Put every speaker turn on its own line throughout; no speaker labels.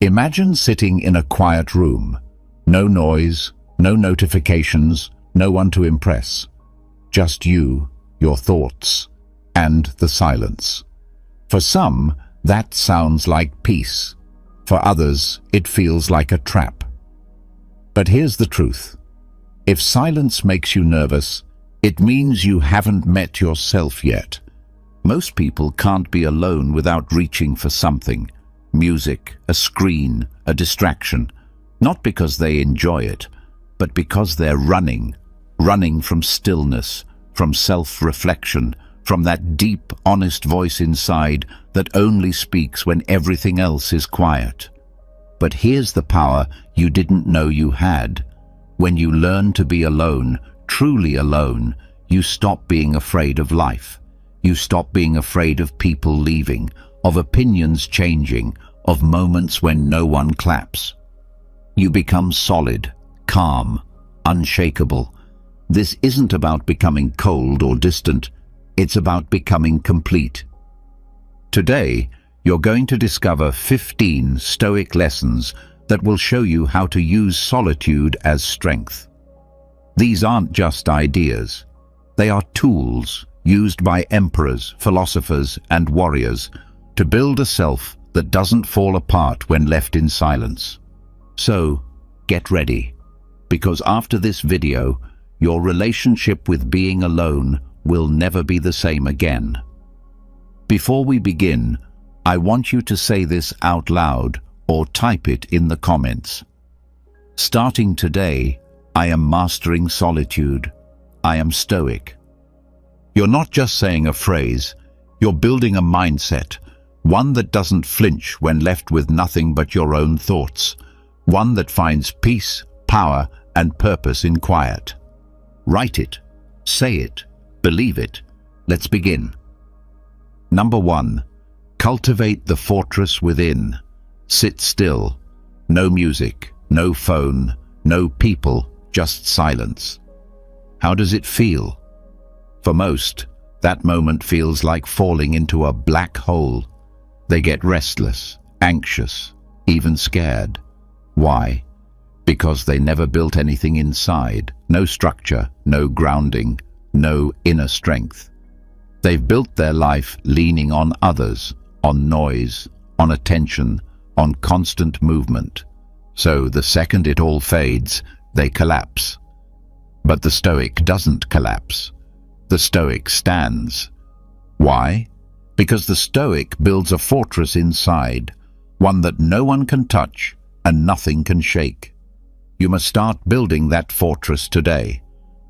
Imagine sitting in a quiet room. No noise, no notifications, no one to impress. Just you, your thoughts, and the silence. For some, that sounds like peace. For others, it feels like a trap. But here's the truth. If silence makes you nervous, it means you haven't met yourself yet. Most people can't be alone without reaching for something. Music, a screen, a distraction. Not because they enjoy it, but because they're running from stillness, from self-reflection, from that deep, honest voice inside that only speaks when everything else is quiet. But here's the power you didn't know you had. When you learn to be alone, truly alone, you stop being afraid of life. You stop being afraid of people leaving, of opinions changing, of moments when no one claps. You become solid, calm, unshakable. This isn't about becoming cold or distant. It's about becoming complete. Today, you're going to discover 15 Stoic lessons that will show you how to use solitude as strength. These aren't just ideas. They are tools used by emperors, philosophers, and warriors to build a self that doesn't fall apart when left in silence. So, get ready, because after this video, your relationship with being alone will never be the same again. Before we begin, I want you to say this out loud or type it in the comments. Starting today, I am mastering solitude. I am stoic. You're not just saying a phrase, you're building a mindset, one that doesn't flinch when left with nothing but your own thoughts, one that finds peace, power, and purpose in quiet. Write it, say it, believe it. Let's begin. Number 1. Cultivate the fortress within. Sit still. No music, no phone, no people, just silence. How does it feel? For most, that moment feels like falling into a black hole. They get restless, anxious, even scared. Why? Because they never built anything inside. No structure, no grounding, no inner strength. They've built their life leaning on others, on noise, on attention, on constant movement. So the second it all fades, they collapse. But the Stoic doesn't collapse. The Stoic stands. Why? Because the Stoic builds a fortress inside, one that no one can touch and nothing can shake. You must start building that fortress today,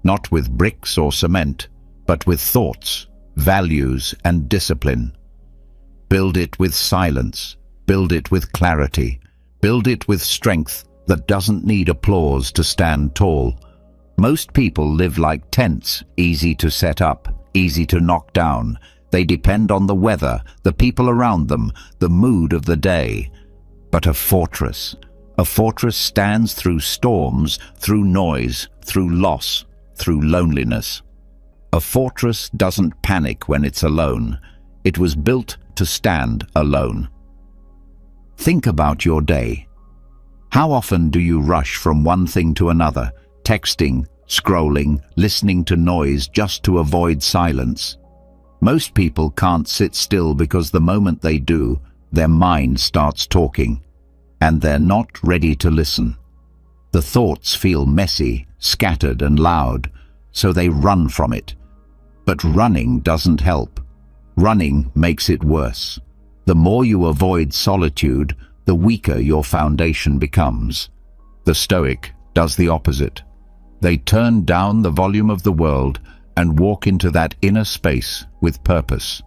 not with bricks or cement, but with thoughts, values, and discipline. Build it with silence, build it with clarity, build it with strength that doesn't need applause to stand tall. Most people live like tents, easy to set up, easy to knock down. They depend on the weather, the people around them, the mood of the day. But a fortress stands through storms, through noise, through loss, through loneliness. A fortress doesn't panic when it's alone. It was built to stand alone. Think about your day. How often do you rush from one thing to another, texting, scrolling, listening to noise just to avoid silence? Most people can't sit still because the moment they do, their mind starts talking, and they're not ready to listen. The thoughts feel messy, scattered, and loud, so they run from it. But running doesn't help. Running makes it worse. The more you avoid solitude, the weaker your foundation becomes. The Stoic does the opposite. They turn down the volume of the world and walk into that inner space with purpose.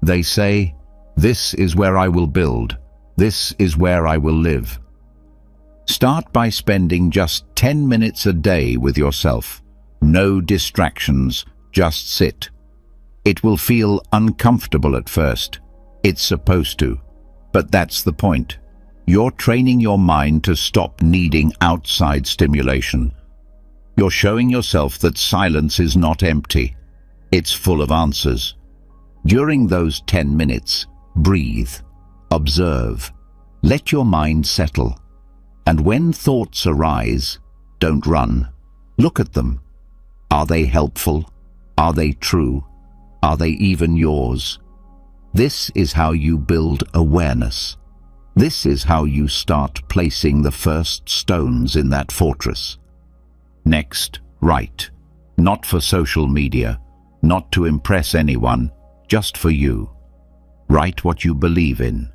They say, "This is where I will build. This is where I will live." Start by spending just 10 minutes a day with yourself. No distractions, just sit. It will feel uncomfortable at first. It's supposed to. But that's the point. You're training your mind to stop needing outside stimulation. You're showing yourself that silence is not empty. It's full of answers. During those 10 minutes, breathe, observe, Let your mind settle. And when thoughts arise, don't run. Look at them. Are they helpful? Are they true? Are they even yours? This is how you build awareness. This is how you start placing the first stones in that fortress. Next, write. Not for social media, not to impress anyone, just for you. Write what you believe in.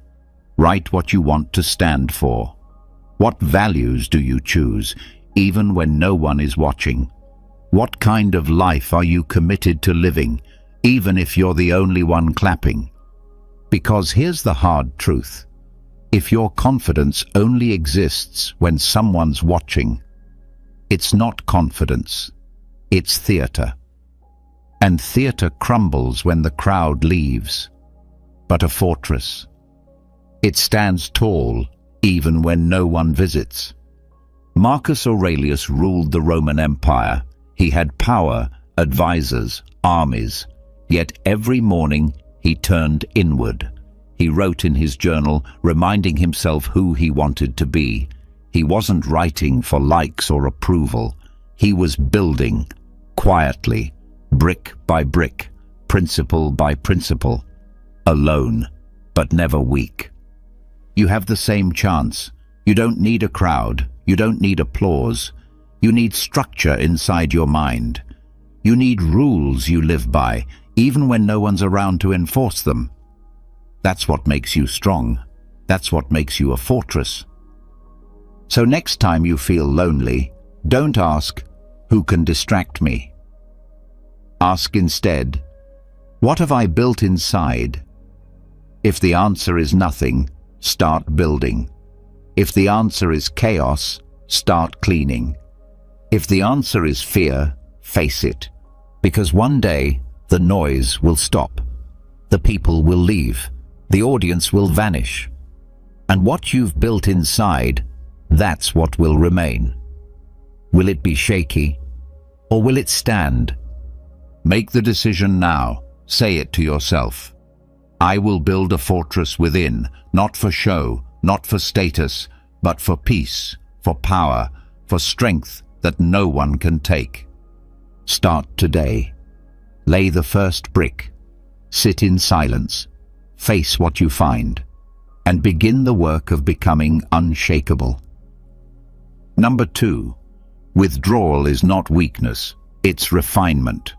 Write what you want to stand for. What values do you choose, even when no one is watching? What kind of life are you committed to living, even if you're the only one clapping? Because here's the hard truth. If your confidence only exists when someone's watching, it's not confidence, it's theater. And theater crumbles when the crowd leaves. But a fortress, it stands tall even when no one visits. Marcus Aurelius ruled the Roman Empire. He had power, advisors, armies. Yet every morning he turned inward. He wrote in his journal, reminding himself who he wanted to be. He wasn't writing for likes or approval. He was building, quietly, brick by brick, principle by principle, alone, but never weak. You have the same chance. You don't need a crowd. You don't need applause. You need structure inside your mind. You need rules you live by, even when no one's around to enforce them. That's what makes you strong. That's what makes you a fortress. So next time you feel lonely, don't ask, who can distract me? Ask instead, what have I built inside? If the answer is nothing, start building. If the answer is chaos, start cleaning. If the answer is fear, face it. Because one day, the noise will stop. The people will leave. The audience will vanish. And what you've built inside, that's what will remain. Will it be shaky, or will it stand? Make the decision now. Say it to yourself. I will build a fortress within, not for show, not for status, but for peace, for power, for strength that no one can take. Start today. Lay the first brick. Sit in silence. Face what you find. And begin the work of becoming unshakable. Number 2. Withdrawal is not weakness, it's refinement.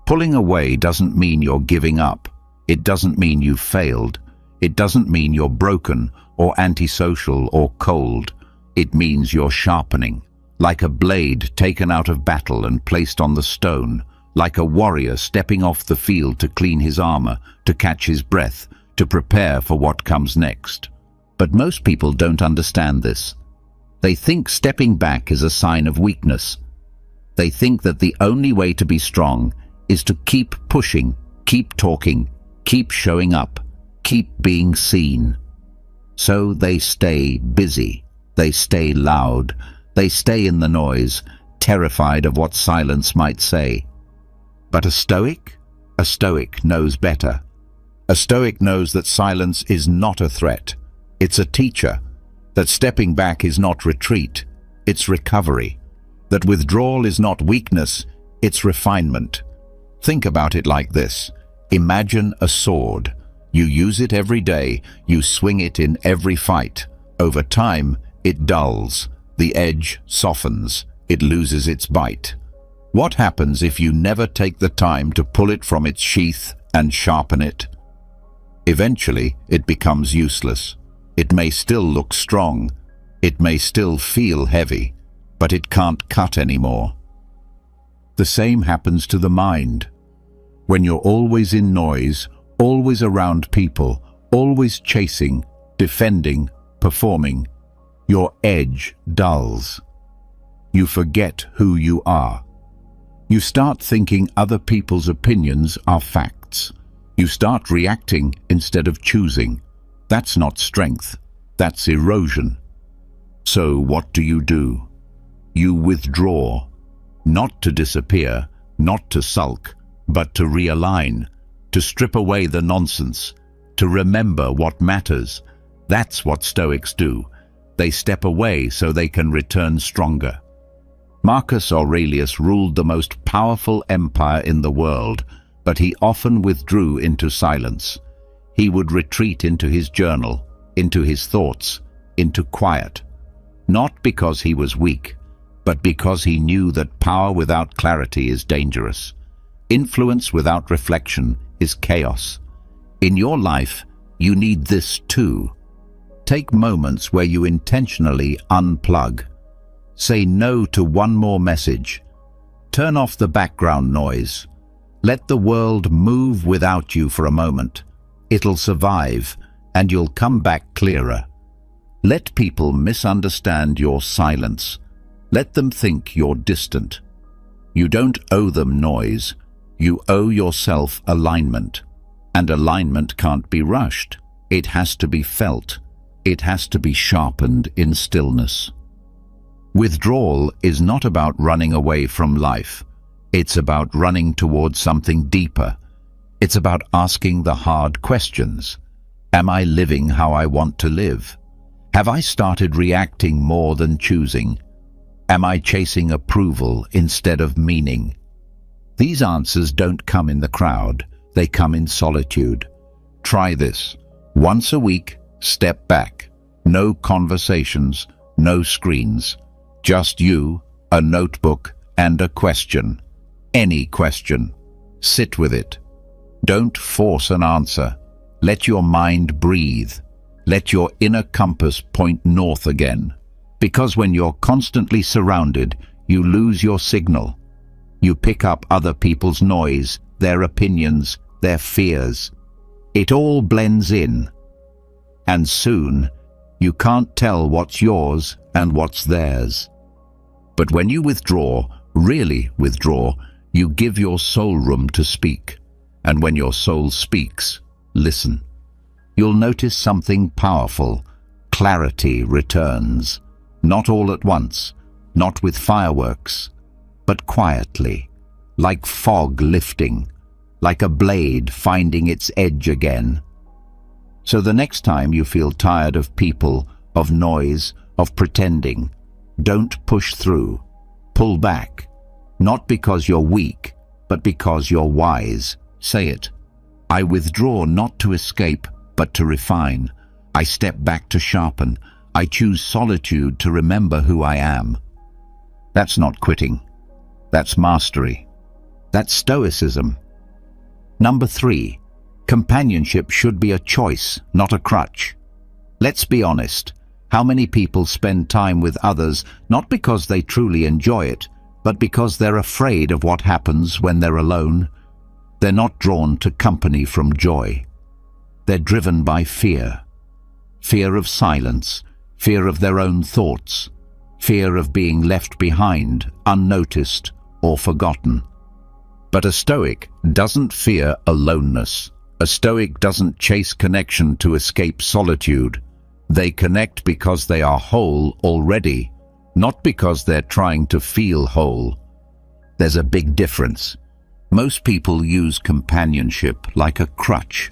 Pulling away doesn't mean you're giving up. It doesn't mean you've failed. It doesn't mean you're broken or antisocial or cold. It means you're sharpening, like a blade taken out of battle and placed on the stone, like a warrior stepping off the field to clean his armor, to catch his breath, to prepare for what comes next. But most people don't understand this. They think stepping back is a sign of weakness. They think that the only way to be strong is to keep pushing, keep talking, keep showing up, keep being seen. So they stay busy, they stay loud, they stay in the noise, terrified of what silence might say. But a Stoic knows better. A Stoic knows that silence is not a threat, it's a teacher, that stepping back is not retreat, it's recovery, that withdrawal is not weakness, it's refinement. Think about it like this. Imagine a sword. You use it every day, you swing it in every fight. Over time, it dulls, the edge softens, it loses its bite. What happens if you never take the time to pull it from its sheath and sharpen it? Eventually, it becomes useless. It may still look strong, it may still feel heavy, but it can't cut anymore. The same happens to the mind. When you're always in noise, always around people, always chasing, defending, performing, your edge dulls. You forget who you are. You start thinking other people's opinions are facts. You start reacting instead of choosing. That's not strength, that's erosion. So what do? You withdraw, not to disappear, not to sulk, but to realign, to strip away the nonsense, to remember what matters. That's what Stoics do. They step away so they can return stronger. Marcus Aurelius ruled the most powerful empire in the world, but he often withdrew into silence. He would retreat into his journal, into his thoughts, into quiet. Not because he was weak, but because he knew that power without clarity is dangerous. Influence without reflection is chaos. In your life, you need this too. Take moments where you intentionally unplug. Say no to one more message. Turn off the background noise. Let the world move without you for a moment. It'll survive, and you'll come back clearer. Let people misunderstand your silence. Let them think you're distant. You don't owe them noise. You owe yourself alignment. And alignment can't be rushed. It has to be felt. It has to be sharpened in stillness. Withdrawal is not about running away from life. It's about running towards something deeper. It's about asking the hard questions. Am I living how I want to live? Have I started reacting more than choosing? Am I chasing approval instead of meaning? These answers don't come in the crowd. They come in solitude. Try this. Once a week, step back. No conversations, no screens. Just you, a notebook, and a question. Any question. Sit with it. Don't force an answer. Let your mind breathe. Let your inner compass point north again. Because when you're constantly surrounded, you lose your signal. You pick up other people's noise, their opinions, their fears. It all blends in. And soon, you can't tell what's yours and what's theirs. But when you withdraw, really withdraw, you give your soul room to speak. And when your soul speaks, listen. You'll notice something powerful. Clarity returns. Not all at once, not with fireworks, but quietly, like fog lifting, like a blade finding its edge again. So the next time you feel tired of people, of noise, of pretending, don't push through. Pull back. Not because you're weak, but because you're wise. Say it. I withdraw not to escape, but to refine. I step back to sharpen. I choose solitude to remember who I am. That's not quitting. That's mastery. That's Stoicism. Number 3. Companionship should be a choice, not a crutch. Let's be honest. How many people spend time with others not because they truly enjoy it, but because they're afraid of what happens when they're alone? They're not drawn to company from joy. They're driven by fear. Fear of silence, fear of their own thoughts, fear of being left behind, unnoticed, or forgotten. But a Stoic doesn't fear aloneness. A Stoic doesn't chase connection to escape solitude. They connect because they are whole already, not because they're trying to feel whole. There's a big difference. Most people use companionship like a crutch.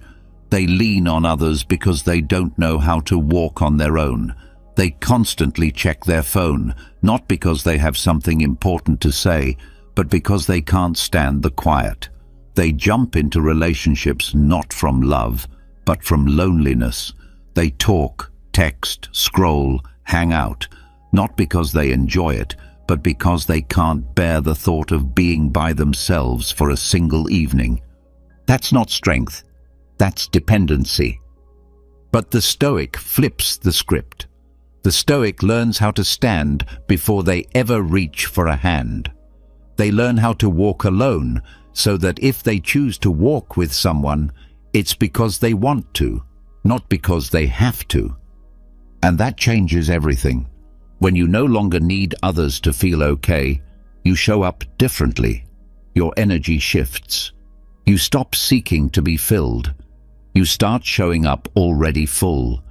They lean on others because they don't know how to walk on their own. They constantly check their phone, not because they have something important to say, but because they can't stand the quiet. They jump into relationships not from love, but from loneliness. They talk, text, scroll, hang out, not because they enjoy it, but because they can't bear the thought of being by themselves for a single evening. That's not strength. That's dependency. But the Stoic flips the script. The Stoic learns how to stand before they ever reach for a hand. They learn how to walk alone, so that if they choose to walk with someone, it's because they want to, not because they have to. And that changes everything. When you no longer need others to feel okay, you show up differently. Your energy shifts. You stop seeking to be filled. You start showing up already full.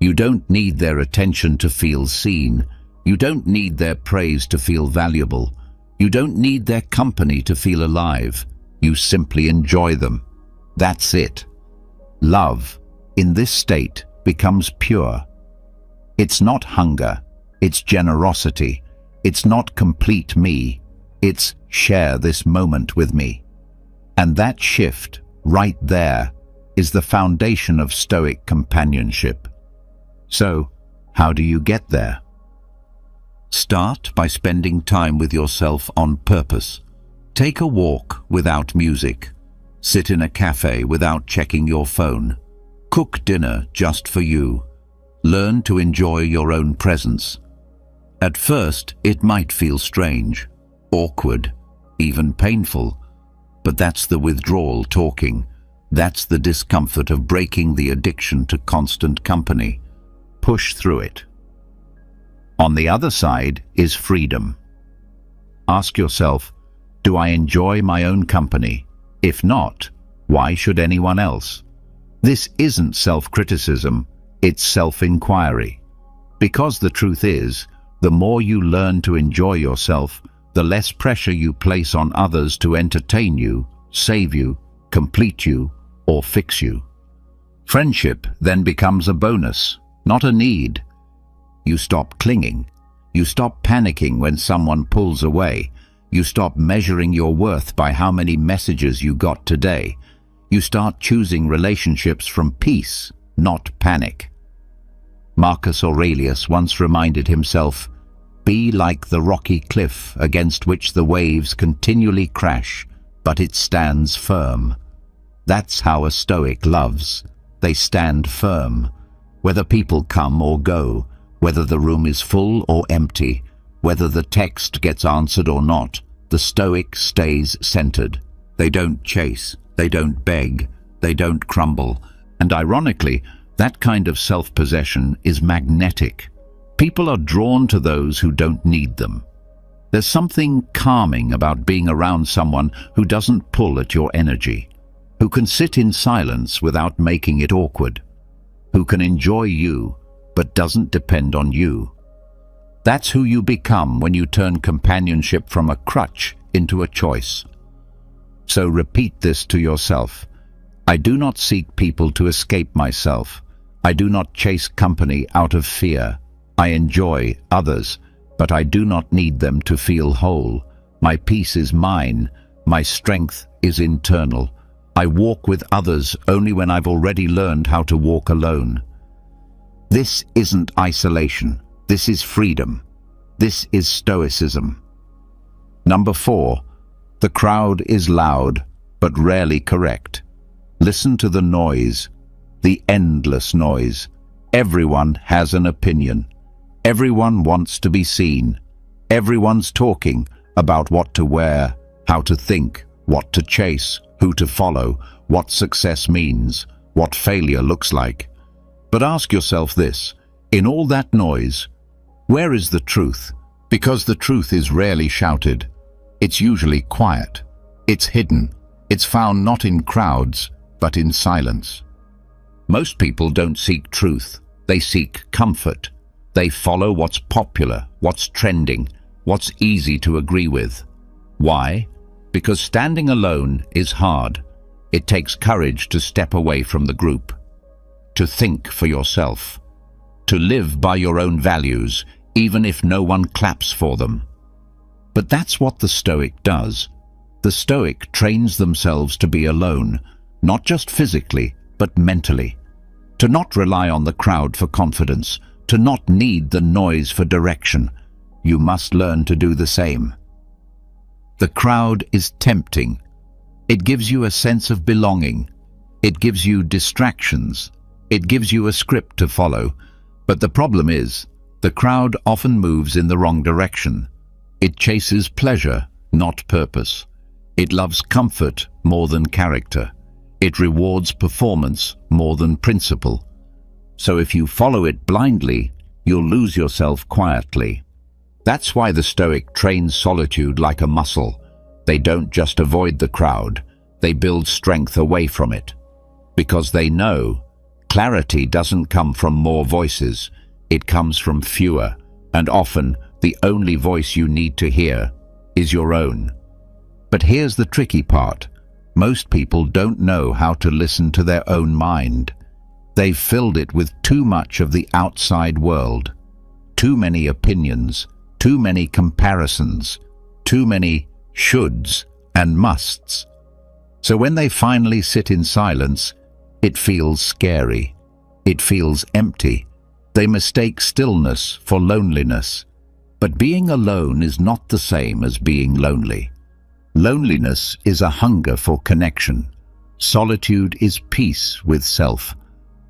You don't need their attention to feel seen. You don't need their praise to feel valuable. You don't need their company to feel alive. You simply enjoy them. That's it. Love, in this state, becomes pure. It's not hunger, it's generosity. It's not complete me, it's share this moment with me. And that shift, right there, is the foundation of Stoic companionship. So, how do you get there? Start by spending time with yourself on purpose. Take a walk without music. Sit in a cafe without checking your phone. Cook dinner just for you. Learn to enjoy your own presence. At first, it might feel strange, awkward, even painful, but that's the withdrawal talking. That's the discomfort of breaking the addiction to constant company. Push through it. On the other side is freedom. Ask yourself, do I enjoy my own company? If not, why should anyone else? This isn't self-criticism, it's self-inquiry. Because the truth is, the more you learn to enjoy yourself, the less pressure you place on others to entertain you, save you, complete you, or fix you. Friendship then becomes a bonus, not a need. You stop clinging. You stop panicking when someone pulls away. You stop measuring your worth by how many messages you got today. You start choosing relationships from peace, not panic. Marcus Aurelius once reminded himself, "Be like the rocky cliff against which the waves continually crash, but it stands firm." That's how a Stoic loves. They stand firm. Whether people come or go, whether the room is full or empty, whether the text gets answered or not, the Stoic stays centered. They don't chase, they don't beg, they don't crumble. And ironically, that kind of self-possession is magnetic. People are drawn to those who don't need them. There's something calming about being around someone who doesn't pull at your energy, who can sit in silence without making it awkward, who can enjoy you but doesn't depend on you. That's who you become when you turn companionship from a crutch into a choice. So repeat this to yourself. I do not seek people to escape myself. I do not chase company out of fear. I enjoy others, but I do not need them to feel whole. My peace is mine. My strength is internal. I walk with others only when I've already learned how to walk alone. This isn't isolation. This is freedom. This is Stoicism. Number 4. The crowd is loud, but rarely correct. Listen to the noise, the endless noise. Everyone has an opinion. Everyone wants to be seen. Everyone's talking about what to wear, how to think, what to chase, who to follow, what success means, what failure looks like. But ask yourself this, in all that noise, where is the truth? Because the truth is rarely shouted. It's usually quiet. It's hidden. It's found not in crowds, but in silence. Most people don't seek truth. They seek comfort. They follow what's popular, what's trending, what's easy to agree with. Why? Because standing alone is hard. It takes courage to step away from the group, to think for yourself, to live by your own values, even if no one claps for them. But that's what the Stoic does. The Stoic trains themselves to be alone, not just physically, but mentally. To not rely on the crowd for confidence, to not need the noise for direction. You must learn to do the same. The crowd is tempting. It gives you a sense of belonging. It gives you distractions. It gives you a script to follow. But the problem is, the crowd often moves in the wrong direction. It chases pleasure, not purpose. It loves comfort more than character. It rewards performance more than principle. So if you follow it blindly, you'll lose yourself quietly. That's why the Stoic trains solitude like a muscle. They don't just avoid the crowd, they build strength away from it. Because they know clarity doesn't come from more voices, it comes from fewer, and often the only voice you need to hear is your own. But here's the tricky part. Most people don't know how to listen to their own mind. They've filled it with too much of the outside world, too many opinions, too many comparisons, too many shoulds and musts. So when they finally sit in silence, it feels scary. It feels empty. They mistake stillness for loneliness. But being alone is not the same as being lonely. Loneliness is a hunger for connection. Solitude is peace with self.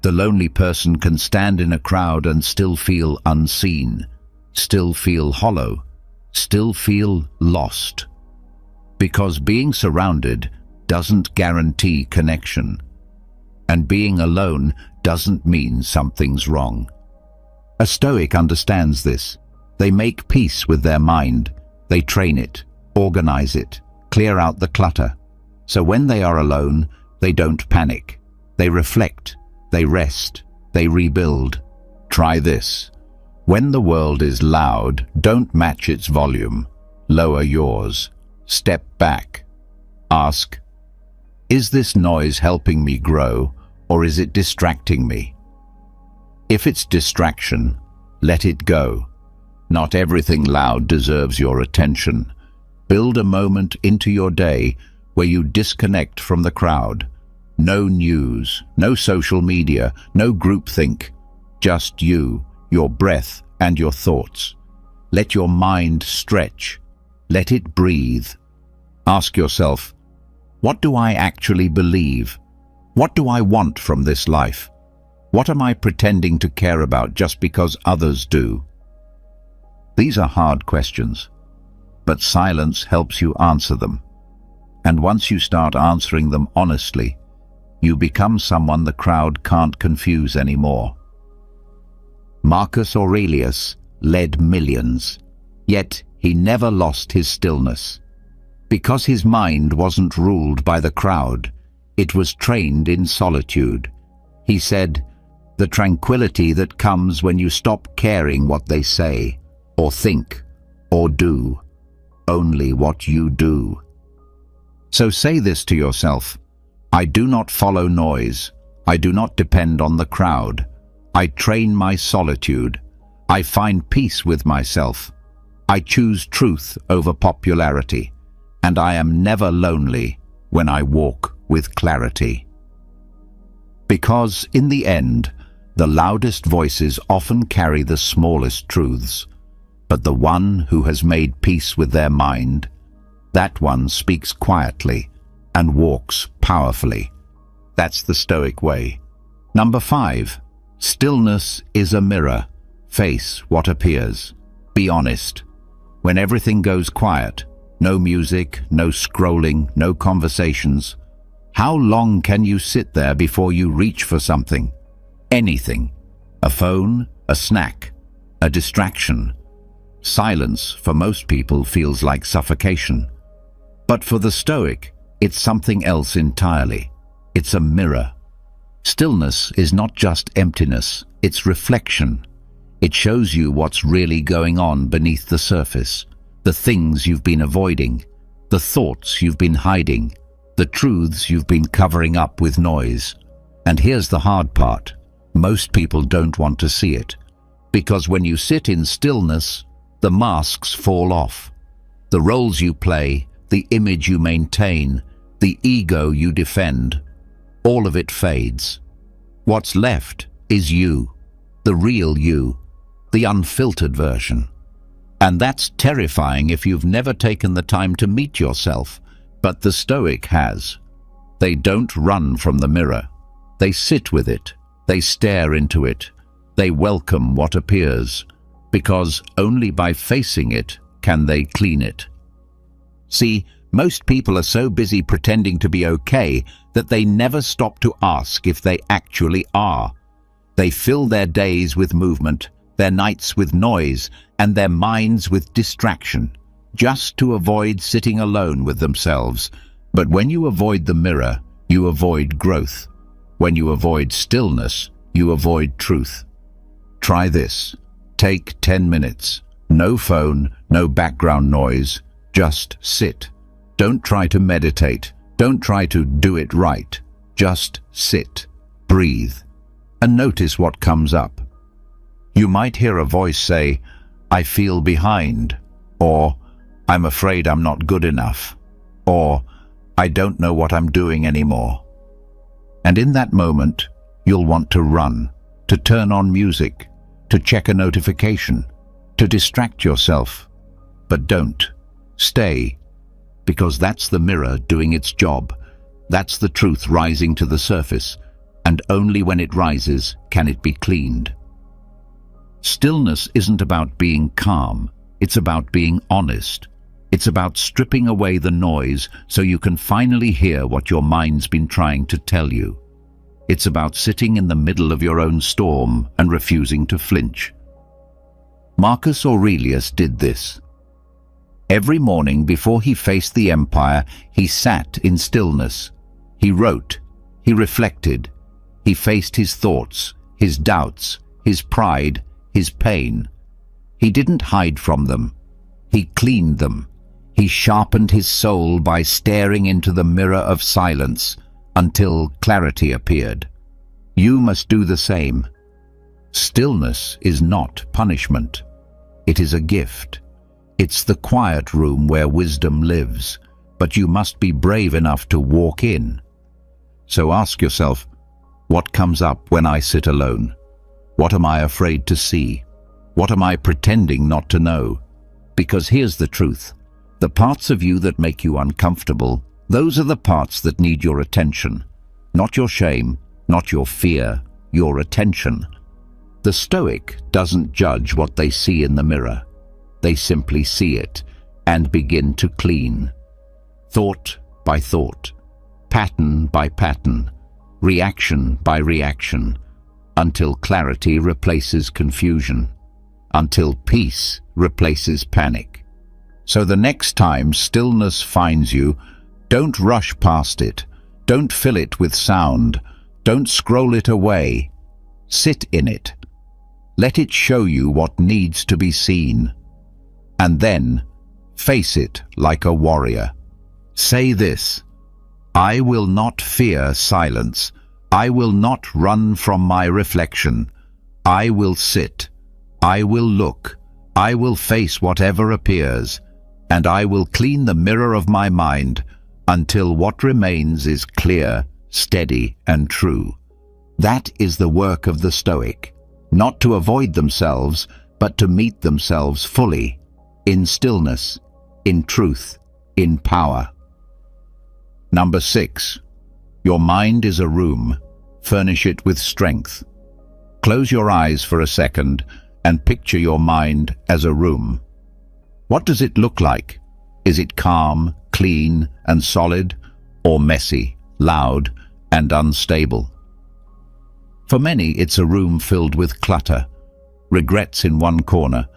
The lonely person can stand in a crowd and still feel unseen, still feel hollow, still feel lost. Because being surrounded doesn't guarantee connection. And being alone doesn't mean something's wrong. A Stoic understands this. They make peace with their mind. They train it, organize it, clear out the clutter. So when they are alone, they don't panic. They reflect, they rest, they rebuild. Try this. When the world is loud, don't match its volume. Lower yours. Step back. Ask, is this noise helping me grow, or is it distracting me? If it's distraction, let it go. Not everything loud deserves your attention. Build a moment into your day where you disconnect from the crowd. No news, no social media, no groupthink. Just you, your breath, and your thoughts. Let your mind stretch. Let it breathe. Ask yourself, what do I actually believe? What do I want from this life? What am I pretending to care about just because others do? These are hard questions, but silence helps you answer them. And once you start answering them honestly, you become someone the crowd can't confuse anymore. Marcus Aurelius led millions, yet he never lost his stillness. Because his mind wasn't ruled by the crowd, it was trained in solitude. He said, "The tranquility that comes when you stop caring what they say, or think, or do, only what you do." So say this to yourself, I do not follow noise. I do not depend on the crowd. I train my solitude. I find peace with myself. I choose truth over popularity. And I am never lonely when I walk with clarity. Because in the end, the loudest voices often carry the smallest truths. But the one who has made peace with their mind, that one speaks quietly and walks powerfully. That's the Stoic way. Number 5, stillness is a mirror. Face what appears. Be honest. When everything goes quiet, no music, no scrolling, no conversations, how long can you sit there before you reach for something? Anything. A phone, a snack, a distraction. Silence for most people feels like suffocation. But for the Stoic, it's something else entirely. It's a mirror. Stillness is not just emptiness, it's reflection. It shows you what's really going on beneath the surface, the things you've been avoiding, the thoughts you've been hiding, the truths you've been covering up with noise. And here's the hard part. Most people don't want to see it. Because when you sit in stillness, the masks fall off. The roles you play, the image you maintain, the ego you defend, all of it fades. What's left is you, the real you, the unfiltered version. And that's terrifying if you've never taken the time to meet yourself. But the Stoic has. They don't run from the mirror. They sit with it. They stare into it. They welcome what appears. Because only by facing it can they clean it. See, most people are so busy pretending to be okay that they never stop to ask if they actually are. They fill their days with movement, their nights with noise, and their minds with distraction, just to avoid sitting alone with themselves. But when you avoid the mirror, you avoid growth. When you avoid stillness, you avoid truth. Try this. Take 10 minutes. No phone, no background noise. Just sit. Don't try to meditate. Don't try to do it right. Just sit. Breathe. and notice what comes up. You might hear a voice say, "I feel behind," or "I'm afraid I'm not good enough," or "I don't know what I'm doing anymore." And in that moment, you'll want to run, to turn on music, to check a notification, to distract yourself. But don't. Stay, because that's the mirror doing its job. That's the truth rising to the surface, and only when it rises can it be cleaned. Stillness isn't about being calm, it's about being honest. It's about stripping away the noise so you can finally hear what your mind's been trying to tell you. It's about sitting in the middle of your own storm and refusing to flinch. Marcus Aurelius did this. Every morning before he faced the empire, he sat in stillness. He wrote, he reflected, he faced his thoughts, his doubts, his pride, his pain. He didn't hide from them. He cleaned them. He sharpened his soul by staring into the mirror of silence until clarity appeared. You must do the same. Stillness is not punishment. It is a gift. It's the quiet room where wisdom lives, but you must be brave enough to walk in. So ask yourself, what comes up when I sit alone? What am I afraid to see? What am I pretending not to know? Because here's the truth. The parts of you that make you uncomfortable, those are the parts that need your attention. Not your shame, not your fear, your attention. The Stoic doesn't judge what they see in the mirror. They simply see it and begin to clean. Thought by thought, pattern by pattern, reaction by reaction, until clarity replaces confusion, until peace replaces panic. So the next time stillness finds you, don't rush past it. Don't fill it with sound. Don't scroll it away. Sit in it. Let it show you what needs to be seen. And then face it like a warrior. Say this: I will not fear silence. I will not run from my reflection. I will sit. I will look. I will face whatever appears. And I will clean the mirror of my mind until what remains is clear, steady, and true. That is the work of the Stoic, not to avoid themselves, but to meet themselves fully, in stillness, in truth, in power. Number 6. Your mind is a room. Furnish it with strength. Close your eyes for a second and picture your mind as a room. What does it look like? Is it calm, clean, and solid, or messy, loud, and unstable? For many, it's a room filled with clutter, regrets in one corner,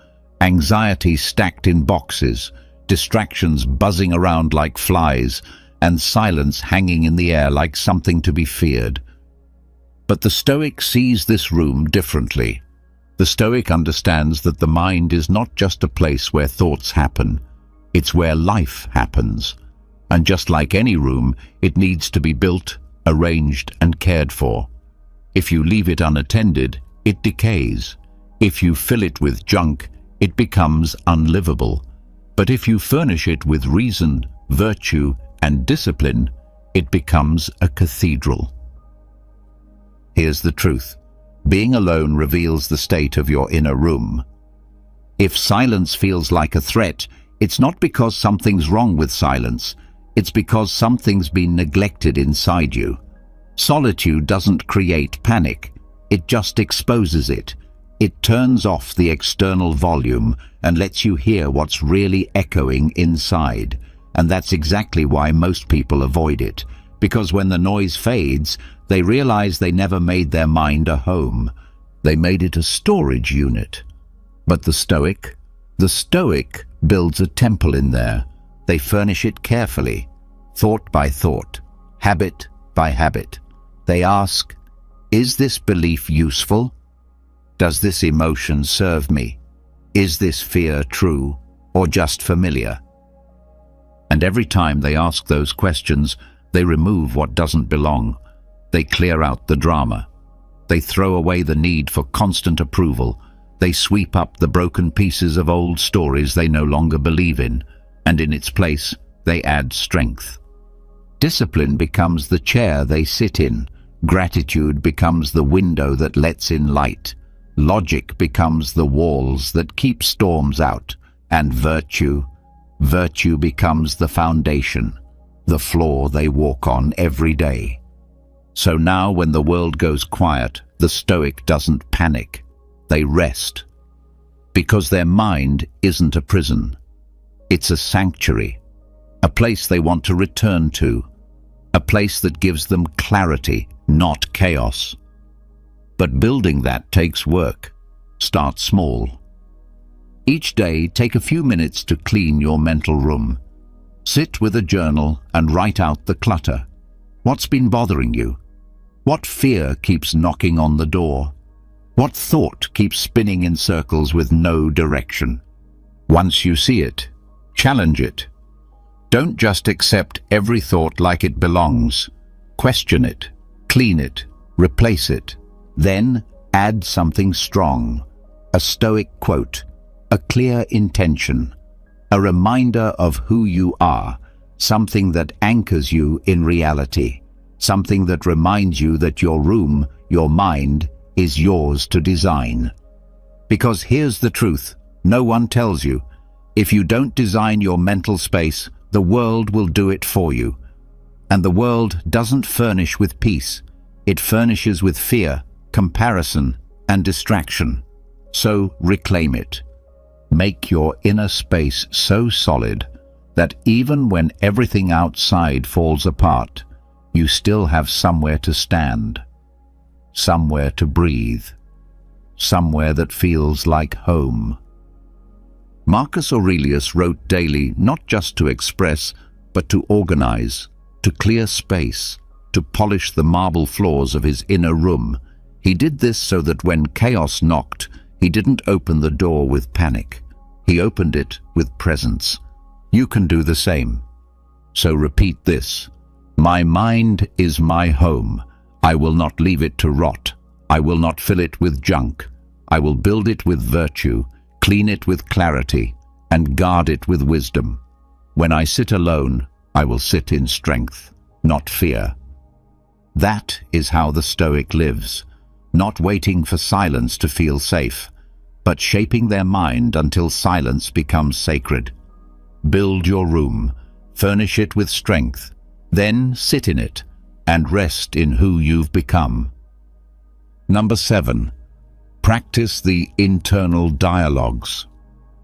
anxiety stacked in boxes, distractions buzzing around like flies, and silence hanging in the air like something to be feared. But the Stoic sees this room differently. The Stoic understands that the mind is not just a place where thoughts happen, it's where life happens. And just like any room, it needs to be built, arranged, and cared for. If you leave it unattended, it decays. If you fill it with junk, it becomes unlivable. But if you furnish it with reason, virtue, and discipline, it becomes a cathedral. Here's the truth. Being alone reveals the state of your inner room. If silence feels like a threat, it's not because something's wrong with silence. It's because something's been neglected inside you. Solitude doesn't create panic. It just exposes it. It turns off the external volume and lets you hear what's really echoing inside. And that's exactly why most people avoid it. Because when the noise fades, they realize they never made their mind a home. They made it a storage unit. But the Stoic builds a temple in there. They furnish it carefully, thought by thought, habit by habit. They ask, is this belief useful? Does this emotion serve me? Is this fear true or just familiar? And every time they ask those questions, they remove what doesn't belong. They clear out the drama. They throw away the need for constant approval. They sweep up the broken pieces of old stories they no longer believe in, and in its place, they add strength. Discipline becomes the chair they sit in. Gratitude becomes the window that lets in light. Logic becomes the walls that keep storms out. And virtue becomes the foundation, the floor they walk on every day. So now when the world goes quiet, the Stoic doesn't panic. They rest. Because their mind isn't a prison. It's a sanctuary, a place they want to return to, a place that gives them clarity, not chaos. But building that takes work. Start small. Each day, take a few minutes to clean your mental room. Sit with a journal and write out the clutter. What's been bothering you? What fear keeps knocking on the door? What thought keeps spinning in circles with no direction? Once you see it, challenge it. Don't just accept every thought like it belongs. Question it, clean it, replace it. Then add something strong. A Stoic quote, a clear intention, a reminder of who you are, something that anchors you in reality, something that reminds you that your room, your mind, is yours to design. Because here's the truth, no one tells you. If you don't design your mental space, the world will do it for you. And the world doesn't furnish with peace. It furnishes with fear, comparison, and distraction. So reclaim it. Make your inner space so solid that even when everything outside falls apart, you still have somewhere to stand, somewhere to breathe, somewhere that feels like home. Marcus Aurelius wrote daily not just to express, but to organize, to clear space, to polish the marble floors of his inner room. He did this so that when chaos knocked, he didn't open the door with panic. He opened it with presence. You can do the same. So repeat this. My mind is my home. I will not leave it to rot. I will not fill it with junk. I will build it with virtue, clean it with clarity, and guard it with wisdom. When I sit alone, I will sit in strength, not fear. That is how the Stoic lives, not waiting for silence to feel safe, but shaping their mind until silence becomes sacred. Build your room, furnish it with strength, then sit in it and rest in who you've become. Number 7. Practice the internal dialogues.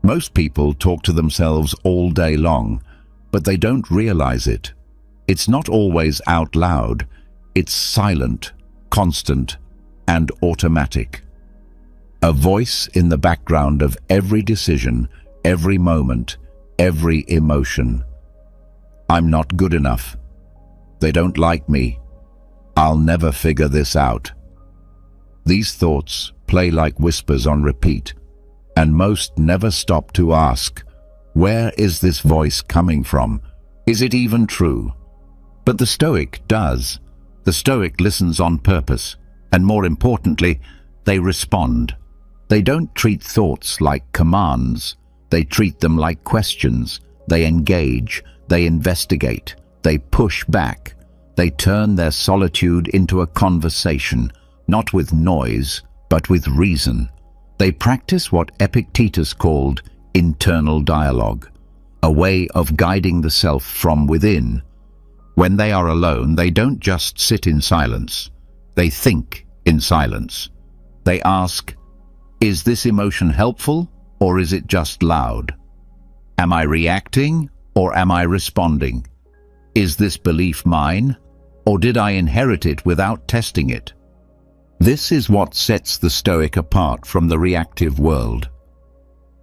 Most people talk to themselves all day long, but they don't realize it. It's not always out loud. It's silent, constant, and automatic. A voice in the background of every decision, every moment, every emotion. I'm not good enough. They don't like me. I'll never figure this out. These thoughts play like whispers on repeat, and most never stop to ask, where is this voice coming from? Is it even true? But the Stoic does. The Stoic listens on purpose, and more importantly, they respond. They don't treat thoughts like commands. They treat them like questions. They engage. They investigate. They push back. They turn their solitude into a conversation, not with noise, but with reason. They practice what Epictetus called internal dialogue, a way of guiding the self from within. When they are alone, they don't just sit in silence. They think in silence. They ask, is this emotion helpful, or is it just loud? Am I reacting, or am I responding? Is this belief mine, or did I inherit it without testing it? This is what sets the Stoic apart from the reactive world.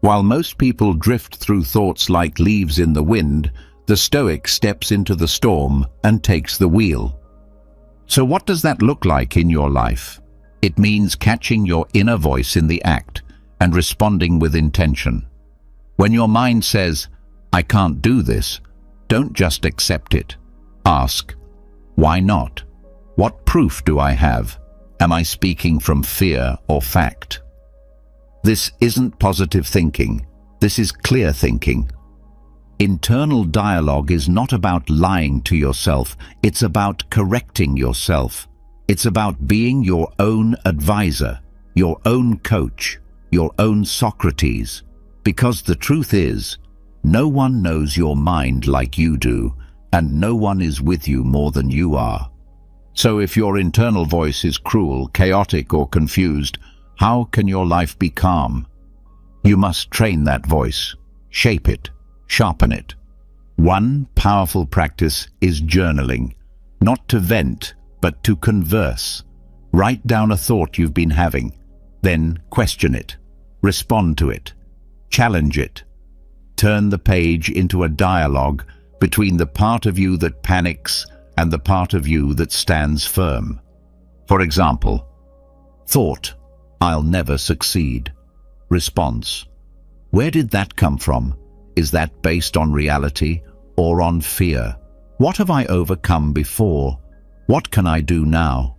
While most people drift through thoughts like leaves in the wind, the Stoic steps into the storm and takes the wheel. So what does that look like in your life? It means catching your inner voice in the act and responding with intention. When your mind says, I can't do this, don't just accept it. Ask, why not? What proof do I have? Am I speaking from fear or fact? This isn't positive thinking. This is clear thinking. Internal dialogue is not about lying to yourself. It's about correcting yourself. It's about being your own advisor, your own coach, your own Socrates. Because the truth is, no one knows your mind like you do, and no one is with you more than you are. So if your internal voice is cruel, chaotic, or confused, how can your life be calm? You must train that voice, shape it, sharpen it. One powerful practice is journaling, not to vent, but to converse. Write down a thought you've been having, then question it, respond to it, challenge it. Turn the page into a dialogue between the part of you that panics and the part of you that stands firm. For example, thought, I'll never succeed. Response, where did that come from? Is that based on reality or on fear? What have I overcome before? What can I do now?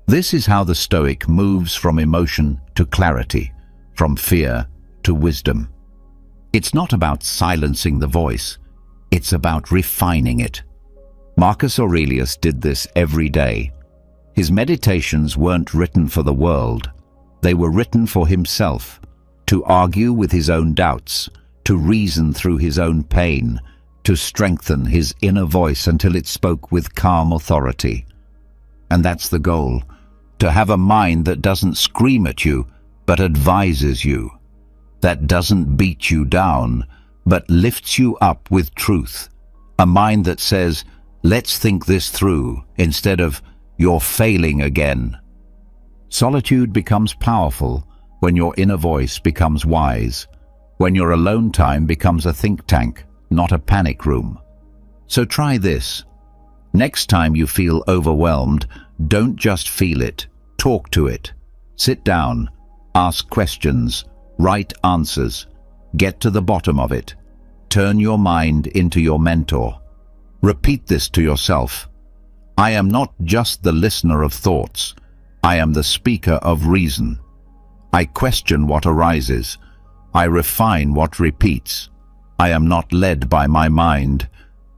This is how the Stoic moves from emotion to clarity, from fear to wisdom. It's not about silencing the voice, it's about refining it. Marcus Aurelius did this every day. His meditations weren't written for the world, they were written for himself, to argue with his own doubts, to reason through his own pain, to strengthen his inner voice until it spoke with calm authority. And that's the goal, to have a mind that doesn't scream at you, but advises you, that doesn't beat you down, but lifts you up with truth, a mind that says, let's think this through, instead of, you're failing again. Solitude becomes powerful when your inner voice becomes wise, when your alone time becomes a think tank, not a panic room. So try this. Next time you feel overwhelmed, don't just feel it, talk to it. Sit down, ask questions, write answers, get to the bottom of it. Turn your mind into your mentor. Repeat this to yourself. I am not just the listener of thoughts. I am the speaker of reason. I question what arises. I refine what repeats. I am not led by my mind.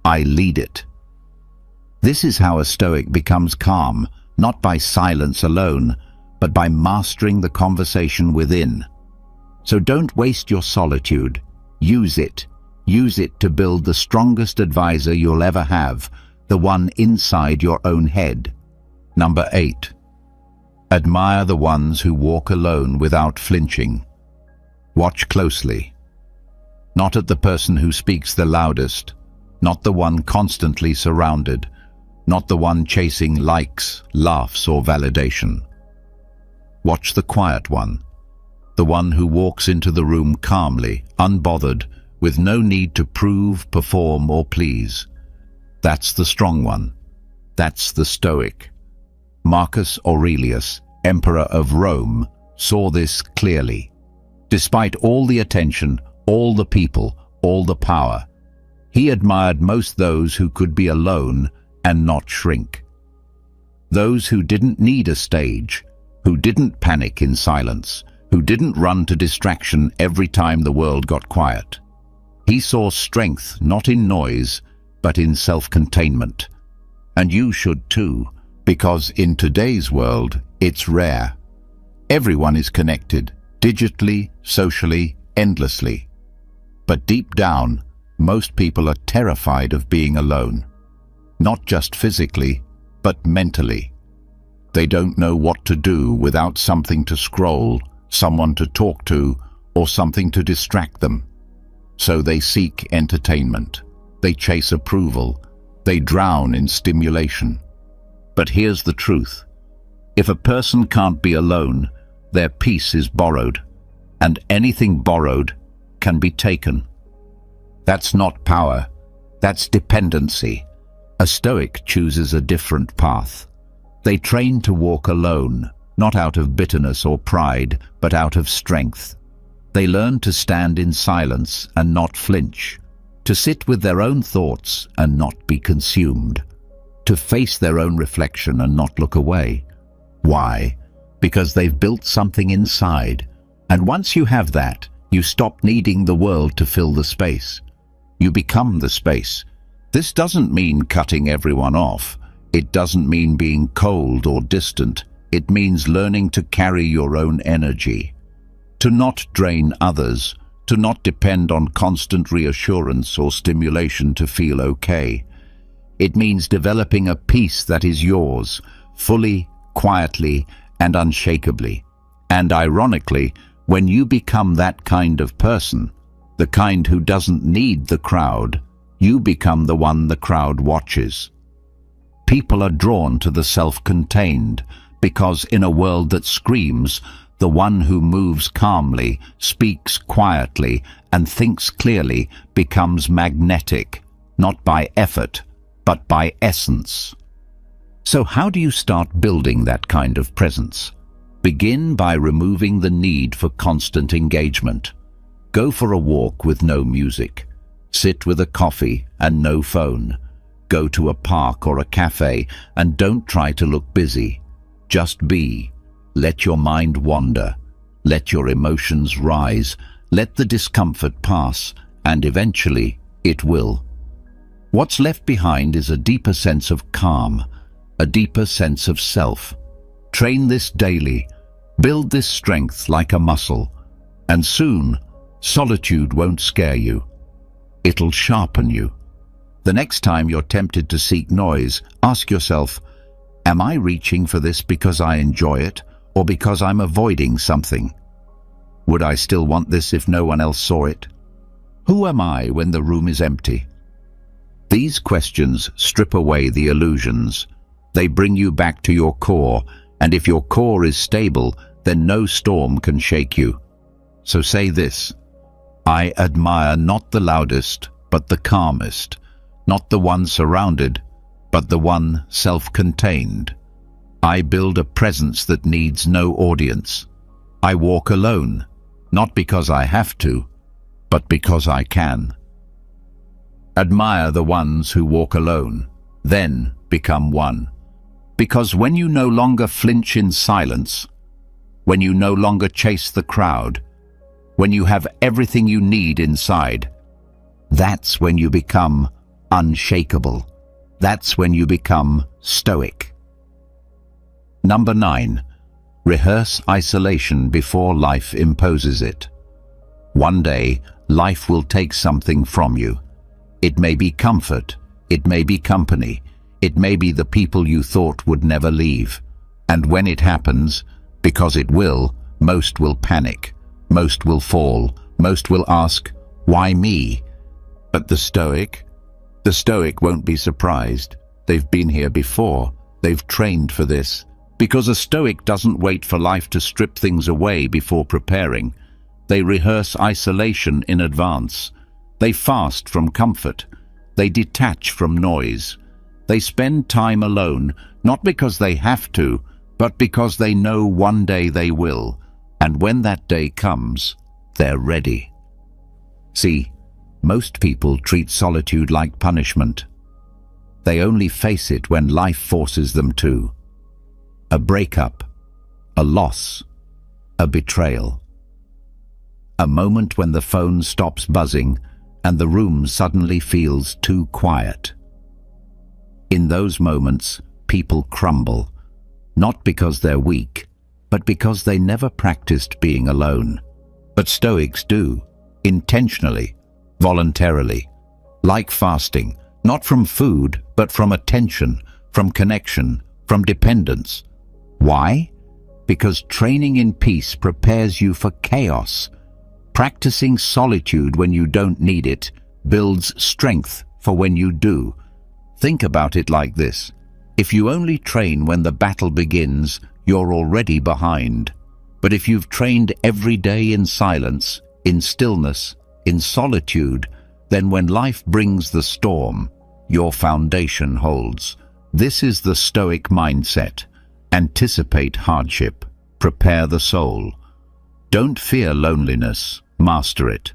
I lead it. This is how a Stoic becomes calm, not by silence alone, but by mastering the conversation within. So don't waste your solitude. Use it. Use it to build the strongest advisor you'll ever have, the one inside your own head. Number 8. Admire the ones who walk alone without flinching. Watch closely. Not at the person who speaks the loudest, not the one constantly surrounded, not the one chasing likes, laughs, or validation. Watch the quiet one, the one who walks into the room calmly, unbothered, with no need to prove, perform, or please. That's the strong one. That's the Stoic. Marcus Aurelius, Emperor of Rome, saw this clearly. Despite all the attention, all the people, all the power, he admired most those who could be alone and not shrink. Those who didn't need a stage, who didn't panic in silence, who didn't run to distraction every time the world got quiet. He saw strength not in noise, but in self-containment. And you should too, because in today's world, it's rare. Everyone is connected, digitally, socially, endlessly. But deep down, most people are terrified of being alone. Not just physically, but mentally. They don't know what to do without something to scroll, someone to talk to, or something to distract them. So they seek entertainment. They chase approval. They drown in stimulation. But here's the truth. If a person can't be alone, their peace is borrowed, and anything borrowed can be taken. That's not power. That's dependency. A Stoic chooses a different path. They train to walk alone, not out of bitterness or pride, but out of strength. They learn to stand in silence and not flinch, to sit with their own thoughts and not be consumed, to face their own reflection and not look away. Why? Because they've built something inside. And once you have that, you stop needing the world to fill the space. You become the space. This doesn't mean cutting everyone off. It doesn't mean being cold or distant. It means learning to carry your own energy, to not drain others, to not depend on constant reassurance or stimulation to feel okay. It means developing a peace that is yours, fully, quietly, and unshakably. And ironically, when you become that kind of person, the kind who doesn't need the crowd, you become the one the crowd watches. People are drawn to the self-contained because in a world that screams, the one who moves calmly, speaks quietly, and thinks clearly becomes magnetic, not by effort, but by essence. So how do you start building that kind of presence? Begin by removing the need for constant engagement. Go for a walk with no music. Sit with a coffee and no phone. Go to a park or a cafe and don't try to look busy. Just be. Let your mind wander. Let your emotions rise. Let the discomfort pass, and eventually it will. What's left behind is a deeper sense of calm, a deeper sense of self. Train this daily. Build this strength like a muscle. And soon, solitude won't scare you. It'll sharpen you. The next time you're tempted to seek noise, ask yourself, am I reaching for this because I enjoy it, or because I'm avoiding something? Would I still want this if no one else saw it? Who am I when the room is empty? These questions strip away the illusions. They bring you back to your core, and if your core is stable, then no storm can shake you. So say this: I admire not the loudest, but the calmest, not the one surrounded, but the one self-contained. I build a presence that needs no audience. I walk alone, not because I have to, but because I can. Admire the ones who walk alone, then become one. Because when you no longer flinch in silence, when you no longer chase the crowd, when you have everything you need inside, that's when you become unshakable. That's when you become stoic. Number 9. Rehearse isolation before life imposes it. One day, life will take something from you. It may be comfort, it may be company, it may be the people you thought would never leave. And when it happens, because it will, most will panic, most will fall, most will ask, why me? But the Stoic won't be surprised. They've been here before. They've trained for this. Because a Stoic doesn't wait for life to strip things away before preparing. They rehearse isolation in advance. They fast from comfort. They detach from noise. They spend time alone, not because they have to, but because they know one day they will. And when that day comes, they're ready. See, most people treat solitude like punishment. They only face it when life forces them to. A breakup, a loss, a betrayal. A moment when the phone stops buzzing and the room suddenly feels too quiet. In those moments, people crumble, not because they're weak, but because they never practiced being alone. But Stoics do, intentionally, voluntarily, like fasting, not from food, but from attention, from connection, from dependence. Why? Because training in peace prepares you for chaos. Practicing solitude when you don't need it builds strength for when you do. Think about it like this. If you only train when the battle begins, you're already behind. But if you've trained every day in silence, in stillness, in solitude, then when life brings the storm, your foundation holds. This is the Stoic mindset. Anticipate hardship. Prepare the soul. Don't fear loneliness. Master it.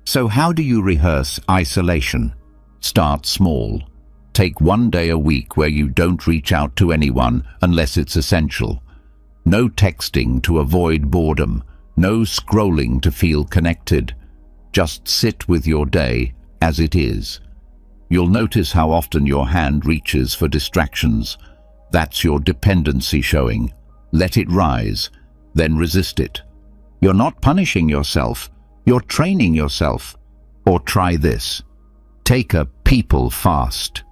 So how do you rehearse isolation? Start small. Take one day a week where you don't reach out to anyone unless it's essential. No texting to avoid boredom, no scrolling to feel connected. Just sit with your day as it is. You'll notice how often your hand reaches for distractions. That's your dependency showing. Let it rise, then resist it. You're not punishing yourself, you're training yourself. Or try this. Take a people fast.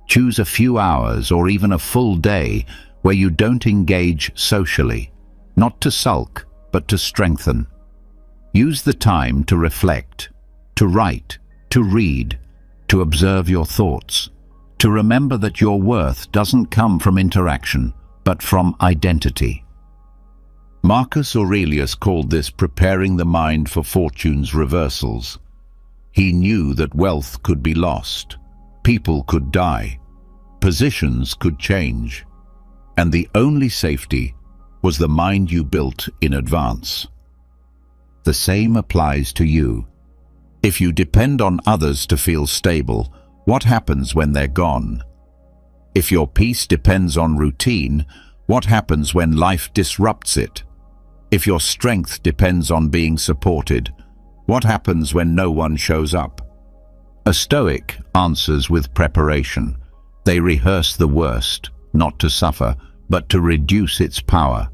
Choose a few hours or even a full day where you don't engage socially, not to sulk, but to strengthen. Use the time to reflect, to write, to read, to observe your thoughts, to remember that your worth doesn't come from interaction, but from identity. Marcus Aurelius called this preparing the mind for fortune's reversals. He knew that wealth could be lost, people could die, positions could change, and the only safety was the mind you built in advance. The same applies to you. If you depend on others to feel stable, what happens when they're gone? If your peace depends on routine, what happens when life disrupts it? If your strength depends on being supported, what happens when no one shows up? A Stoic answers with preparation. They rehearse the worst, not to suffer, but to reduce its power.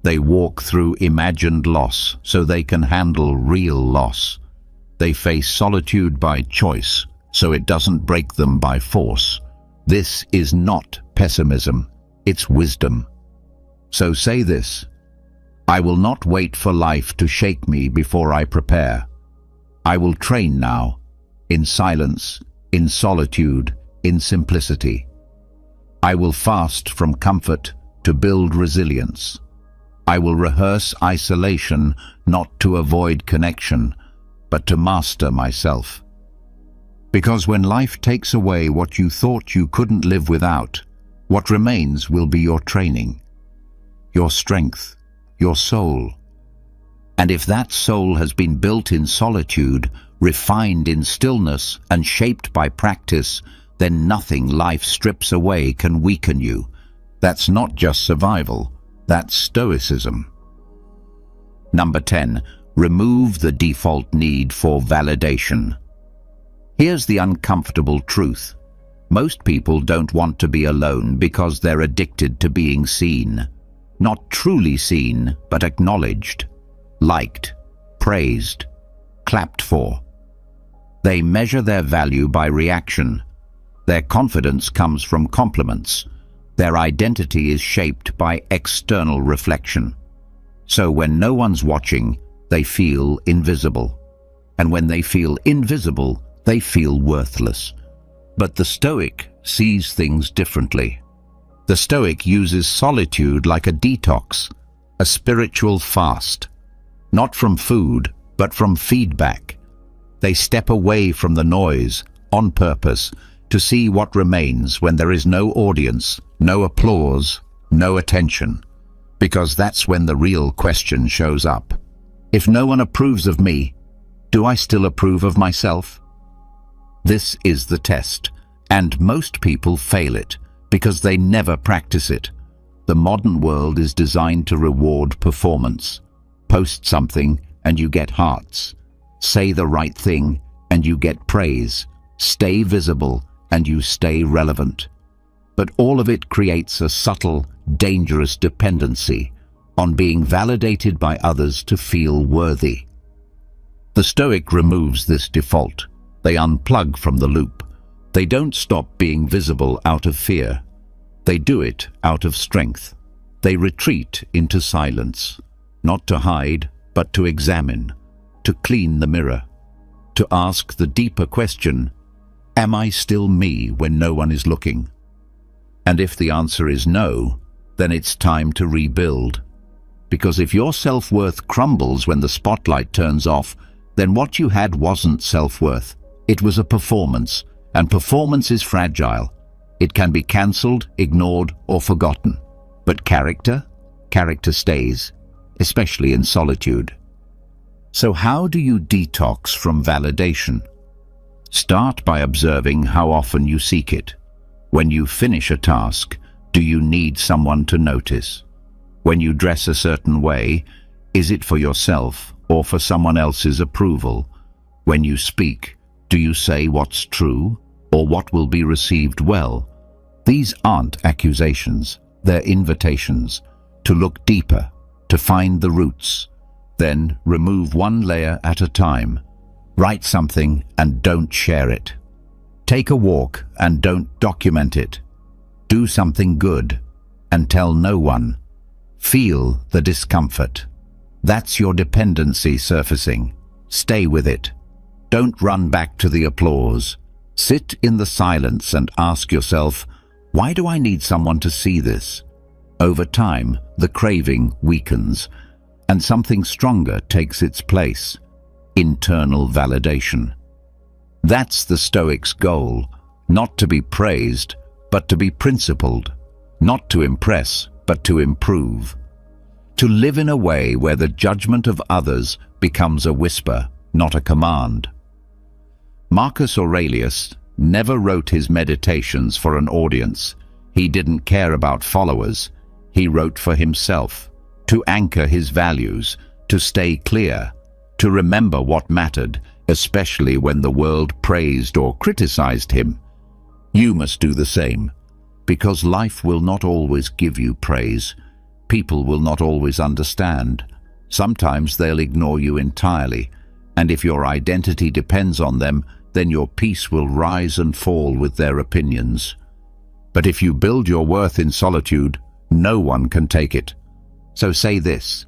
They walk through imagined loss so they can handle real loss. They face solitude by choice, so it doesn't break them by force. This is not pessimism, it's wisdom. So say this: I will not wait for life to shake me before I prepare. I will train now, in silence, in solitude, in simplicity. I will fast from comfort to build resilience. I will rehearse isolation, not to avoid connection, but to master myself. Because when life takes away what you thought you couldn't live without, what remains will be your training, your strength, your soul. And if that soul has been built in solitude, refined in stillness, and shaped by practice, then nothing life strips away can weaken you. That's not just survival, that's Stoicism. Number 10. Remove the default need for validation. Here's the uncomfortable truth. Most people don't want to be alone because they're addicted to being seen. Not truly seen, but acknowledged, liked, praised, clapped for. They measure their value by reaction. Their confidence comes from compliments. Their identity is shaped by external reflection. So when no one's watching, they feel invisible. And when they feel invisible, they feel worthless. But the Stoic sees things differently. The Stoic uses solitude like a detox, a spiritual fast. Not from food, but from feedback. They step away from the noise, on purpose, to see what remains when there is no audience, no applause, no attention. Because that's when the real question shows up. If no one approves of me, do I still approve of myself? This is the test, and most people fail it because they never practice it. The modern world is designed to reward performance. Post something and you get hearts. Say the right thing and you get praise. Stay visible and you stay relevant. But all of it creates a subtle, dangerous dependency on being validated by others to feel worthy. The Stoic removes this default. They unplug from the loop. They don't stop being visible out of fear. They do it out of strength. They retreat into silence, not to hide, but to examine, to clean the mirror, to ask the deeper question, am I still me when no one is looking? And if the answer is no, then it's time to rebuild. Because if your self-worth crumbles when the spotlight turns off, then what you had wasn't self-worth. It was a performance, and performance is fragile. It can be cancelled, ignored, or forgotten. But character stays, especially in solitude. So how do you detox from validation? Start by observing how often you seek it. When you finish a task, do you need someone to notice? When you dress a certain way, is it for yourself or for someone else's approval? When you speak, do you say what's true or what will be received well? These aren't accusations, they're invitations to look deeper, to find the roots. Then remove one layer at a time. Write something and don't share it. Take a walk and don't document it. Do something good and tell no one. Feel the discomfort. That's your dependency surfacing. Stay with it. Don't run back to the applause. Sit in the silence and ask yourself, why do I need someone to see this? Over time, the craving weakens, and something stronger takes its place: internal validation. That's the Stoics' goal, not to be praised, but to be principled, not to impress, but to improve. To live in a way where the judgment of others becomes a whisper, not a command. Marcus Aurelius never wrote his meditations for an audience. He didn't care about followers. He wrote for himself, to anchor his values, to stay clear, to remember what mattered, especially when the world praised or criticized him. You must do the same, because life will not always give you praise. People will not always understand. Sometimes they'll ignore you entirely, and if your identity depends on them, then your peace will rise and fall with their opinions. But if you build your worth in solitude, no one can take it. So say this: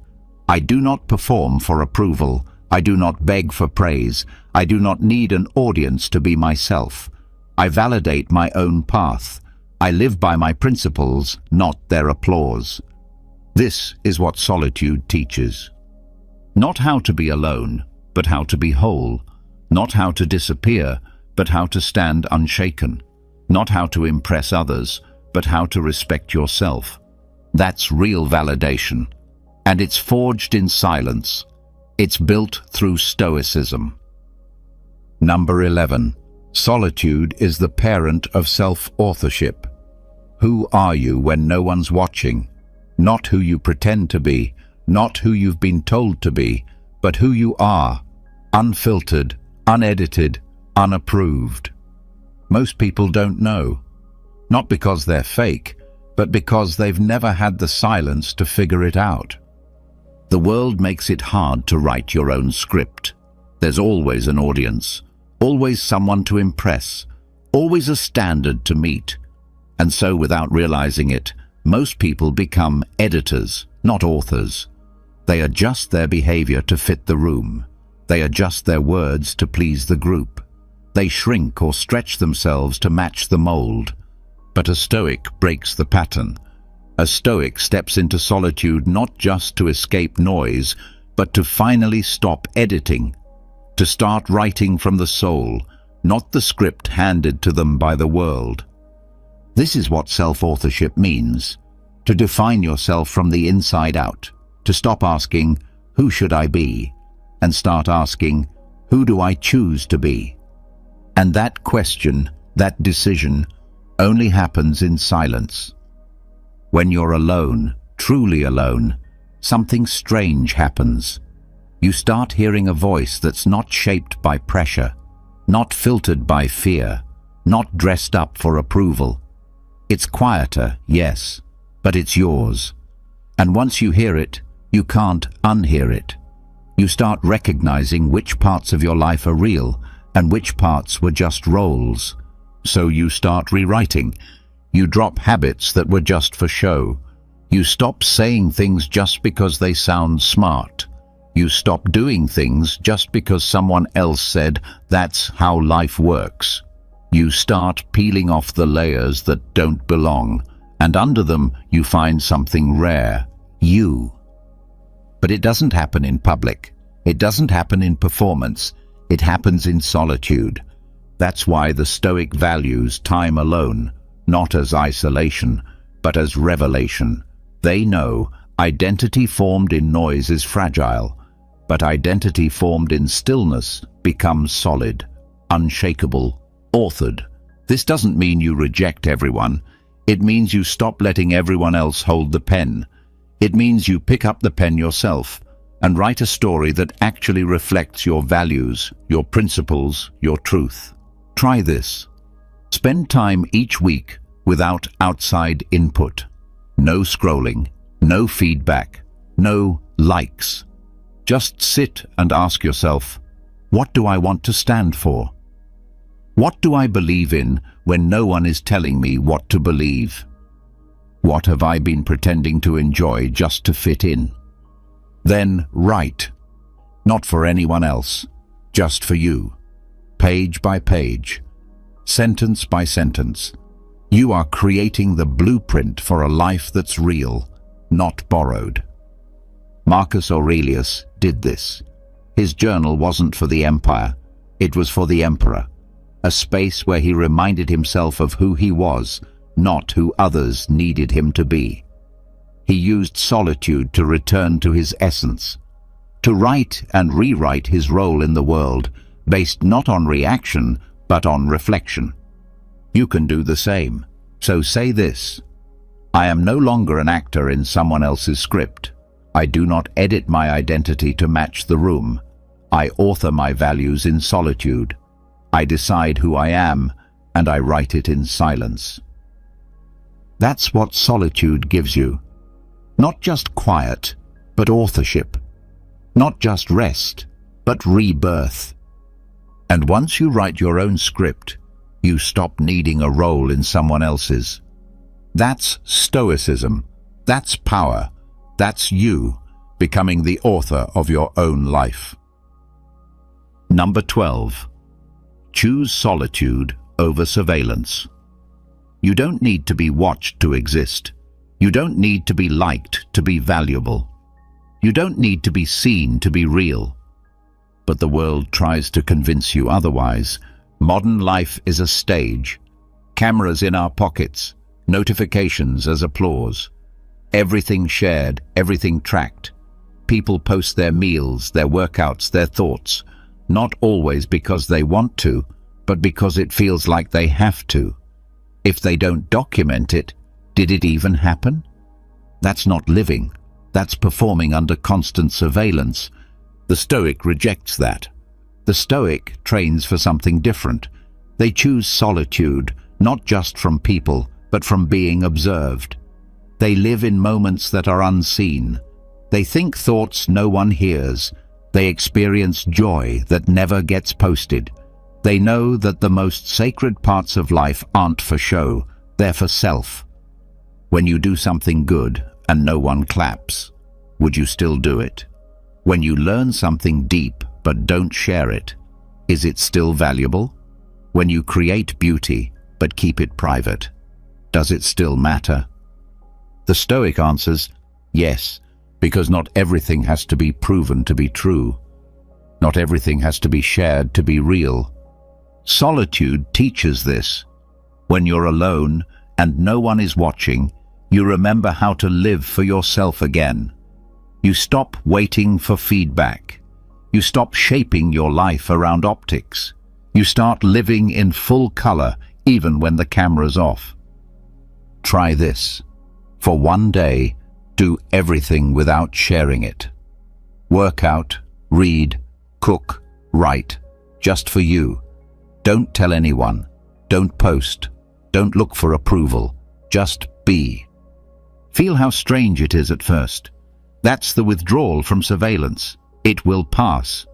I do not perform for approval. I do not beg for praise. I do not need an audience to be myself. I validate my own path. I live by my principles, not their applause. This is what solitude teaches. Not how to be alone, but how to be whole. Not how to disappear, but how to stand unshaken. Not how to impress others, but how to respect yourself. That's real validation. And it's forged in silence. It's built through Stoicism. Number 11. Solitude is the parent of self-authorship. Who are you when no one's watching? Not who you pretend to be, not who you've been told to be, but who you are, unfiltered, unedited, unapproved. Most people don't know, not because they're fake, but because they've never had the silence to figure it out. The world makes it hard to write your own script. There's always an audience, always someone to impress, always a standard to meet. And so, without realizing it, most people become editors, not authors. They adjust their behavior to fit the room. They adjust their words to please the group. They shrink or stretch themselves to match the mold. But a Stoic breaks the pattern. A Stoic steps into solitude not just to escape noise, but to finally stop editing, to start writing from the soul, not the script handed to them by the world. This is what self-authorship means: to define yourself from the inside out, to stop asking, "Who should I be?" and start asking, "Who do I choose to be?" And that question, that decision, only happens in silence. When you're alone, truly alone, something strange happens. You start hearing a voice that's not shaped by pressure, not filtered by fear, not dressed up for approval. It's quieter, yes, but it's yours. And once you hear it, you can't unhear it. You start recognizing which parts of your life are real and which parts were just roles. So you start rewriting. You drop habits that were just for show. You stop saying things just because they sound smart. You stop doing things just because someone else said that's how life works. You start peeling off the layers that don't belong, and under them you find something rare: you. But it doesn't happen in public. It doesn't happen in performance. It happens in solitude. That's why the Stoic values time alone, not as isolation, but as revelation. They know identity formed in noise is fragile, but identity formed in stillness becomes solid, unshakable, authored. This doesn't mean you reject everyone. It means you stop letting everyone else hold the pen. It means you pick up the pen yourself and write a story that actually reflects your values, your principles, your truth. Try this. Spend time each week without outside input. No scrolling, no feedback, no likes. Just sit and ask yourself, what do I want to stand for? What do I believe in when no one is telling me what to believe? What have I been pretending to enjoy just to fit in? Then write. Not for anyone else, just for you. Page by page, sentence by sentence. You are creating the blueprint for a life that's real, not borrowed. Marcus Aurelius did this. His journal wasn't for the empire, it was for the emperor. A space where he reminded himself of who he was, not who others needed him to be. He used solitude to return to his essence, to write and rewrite his role in the world, based not on reaction, but on reflection. You can do the same. So say this: I am no longer an actor in someone else's script. I do not edit my identity to match the room. I author my values in solitude. I decide who I am, and I write it in silence. That's what solitude gives you. Not just quiet, but authorship. Not just rest, but rebirth. And once you write your own script, you stop needing a role in someone else's. That's Stoicism. That's power. That's you becoming the author of your own life. Number 12. Choose solitude over surveillance. You don't need to be watched to exist. You don't need to be liked to be valuable. You don't need to be seen to be real. But the world tries to convince you otherwise. Modern life is a stage. Cameras in our pockets, notifications as applause. Everything shared, everything tracked. People post their meals, their workouts, their thoughts, not always because they want to, but because it feels like they have to. If they don't document it, did it even happen? That's not living. That's performing under constant surveillance. The Stoic rejects that. The Stoic trains for something different. They choose solitude, not just from people, but from being observed. They live in moments that are unseen. They think thoughts no one hears. They experience joy that never gets posted. They know that the most sacred parts of life aren't for show, they're for self. When you do something good and no one claps, would you still do it? When you learn something deep but don't share it, is it still valuable? When you create beauty but keep it private, does it still matter? The Stoic answers, yes, because not everything has to be proven to be true. Not everything has to be shared to be real. Solitude teaches this. When you're alone and no one is watching, you remember how to live for yourself again. You stop waiting for feedback. You stop shaping your life around optics. You start living in full color even when the camera's off. Try this. For one day, do everything without sharing it. Work out, read, cook, write, just for you. Don't tell anyone. Don't post. Don't look for approval. Just be. Feel how strange it is at first. That's the withdrawal from surveillance. It will pass.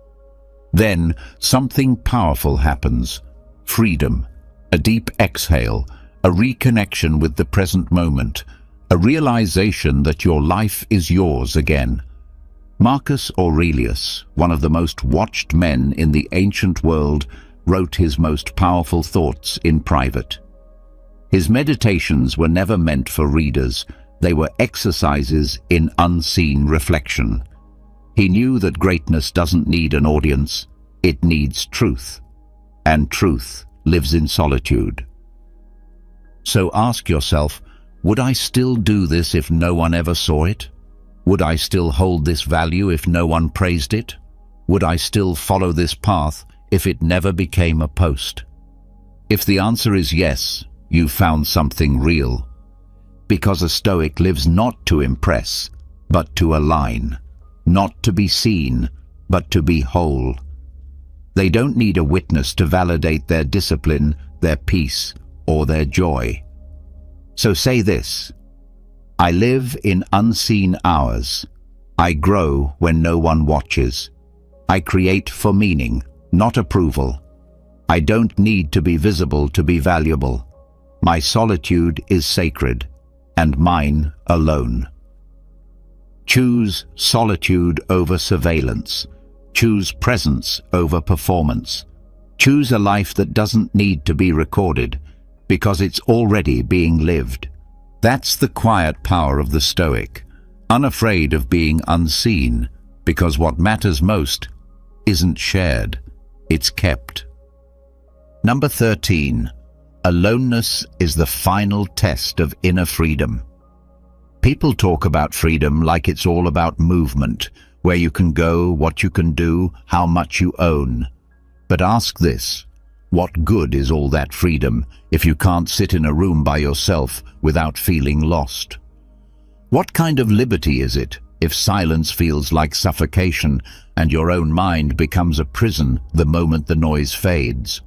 Then something powerful happens. Freedom. A deep exhale. A reconnection with the present moment. A realization that your life is yours again. Marcus Aurelius, one of the most watched men in the ancient world, wrote his most powerful thoughts in private. His meditations were never meant for readers. They were exercises in unseen reflection. He knew that greatness doesn't need an audience, it needs truth. And truth lives in solitude. So ask yourself, would I still do this if no one ever saw it? Would I still hold this value if no one praised it? Would I still follow this path if it never became a post? If the answer is yes, you've found something real. Because a Stoic lives not to impress, but to align. Not to be seen, but to be whole. They don't need a witness to validate their discipline, their peace, or their joy. So say this: I live in unseen hours. I grow when no one watches. I create for meaning, not approval. I don't need to be visible to be valuable. My solitude is sacred, and mine alone. Choose solitude over surveillance. Choose presence over performance. Choose a life that doesn't need to be recorded, because it's already being lived. That's the quiet power of the Stoic, unafraid of being unseen, because what matters most isn't shared, it's kept. Number 13. Aloneness is the final test of inner freedom. People talk about freedom like it's all about movement, where you can go, what you can do, how much you own. But ask this: what good is all that freedom if you can't sit in a room by yourself without feeling lost? What kind of liberty is it if silence feels like suffocation and your own mind becomes a prison the moment the noise fades?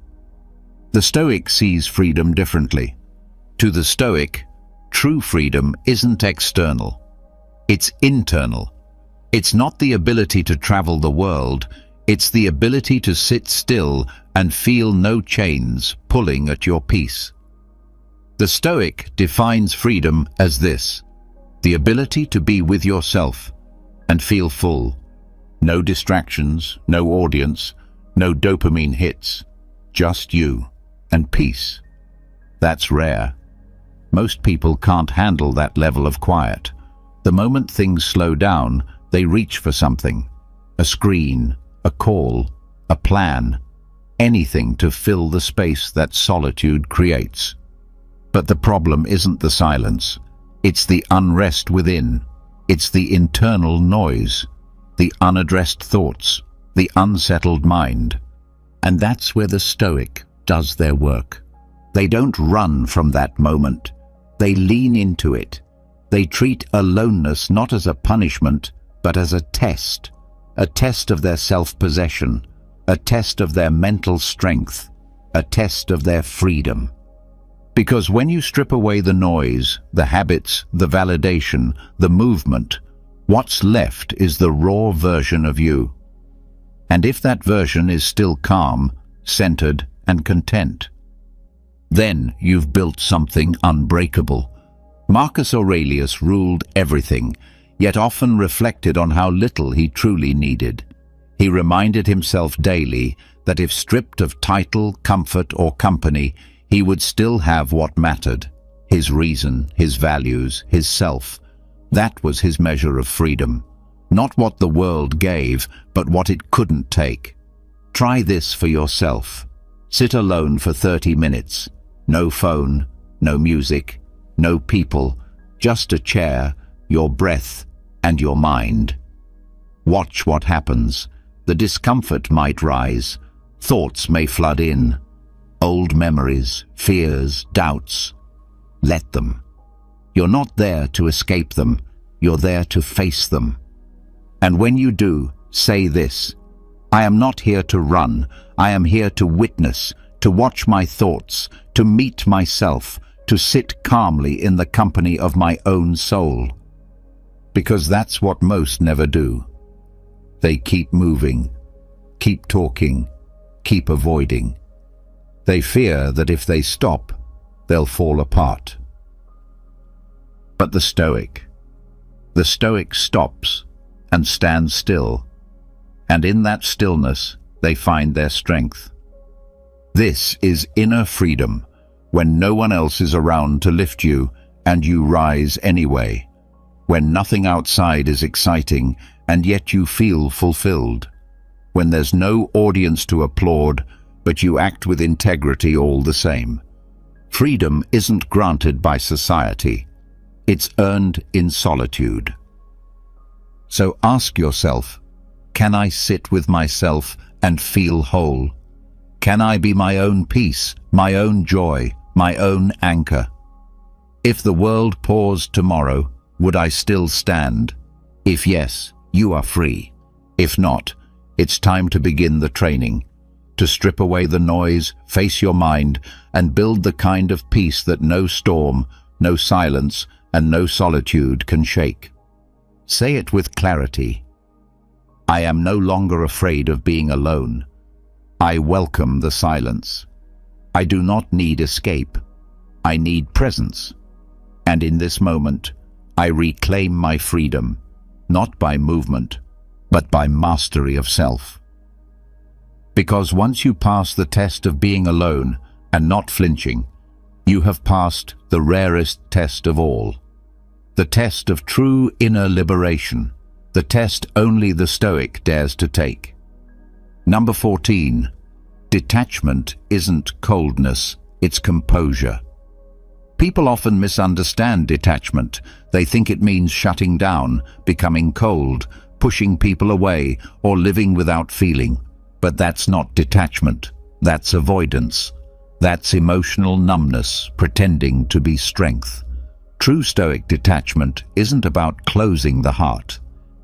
The Stoic sees freedom differently. To the Stoic, true freedom isn't external. It's internal. It's not the ability to travel the world. It's the ability to sit still and feel no chains pulling at your peace. The Stoic defines freedom as this: the ability to be with yourself and feel full. No distractions, no audience, no dopamine hits. Just you and peace. That's rare. Most people can't handle that level of quiet. The moment things slow down, they reach for something: a screen, a call, a plan, anything to fill the space that solitude creates. But the problem isn't the silence. It's the unrest within. It's the internal noise, the unaddressed thoughts, the unsettled mind. And that's where the Stoic does their work. They don't run from that moment. They lean into it. They treat aloneness not as a punishment, but as a test of their self-possession, a test of their mental strength, a test of their freedom. Because when you strip away the noise, the habits, the validation, the movement, what's left is the raw version of you. And if that version is still calm, centered, and content, then you've built something unbreakable. Marcus Aurelius ruled everything, yet often reflected on how little he truly needed. He reminded himself daily that if stripped of title, comfort, or company, he would still have what mattered: his reason, his values, his self. That was his measure of freedom. Not what the world gave, but what it couldn't take. Try this for yourself. Sit alone for 30 minutes. No phone, no music, no people, just a chair, your breath, and your mind. Watch what happens. The discomfort might rise. Thoughts may flood in. Old memories, fears, doubts. Let them. You're not there to escape them. You're there to face them. And when you do, say this: I am not here to run. I am here to witness, to watch my thoughts, to meet myself, to sit calmly in the company of my own soul. Because that's what most never do. They keep moving, keep talking, keep avoiding. They fear that if they stop, they'll fall apart. But the Stoic stops and stands still, and in that stillness they find their strength. This is inner freedom, when no one else is around to lift you and you rise anyway, when nothing outside is exciting and yet you feel fulfilled, when there's no audience to applaud but you act with integrity all the same. Freedom isn't granted by society. It's earned in solitude. So ask yourself, can I sit with myself and feel whole? Can I be my own peace, my own joy, my own anchor? If the world paused tomorrow, would I still stand? If yes, you are free. If not, it's time to begin the training, to strip away the noise, face your mind, and build the kind of peace that no storm, no silence, and no solitude can shake. Say it with clarity. I am no longer afraid of being alone. I welcome the silence. I do not need escape. I need presence. And in this moment, I reclaim my freedom, not by movement, but by mastery of self. Because once you pass the test of being alone and not flinching, you have passed the rarest test of all. The test of true inner liberation, the test only the Stoic dares to take. Number 14. Detachment isn't coldness, it's composure. People often misunderstand detachment. They think it means shutting down, becoming cold, pushing people away, or living without feeling. But that's not detachment. That's avoidance. That's emotional numbness, pretending to be strength. True Stoic detachment isn't about closing the heart.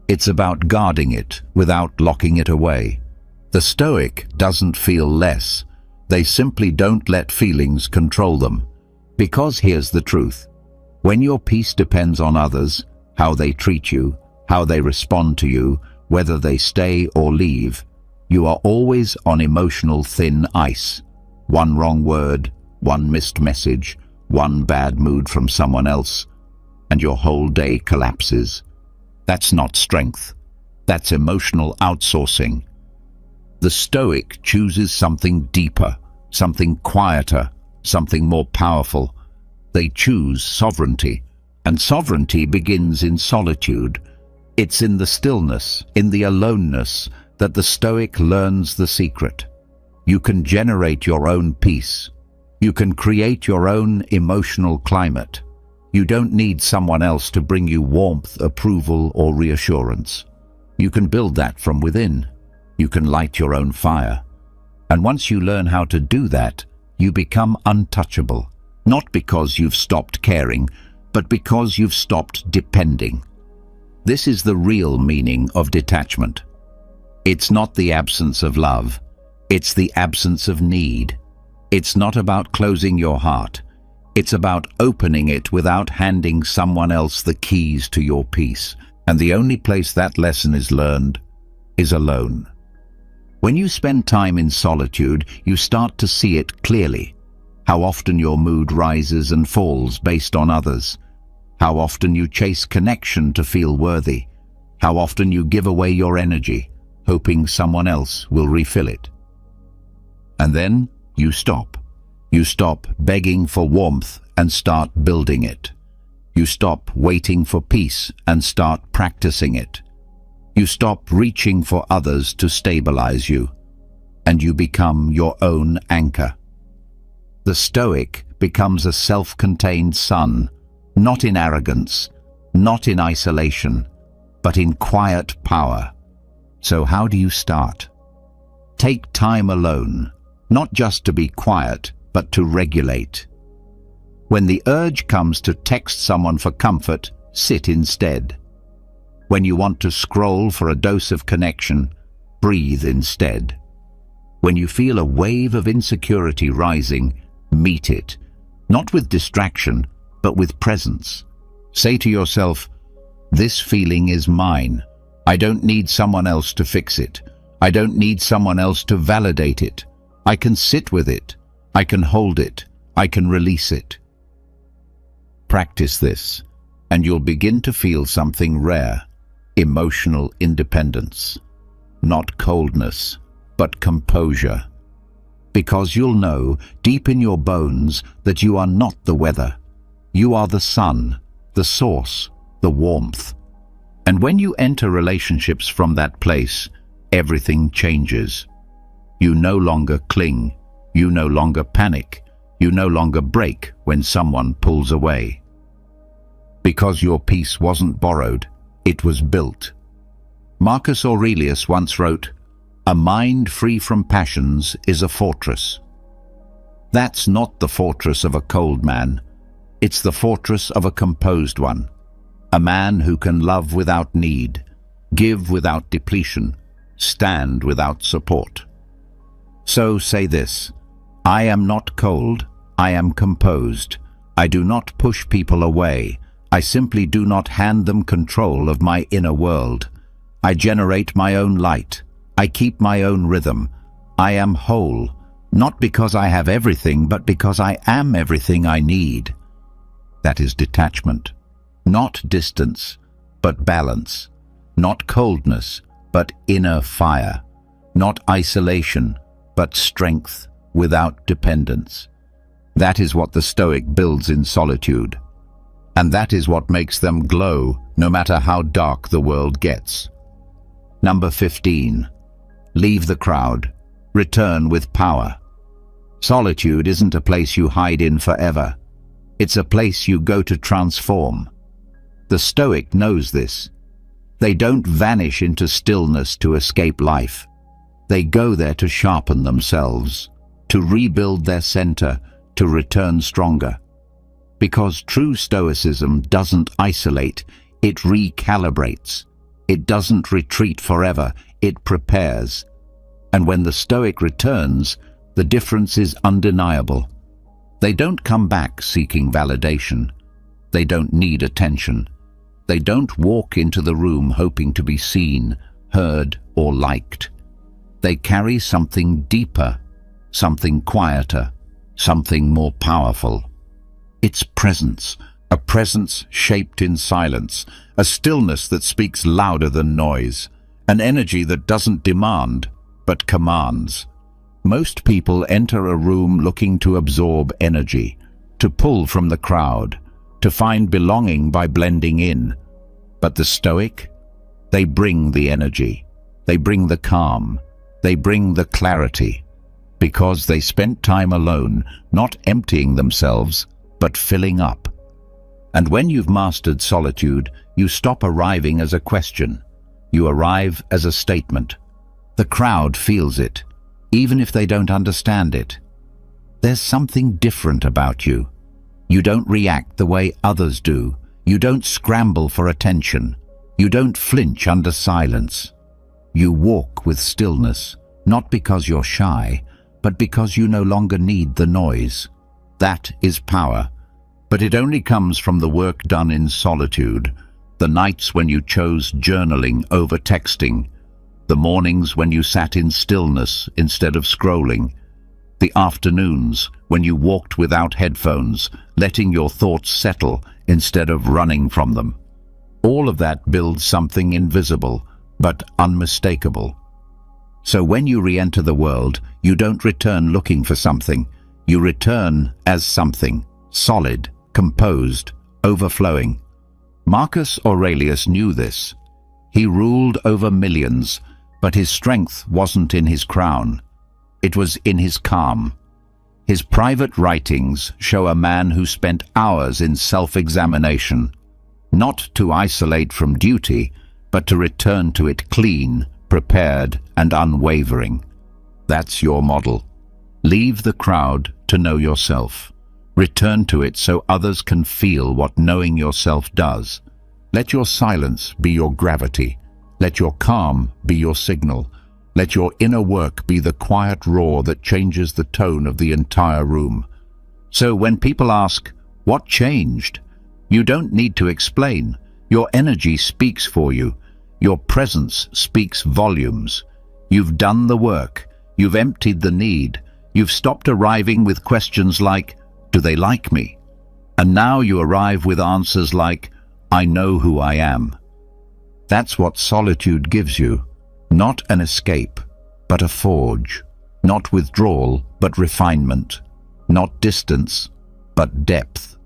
It's about guarding it without locking it away. The Stoic doesn't feel less. They simply don't let feelings control them. Because here's the truth. When your peace depends on others, how they treat you, how they respond to you, whether they stay or leave, you are always on emotional thin ice. One wrong word, one missed message, one bad mood from someone else, and your whole day collapses. That's not strength. That's emotional outsourcing. The Stoic chooses something deeper, something quieter, something more powerful. They choose sovereignty, and sovereignty begins in solitude. It's in the stillness, in the aloneness, that the Stoic learns the secret. You can generate your own peace. You can create your own emotional climate. You don't need someone else to bring you warmth, approval, or reassurance. You can build that from within. You can light your own fire. And once you learn how to do that, you become untouchable. Not because you've stopped caring, but because you've stopped depending. This is the real meaning of detachment. It's not the absence of love. It's the absence of need. It's not about closing your heart. It's about opening it without handing someone else the keys to your peace. And the only place that lesson is learned is alone. When you spend time in solitude, you start to see it clearly. How often your mood rises and falls based on others. How often you chase connection to feel worthy. How often you give away your energy, hoping someone else will refill it. And then you stop. You stop begging for warmth and start building it. You stop waiting for peace and start practicing it. You stop reaching for others to stabilize you, and you become your own anchor. The Stoic becomes a self-contained sun, not in arrogance, not in isolation, but in quiet power. So how do you start? Take time alone, not just to be quiet, but to regulate. When the urge comes to text someone for comfort, sit instead. When you want to scroll for a dose of connection, breathe instead. When you feel a wave of insecurity rising, meet it, not with distraction, but with presence. Say to yourself, this feeling is mine. I don't need someone else to fix it. I don't need someone else to validate it. I can sit with it. I can hold it. I can release it. Practice this, and you'll begin to feel something rare, emotional independence. Not coldness, but composure. Because you'll know, deep in your bones, that you are not the weather. You are the sun, the source, the warmth. And when you enter relationships from that place, everything changes. You no longer cling. You no longer panic. You no longer break when someone pulls away. Because your peace wasn't borrowed, it was built. Marcus Aurelius once wrote, "A mind free from passions is a fortress." That's not the fortress of a cold man. It's the fortress of a composed one. a man who can love without need, give without depletion, stand without support. So say this: I am not cold, I am composed. I do not push people away. I simply do not hand them control of my inner world. I generate my own light. I keep my own rhythm. I am whole, not because I have everything, but because I am everything I need. That is detachment. Not distance, but balance. Not coldness, but inner fire. Not isolation, but strength without dependence. That is what the Stoic builds in solitude. And that is what makes them glow, no matter how dark the world gets. Number 15. Leave the crowd. Return with power. Solitude isn't a place you hide in forever. It's a place you go to transform. The Stoic knows this. They don't vanish into stillness to escape life. They go there to sharpen themselves, to rebuild their center, to return stronger. Because true Stoicism doesn't isolate, it recalibrates. It doesn't retreat forever, it prepares. And when the Stoic returns, the difference is undeniable. They don't come back seeking validation. They don't need attention. They don't walk into the room hoping to be seen, heard, or liked. They carry something deeper, something quieter, something more powerful. It's presence, a presence shaped in silence, a stillness that speaks louder than noise, an energy that doesn't demand, but commands. Most people enter a room looking to absorb energy, to pull from the crowd, to find belonging by blending in. But the Stoic, they bring the energy, they bring the calm, they bring the clarity, because they spent time alone, not emptying themselves, but filling up. And when you've mastered solitude, you stop arriving as a question. You arrive as a statement. The crowd feels it, even if they don't understand it. There's something different about you. You don't react the way others do. You don't scramble for attention. You don't flinch under silence. You walk with stillness, not because you're shy, but because you no longer need the noise. That is power. But it only comes from the work done in solitude, the nights when you chose journaling over texting, the mornings when you sat in stillness instead of scrolling, the afternoons when you walked without headphones, letting your thoughts settle instead of running from them. All of that builds something invisible, but unmistakable. So when you re-enter the world, you don't return looking for something. You return as something, solid, composed, overflowing. Marcus Aurelius knew this. He ruled over millions, but his strength wasn't in his crown. It was in his calm. His private writings show a man who spent hours in self-examination, not to isolate from duty, but to return to it clean, prepared, and unwavering. That's your model. Leave the crowd to know yourself. Return to it so others can feel what knowing yourself does. Let your silence be your gravity. Let your calm be your signal. Let your inner work be the quiet roar that changes the tone of the entire room. So when people ask, "What changed?" you don't need to explain. Your energy speaks for you. Your presence speaks volumes. You've done the work. You've emptied the need. You've stopped arriving with questions like, "Do they like me?" And now you arrive with answers like, "I know who I am." That's what solitude gives you. Not an escape, but a forge. Not withdrawal, but refinement. Not distance, but depth.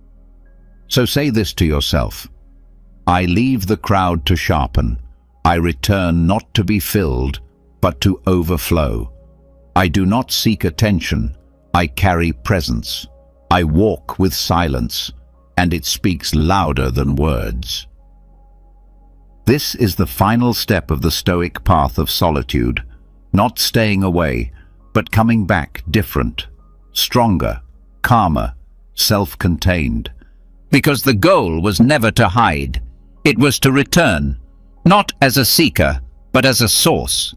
So say this to yourself: I leave the crowd to sharpen. I return not to be filled, but to overflow. I do not seek attention. I carry presence. I walk with silence, and it speaks louder than words. This is the final step of the Stoic path of solitude, not staying away, but coming back different, stronger, calmer, self-contained. Because the goal was never to hide. It was to return, not as a seeker, but as a source.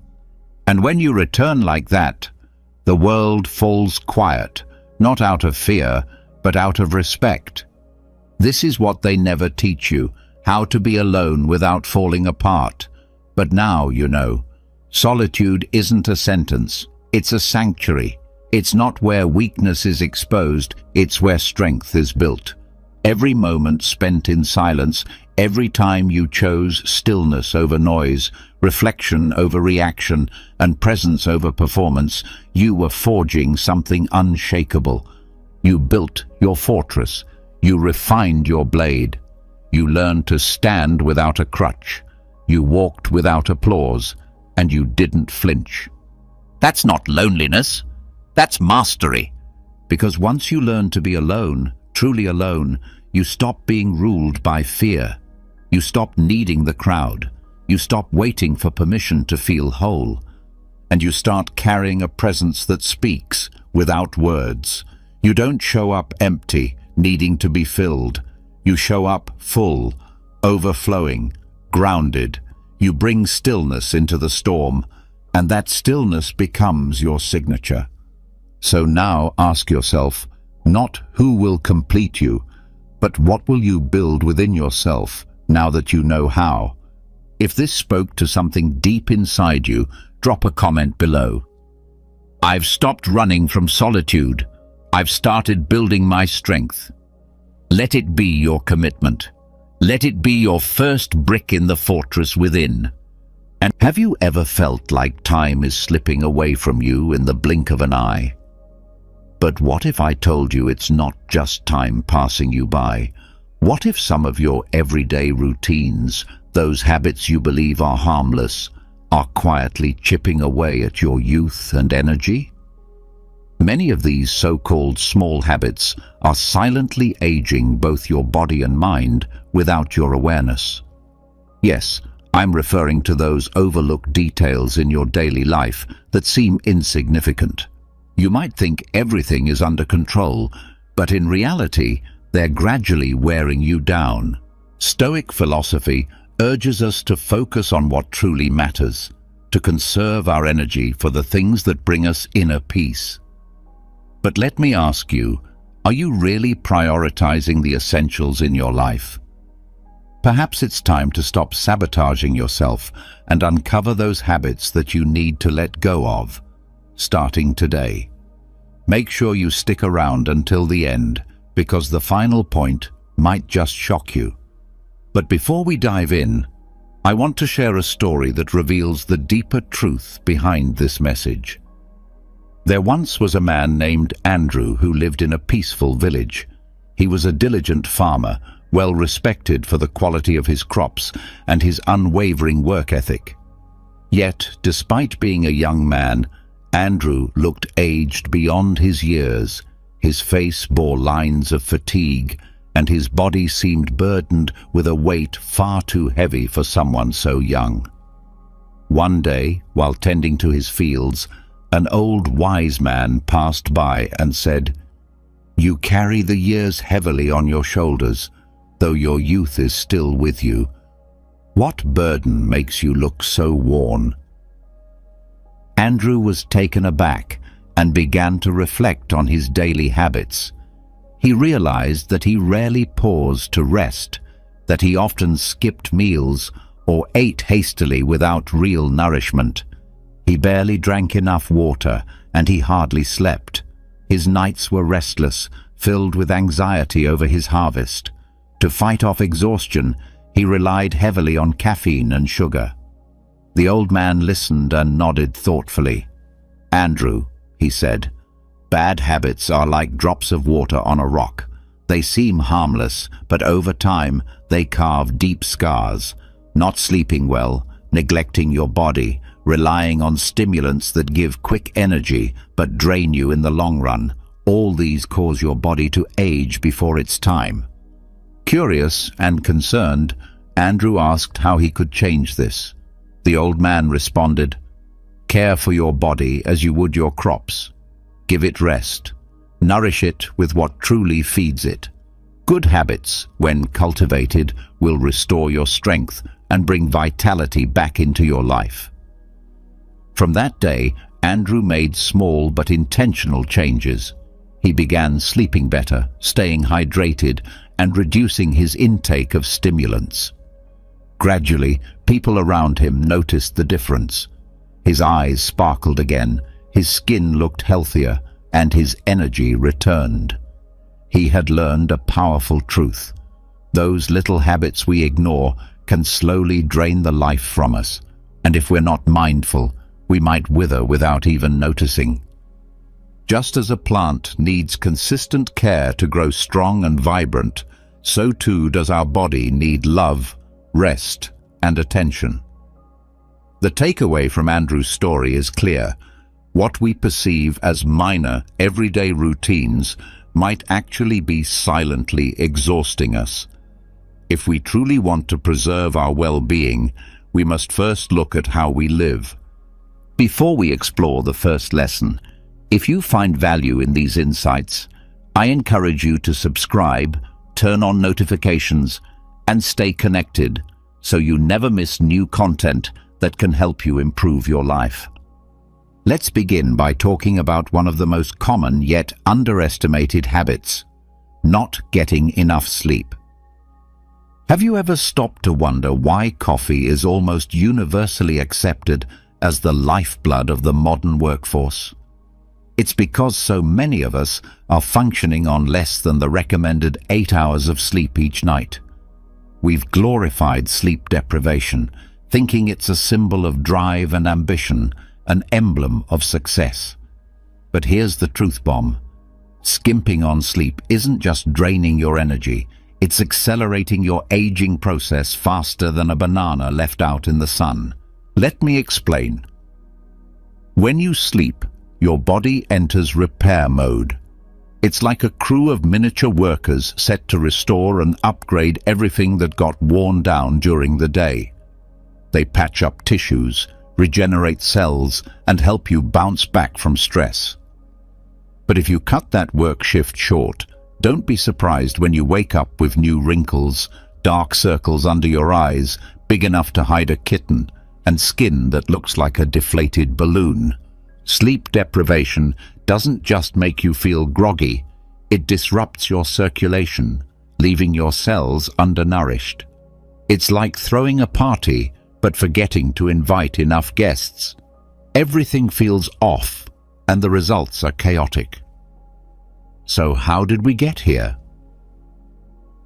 And when you return like that, the world falls quiet, not out of fear, but out of respect. This is what they never teach you, how to be alone without falling apart. But now you know. Solitude isn't a sentence, it's a sanctuary. It's not where weakness is exposed, it's where strength is built. Every moment spent in silence, every time you chose stillness over noise, reflection over reaction, and presence over performance, you were forging something unshakable. You built your fortress. You refined your blade. You learned to stand without a crutch. You walked without applause, and you didn't flinch. That's not loneliness. That's mastery. Because once you learn to be alone, truly alone, you stop being ruled by fear. You stop needing the crowd. You stop waiting for permission to feel whole. And you start carrying a presence that speaks without words. You don't show up empty, needing to be filled. You show up full, overflowing, grounded. You bring stillness into the storm, and that stillness becomes your signature. So now ask yourself, not who will complete you, but what will you build within yourself now that you know how? If this spoke to something deep inside you, drop a comment below. I've stopped running from solitude. I've started building my strength. Let it be your commitment. Let it be your first brick in the fortress within. And have you ever felt like time is slipping away from you in the blink of an eye? But what if I told you it's not just time passing you by? What if some of your everyday routines, those habits you believe are harmless, are quietly chipping away at your youth and energy? Many of these so-called small habits are silently aging both your body and mind without your awareness. Yes, I'm referring to those overlooked details in your daily life that seem insignificant. You might think everything is under control, but in reality, they're gradually wearing you down. Stoic philosophy urges us to focus on what truly matters, to conserve our energy for the things that bring us inner peace. But let me ask you, are you really prioritizing the essentials in your life? Perhaps it's time to stop sabotaging yourself and uncover those habits that you need to let go of, starting today. Make sure you stick around until the end, because the final point might just shock you. But before we dive in, I want to share a story that reveals the deeper truth behind this message. There once was a man named Andrew who lived in a peaceful village. He was a diligent farmer, well respected for the quality of his crops and his unwavering work ethic. Yet, despite being a young man, Andrew looked aged beyond his years. His face bore lines of fatigue, and his body seemed burdened with a weight far too heavy for someone so young. One day, while tending to his fields, an old wise man passed by and said, "You carry the years heavily on your shoulders, though your youth is still with you. What burden makes you look so worn?" Andrew was taken aback and began to reflect on his daily habits. He realized that he rarely paused to rest, that he often skipped meals or ate hastily without real nourishment. He barely drank enough water, and he hardly slept. His nights were restless, filled with anxiety over his harvest. To fight off exhaustion, he relied heavily on caffeine and sugar. The old man listened and nodded thoughtfully. "Andrew," he said, "bad habits are like drops of water on a rock. They seem harmless, but over time they carve deep scars. Not sleeping well, neglecting your body, relying on stimulants that give quick energy but drain you in the long run, all these cause your body to age before its time." Curious and concerned, Andrew asked how he could change this. The old man responded, "Care for your body as you would your crops. Give it rest. Nourish it with what truly feeds it. Good habits, when cultivated, will restore your strength and bring vitality back into your life. From that day, Andrew made small but intentional changes. He began sleeping better, staying hydrated, and reducing his intake of stimulants. Gradually, people around him noticed the difference. His eyes sparkled again, his skin looked healthier, and his energy returned. He had learned a powerful truth. Those little habits we ignore can slowly drain the life from us, and if we're not mindful, we might wither without even noticing. Just as a plant needs consistent care to grow strong and vibrant, so too does our body need love, rest, and attention. The takeaway from Andrew's story is clear. What we perceive as minor, everyday routines might actually be silently exhausting us. If we truly want to preserve our well-being, we must first look at how we live. Before we explore the first lesson, if you find value in these insights, I encourage you to subscribe, turn on notifications, and stay connected so you never miss new content that can help you improve your life. Let's begin by talking about one of the most common yet underestimated habits: not getting enough sleep. Have you ever stopped to wonder why coffee is almost universally accepted as the lifeblood of the modern workforce? It's because so many of us are functioning on less than the recommended 8 hours of sleep each night. We've glorified sleep deprivation, thinking it's a symbol of drive and ambition, an emblem of success. But here's the truth bomb. Skimping on sleep isn't just draining your energy, it's accelerating your aging process faster than a banana left out in the sun. Let me explain. When you sleep, your body enters repair mode. It's like a crew of miniature workers set to restore and upgrade everything that got worn down during the day. They patch up tissues, regenerate cells, and help you bounce back from stress. But if you cut that work shift short, don't be surprised when you wake up with new wrinkles, dark circles under your eyes, big enough to hide a kitten, and skin that looks like a deflated balloon. Sleep deprivation doesn't just make you feel groggy, it disrupts your circulation, leaving your cells undernourished. It's like throwing a party, but forgetting to invite enough guests. Everything feels off, and the results are chaotic. So how did we get here?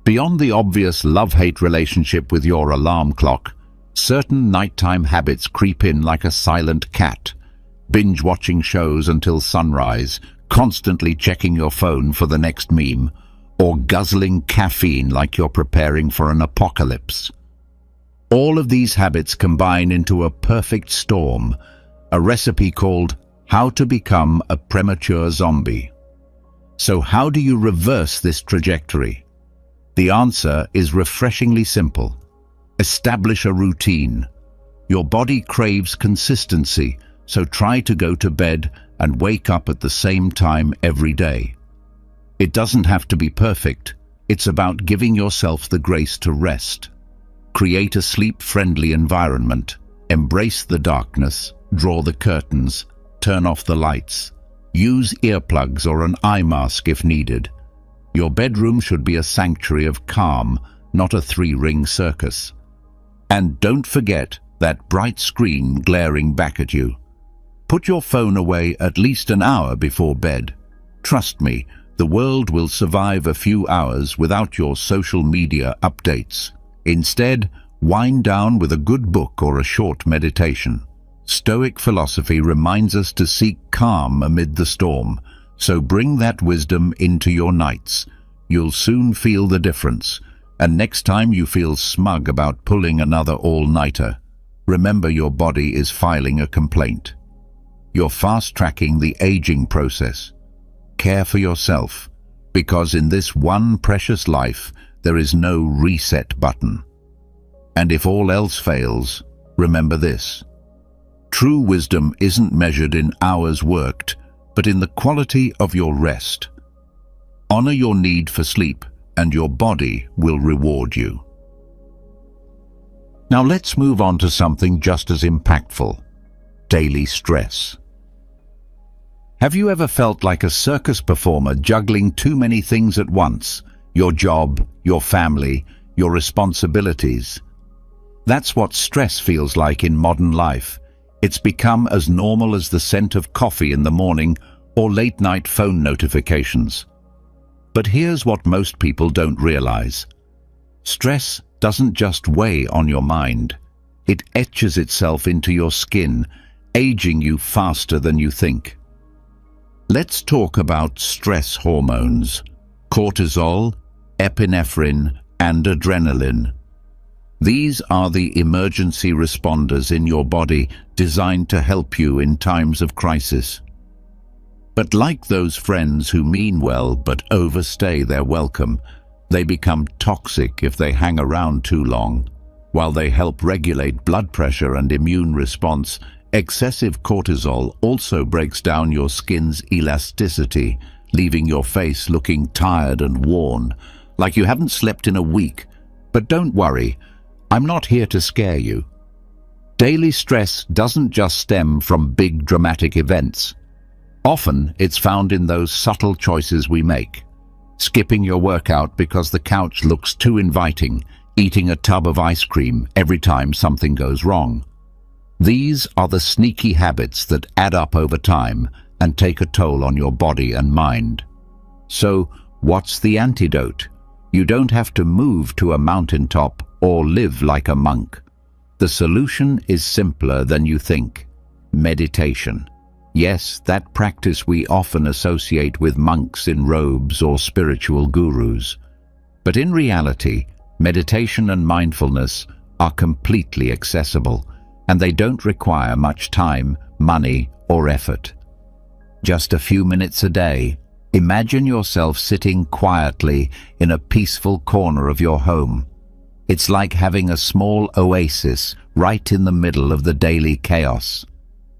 Beyond the obvious love-hate relationship with your alarm clock, certain nighttime habits creep in like a silent cat, binge-watching shows until sunrise, constantly checking your phone for the next meme, or guzzling caffeine like you're preparing for an apocalypse. All of these habits combine into a perfect storm, a recipe called How to Become a Premature Zombie. So how do you reverse this trajectory? The answer is refreshingly simple. Establish a routine. Your body craves consistency, so try to go to bed and wake up at the same time every day. It doesn't have to be perfect. It's about giving yourself the grace to rest. Create a sleep-friendly environment. Embrace the darkness, draw the curtains, turn off the lights. Use earplugs or an eye mask if needed. Your bedroom should be a sanctuary of calm, not a three-ring circus. And don't forget that bright screen glaring back at you. Put your phone away at least an hour before bed. Trust me, the world will survive a few hours without your social media updates. Instead, wind down with a good book or a short meditation. Stoic philosophy reminds us to seek calm amid the storm, so bring that wisdom into your nights. You'll soon feel the difference, and next time you feel smug about pulling another all-nighter, remember your body is filing a complaint. You're fast-tracking the aging process. Care for yourself, because in this one precious life, there is no reset button. And if all else fails, remember this. True wisdom isn't measured in hours worked, but in the quality of your rest. Honor your need for sleep, and your body will reward you. Now let's move on to something just as impactful: daily stress. Have you ever felt like a circus performer juggling too many things at once? Your job, your family, your responsibilities. That's what stress feels like in modern life. It's become as normal as the scent of coffee in the morning or late-night phone notifications. But here's what most people don't realize. Stress doesn't just weigh on your mind. It etches itself into your skin, aging you faster than you think. Let's talk about stress hormones: cortisol, epinephrine, and adrenaline. These are the emergency responders in your body designed to help you in times of crisis. But like those friends who mean well but overstay their welcome, they become toxic if they hang around too long. While they help regulate blood pressure and immune response, excessive cortisol also breaks down your skin's elasticity, leaving your face looking tired and worn, like you haven't slept in a week. But don't worry, I'm not here to scare you. Daily stress doesn't just stem from big dramatic events. Often it's found in those subtle choices we make. Skipping your workout because the couch looks too inviting, eating a tub of ice cream every time something goes wrong. These are the sneaky habits that add up over time and take a toll on your body and mind. So, what's the antidote? You don't have to move to a mountaintop or live like a monk. The solution is simpler than you think: meditation. Yes, that practice we often associate with monks in robes or spiritual gurus. But in reality, meditation and mindfulness are completely accessible, and they don't require much time, money, or effort. Just a few minutes a day, imagine yourself sitting quietly in a peaceful corner of your home. It's like having a small oasis right in the middle of the daily chaos.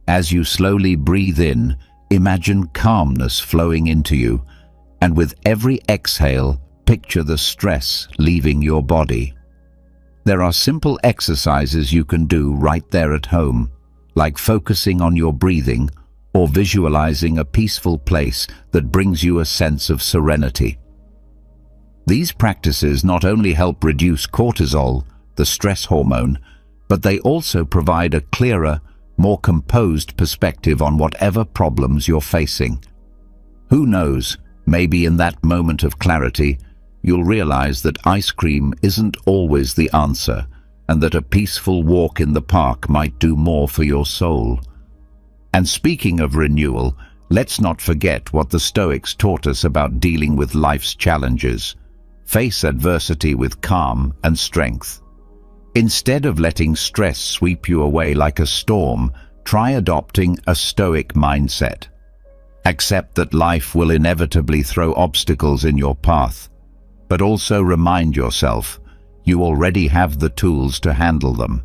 As you slowly breathe in, imagine calmness flowing into you, and with every exhale, picture the stress leaving your body. There are simple exercises you can do right there at home, like focusing on your breathing or visualizing a peaceful place that brings you a sense of serenity. These practices not only help reduce cortisol, the stress hormone, but they also provide a clearer, more composed perspective on whatever problems you're facing. Who knows, maybe in that moment of clarity, you'll realize that ice cream isn't always the answer, and that a peaceful walk in the park might do more for your soul. And speaking of renewal, let's not forget what the Stoics taught us about dealing with life's challenges. Face adversity with calm and strength. Instead of letting stress sweep you away like a storm, try adopting a Stoic mindset. Accept that life will inevitably throw obstacles in your path, but also remind yourself you already have the tools to handle them.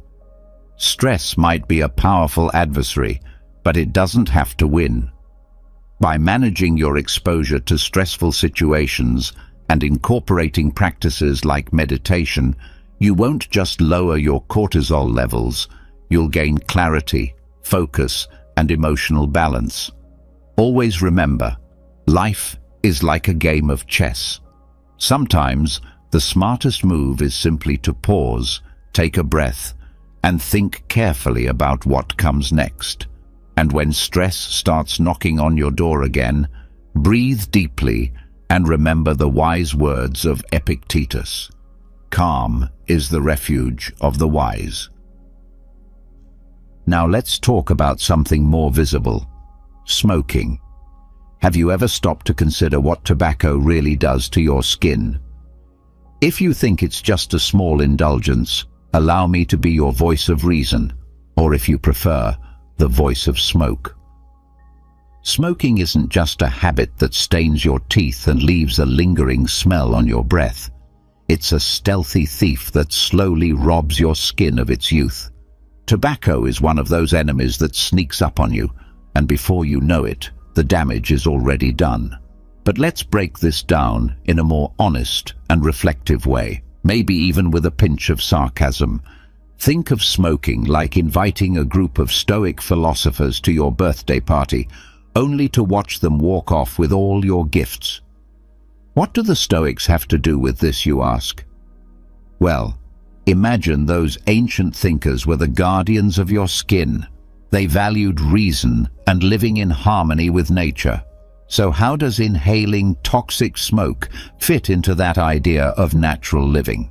Stress might be a powerful adversary, but it doesn't have to win. By managing your exposure to stressful situations and incorporating practices like meditation, you won't just lower your cortisol levels, you'll gain clarity, focus, and emotional balance. Always remember, life is like a game of chess. Sometimes, the smartest move is simply to pause, take a breath, and think carefully about what comes next. And when stress starts knocking on your door again, breathe deeply and remember the wise words of Epictetus. Calm is the refuge of the wise. Now let's talk about something more visible: smoking. Have you ever stopped to consider what tobacco really does to your skin? If you think it's just a small indulgence, allow me to be your voice of reason, or if you prefer, the voice of smoke. Smoking isn't just a habit that stains your teeth and leaves a lingering smell on your breath. It's a stealthy thief that slowly robs your skin of its youth. Tobacco is one of those enemies that sneaks up on you, and before you know it, the damage is already done. But let's break this down in a more honest and reflective way, maybe even with a pinch of sarcasm. Think of smoking like inviting a group of Stoic philosophers to your birthday party, only to watch them walk off with all your gifts. What do the Stoics have to do with this, you ask? Well, imagine those ancient thinkers were the guardians of your skin. They valued reason and living in harmony with nature. So how does inhaling toxic smoke fit into that idea of natural living?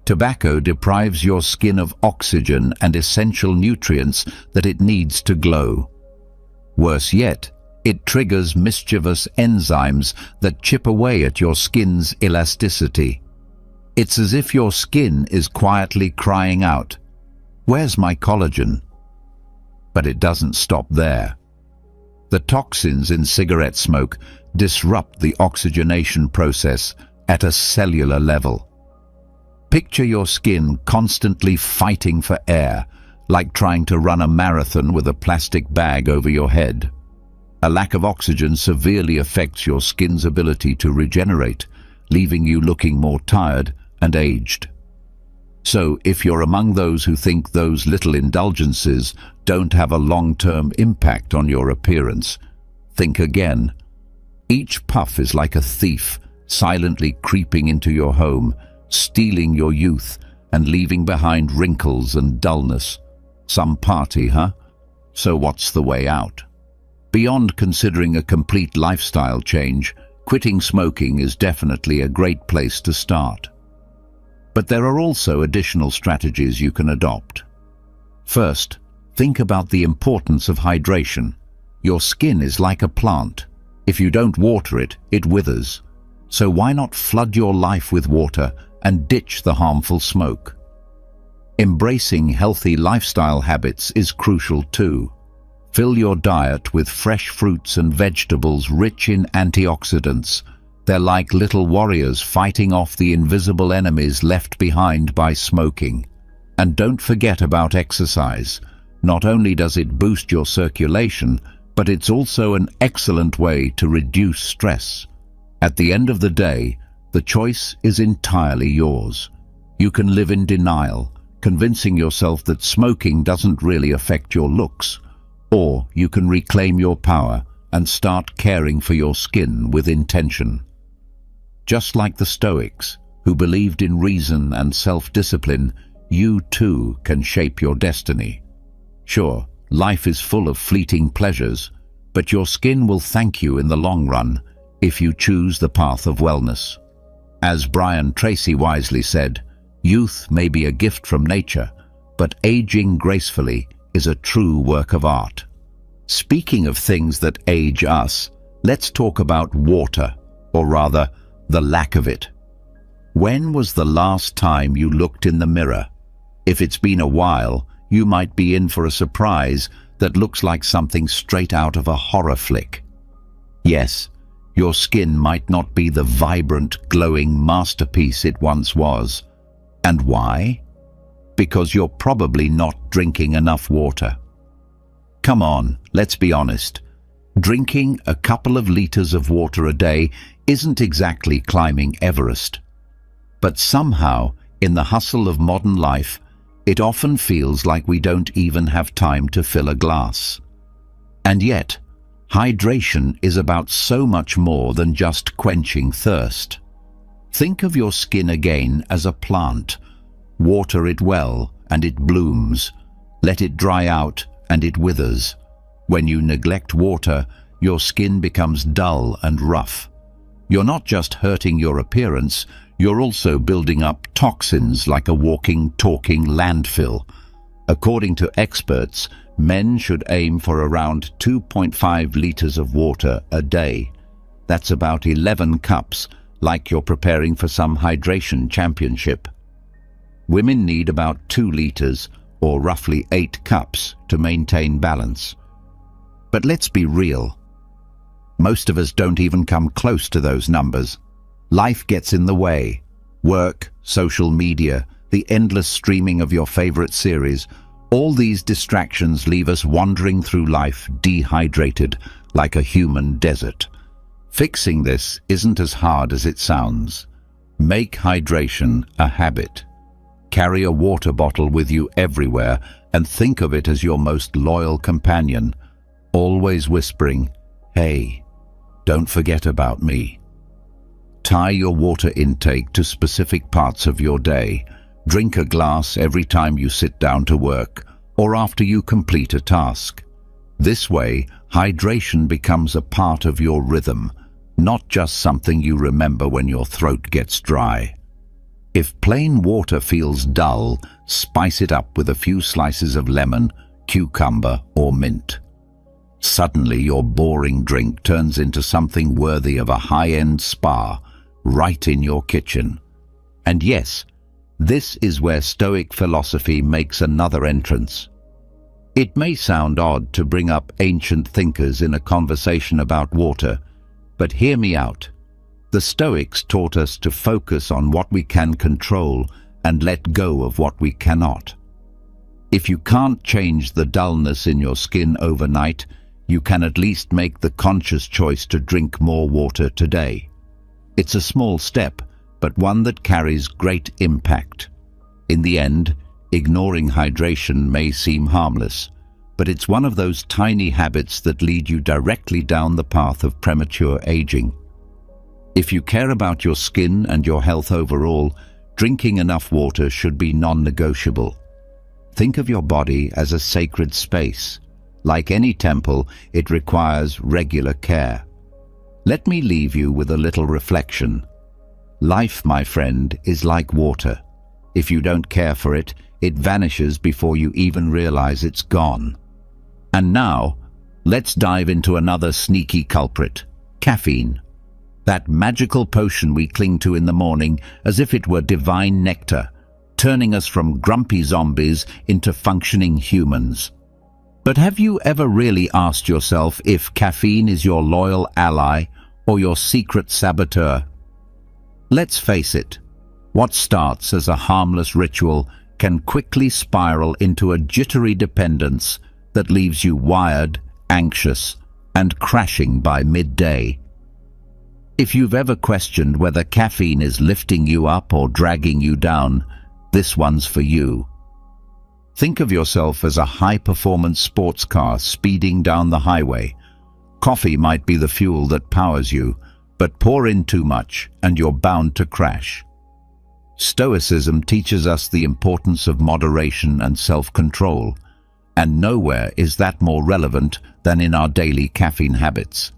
Tobacco deprives your skin of oxygen and essential nutrients that it needs to glow. Worse yet, it triggers mischievous enzymes that chip away at your skin's elasticity. It's as if your skin is quietly crying out, "Where's my collagen?" But it doesn't stop there. The toxins in cigarette smoke disrupt the oxygenation process at a cellular level. Picture your skin constantly fighting for air, like trying to run a marathon with a plastic bag over your head. A lack of oxygen severely affects your skin's ability to regenerate, leaving you looking more tired and aged. So, if you're among those who think those little indulgences don't have a long-term impact on your appearance, think again. Each puff is like a thief, silently creeping into your home, stealing your youth and leaving behind wrinkles and dullness. Some party, huh? So what's the way out? Beyond considering a complete lifestyle change, quitting smoking is definitely a great place to start. But there are also additional strategies you can adopt. First, think about the importance of hydration. Your skin is like a plant. If you don't water it, it withers. So why not flood your life with water and ditch the harmful smoke? Embracing healthy lifestyle habits is crucial too. Fill your diet with fresh fruits and vegetables rich in antioxidants. They're like little warriors fighting off the invisible enemies left behind by smoking. And don't forget about exercise. Not only does it boost your circulation, but it's also an excellent way to reduce stress. At the end of the day, the choice is entirely yours. You can live in denial, convincing yourself that smoking doesn't really affect your looks, or you can reclaim your power and start caring for your skin with intention. Just like the Stoics, who believed in reason and self-discipline, you too can shape your destiny. Sure, life is full of fleeting pleasures, but your skin will thank you in the long run if you choose the path of wellness. As Brian Tracy wisely said, youth may be a gift from nature, but aging gracefully is a true work of art. Speaking of things that age us, let's talk about water, or rather, the lack of it. When was the last time you looked in the mirror? If it's been a while, you might be in for a surprise that looks like something straight out of a horror flick. Yes, your skin might not be the vibrant, glowing masterpiece it once was. And why? Because you're probably not drinking enough water. Come on, let's be honest. Drinking a couple of liters of water a day isn't exactly climbing Everest. But somehow, in the hustle of modern life, it often feels like we don't even have time to fill a glass. And yet, hydration is about so much more than just quenching thirst. Think of your skin again as a plant. Water it well, and it blooms. Let it dry out, and it withers. When you neglect water, your skin becomes dull and rough. You're not just hurting your appearance, you're also building up toxins like a walking, talking landfill. According to experts, men should aim for around 2.5 liters of water a day. That's about 11 cups, like you're preparing for some hydration championship. Women need about 2 liters, or roughly 8 cups, to maintain balance. But let's be real. Most of us don't even come close to those numbers. Life gets in the way. Work, social media, the endless streaming of your favorite series, all these distractions leave us wandering through life dehydrated like a human desert. Fixing this isn't as hard as it sounds. Make hydration a habit. Carry a water bottle with you everywhere and think of it as your most loyal companion, always whispering, "Hey, don't forget about me." Tie your water intake to specific parts of your day. Drink a glass every time you sit down to work or after you complete a task. This way, hydration becomes a part of your rhythm, not just something you remember when your throat gets dry. If plain water feels dull, spice it up with a few slices of lemon, cucumber, or mint. Suddenly, your boring drink turns into something worthy of a high-end spa right in your kitchen. And yes, this is where Stoic philosophy makes another entrance. It may sound odd to bring up ancient thinkers in a conversation about water, but hear me out. The Stoics taught us to focus on what we can control and let go of what we cannot. If you can't change the dullness in your skin overnight, you can at least make the conscious choice to drink more water today. It's a small step, but one that carries great impact. In the end, ignoring hydration may seem harmless, but it's one of those tiny habits that lead you directly down the path of premature aging. If you care about your skin and your health overall, drinking enough water should be non-negotiable. Think of your body as a sacred space. Like any temple, it requires regular care. Let me leave you with a little reflection. Life, my friend, is like water. If you don't care for it, it vanishes before you even realize it's gone. And now, let's dive into another sneaky culprit: caffeine. That magical potion we cling to in the morning as if it were divine nectar, turning us from grumpy zombies into functioning humans. But have you ever really asked yourself if caffeine is your loyal ally or your secret saboteur? Let's face it, what starts as a harmless ritual can quickly spiral into a jittery dependence that leaves you wired, anxious, and crashing by midday. If you've ever questioned whether caffeine is lifting you up or dragging you down, this one's for you. Think of yourself as a high-performance sports car speeding down the highway. Coffee might be the fuel that powers you, but pour in too much and you're bound to crash. Stoicism teaches us the importance of moderation and self-control, and nowhere is that more relevant than in our daily caffeine habits.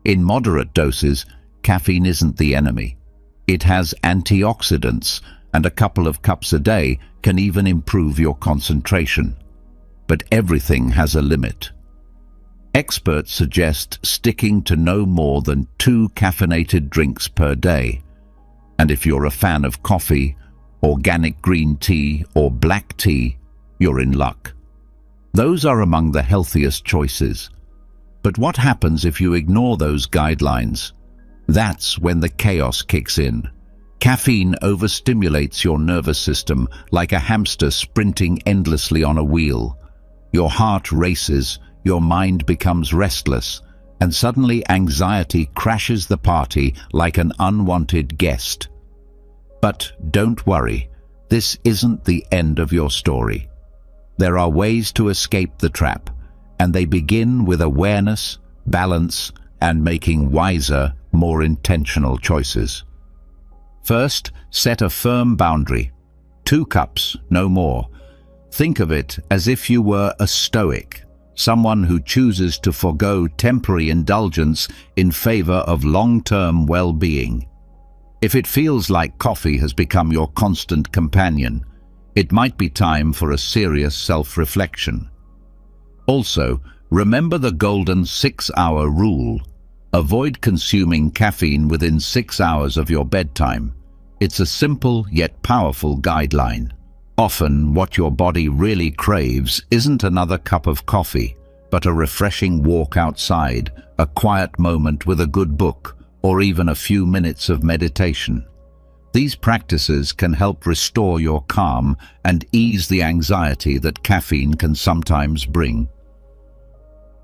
In moderate doses, caffeine isn't the enemy. It has antioxidants, and a couple of cups a day can even improve your concentration. But everything has a limit. Experts suggest sticking to no more than 2 caffeinated drinks per day. And if you're a fan of coffee, organic green tea, or black tea, you're in luck. Those are among the healthiest choices. But what happens if you ignore those guidelines? That's when the chaos kicks in. Caffeine overstimulates your nervous system like a hamster sprinting endlessly on a wheel. Your heart races, your mind becomes restless, and suddenly anxiety crashes the party like an unwanted guest. But don't worry, this isn't the end of your story. There are ways to escape the trap, and they begin with awareness, balance, and making wiser, more intentional choices. First, set a firm boundary. 2 cups, no more. Think of it as if you were a stoic, someone who chooses to forego temporary indulgence in favor of long-term well-being. If it feels like coffee has become your constant companion, it might be time for a serious self-reflection. Also, remember the golden 6-hour rule. Avoid consuming caffeine within 6 hours of your bedtime. It's a simple yet powerful guideline. Often, what your body really craves isn't another cup of coffee, but a refreshing walk outside, a quiet moment with a good book, or even a few minutes of meditation. These practices can help restore your calm and ease the anxiety that caffeine can sometimes bring.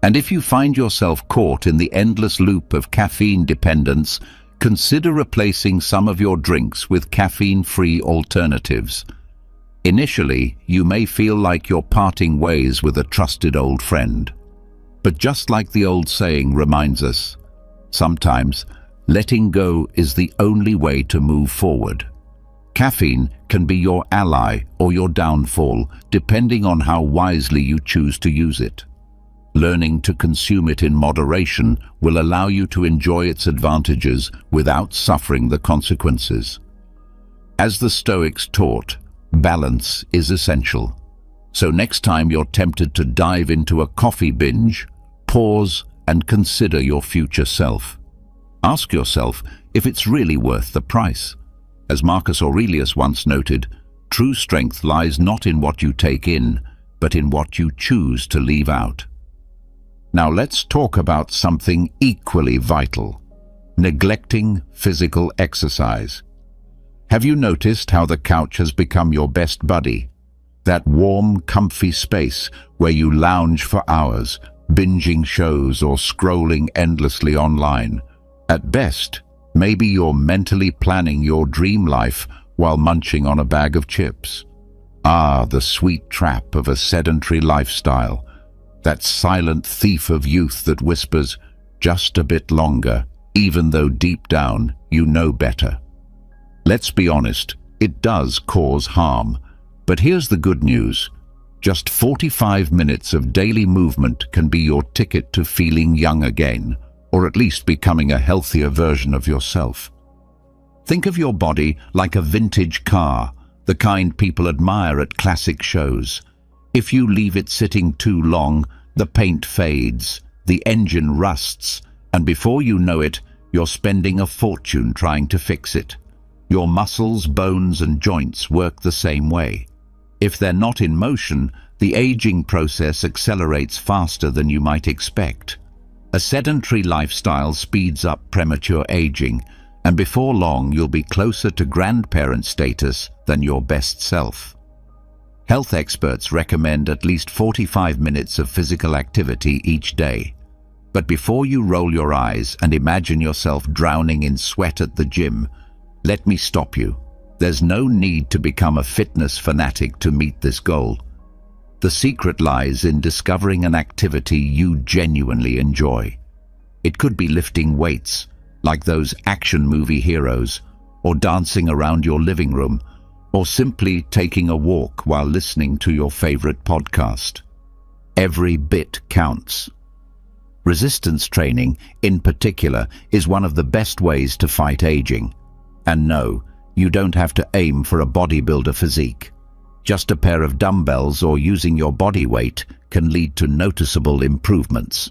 And if you find yourself caught in the endless loop of caffeine dependence, consider replacing some of your drinks with caffeine-free alternatives. Initially, you may feel like you're parting ways with a trusted old friend. But just like the old saying reminds us, sometimes letting go is the only way to move forward. Caffeine can be your ally or your downfall, depending on how wisely you choose to use it. Learning to consume it in moderation will allow you to enjoy its advantages without suffering the consequences. As the Stoics taught, balance is essential. So next time you're tempted to dive into a coffee binge, pause and consider your future self. Ask yourself if it's really worth the price. As Marcus Aurelius once noted, true strength lies not in what you take in, but in what you choose to leave out. Now let's talk about something equally vital: neglecting physical exercise. Have you noticed how the couch has become your best buddy? That warm, comfy space where you lounge for hours, binging shows or scrolling endlessly online. At best, maybe you're mentally planning your dream life while munching on a bag of chips. Ah, the sweet trap of a sedentary lifestyle. That silent thief of youth that whispers, just a bit longer, even though deep down you know better. Let's be honest, it does cause harm. But here's the good news. Just 45 minutes of daily movement can be your ticket to feeling young again, or at least becoming a healthier version of yourself. Think of your body like a vintage car, the kind people admire at classic shows. If you leave it sitting too long, the paint fades, the engine rusts, and before you know it, you're spending a fortune trying to fix it. Your muscles, bones, and joints work the same way. If they're not in motion, the aging process accelerates faster than you might expect. A sedentary lifestyle speeds up premature aging, and before long you'll be closer to grandparent status than your best self. Health experts recommend at least 45 minutes of physical activity each day. But before you roll your eyes and imagine yourself drowning in sweat at the gym, let me stop you. There's no need to become a fitness fanatic to meet this goal. The secret lies in discovering an activity you genuinely enjoy. It could be lifting weights, like those action movie heroes, or dancing around your living room, or simply taking a walk while listening to your favorite podcast. Every bit counts. Resistance training, in particular, is one of the best ways to fight aging. And no, you don't have to aim for a bodybuilder physique. Just a pair of dumbbells or using your body weight can lead to noticeable improvements.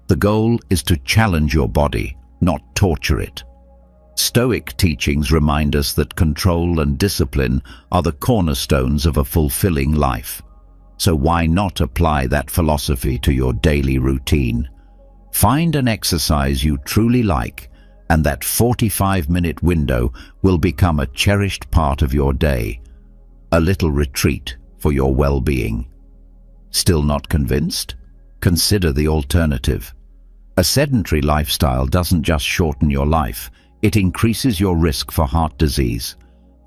The goal is to challenge your body, not torture it. Stoic teachings remind us that control and discipline are the cornerstones of a fulfilling life. So why not apply that philosophy to your daily routine? Find an exercise you truly like, and that 45-minute window will become a cherished part of your day, a little retreat for your well-being. Still not convinced? Consider the alternative. A sedentary lifestyle doesn't just shorten your life, it increases your risk for heart disease.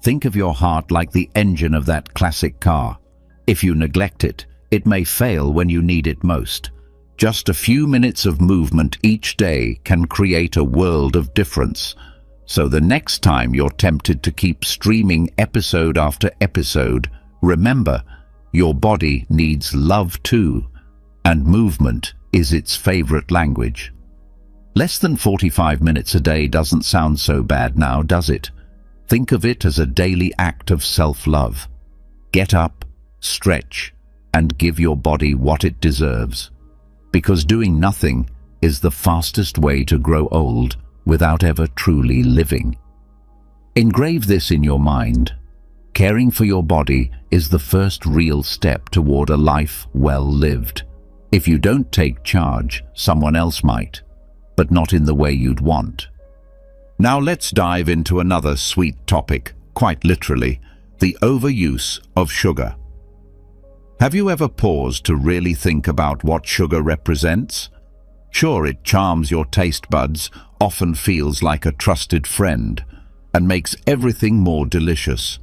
Think of your heart like the engine of that classic car. If you neglect it, it may fail when you need it most. Just a few minutes of movement each day can create a world of difference. So the next time you're tempted to keep streaming episode after episode, remember, your body needs love too, and movement is its favorite language. Less than 45 minutes a day doesn't sound so bad now, does it? Think of it as a daily act of self-love. Get up, stretch, and give your body what it deserves. Because doing nothing is the fastest way to grow old without ever truly living. Engrave this in your mind. Caring for your body is the first real step toward a life well lived. If you don't take charge, someone else might, but not in the way you'd want. Now let's dive into another sweet topic, quite literally, the overuse of sugar. Have you ever paused to really think about what sugar represents? Sure, it charms your taste buds, often feels like a trusted friend, and makes everything more delicious.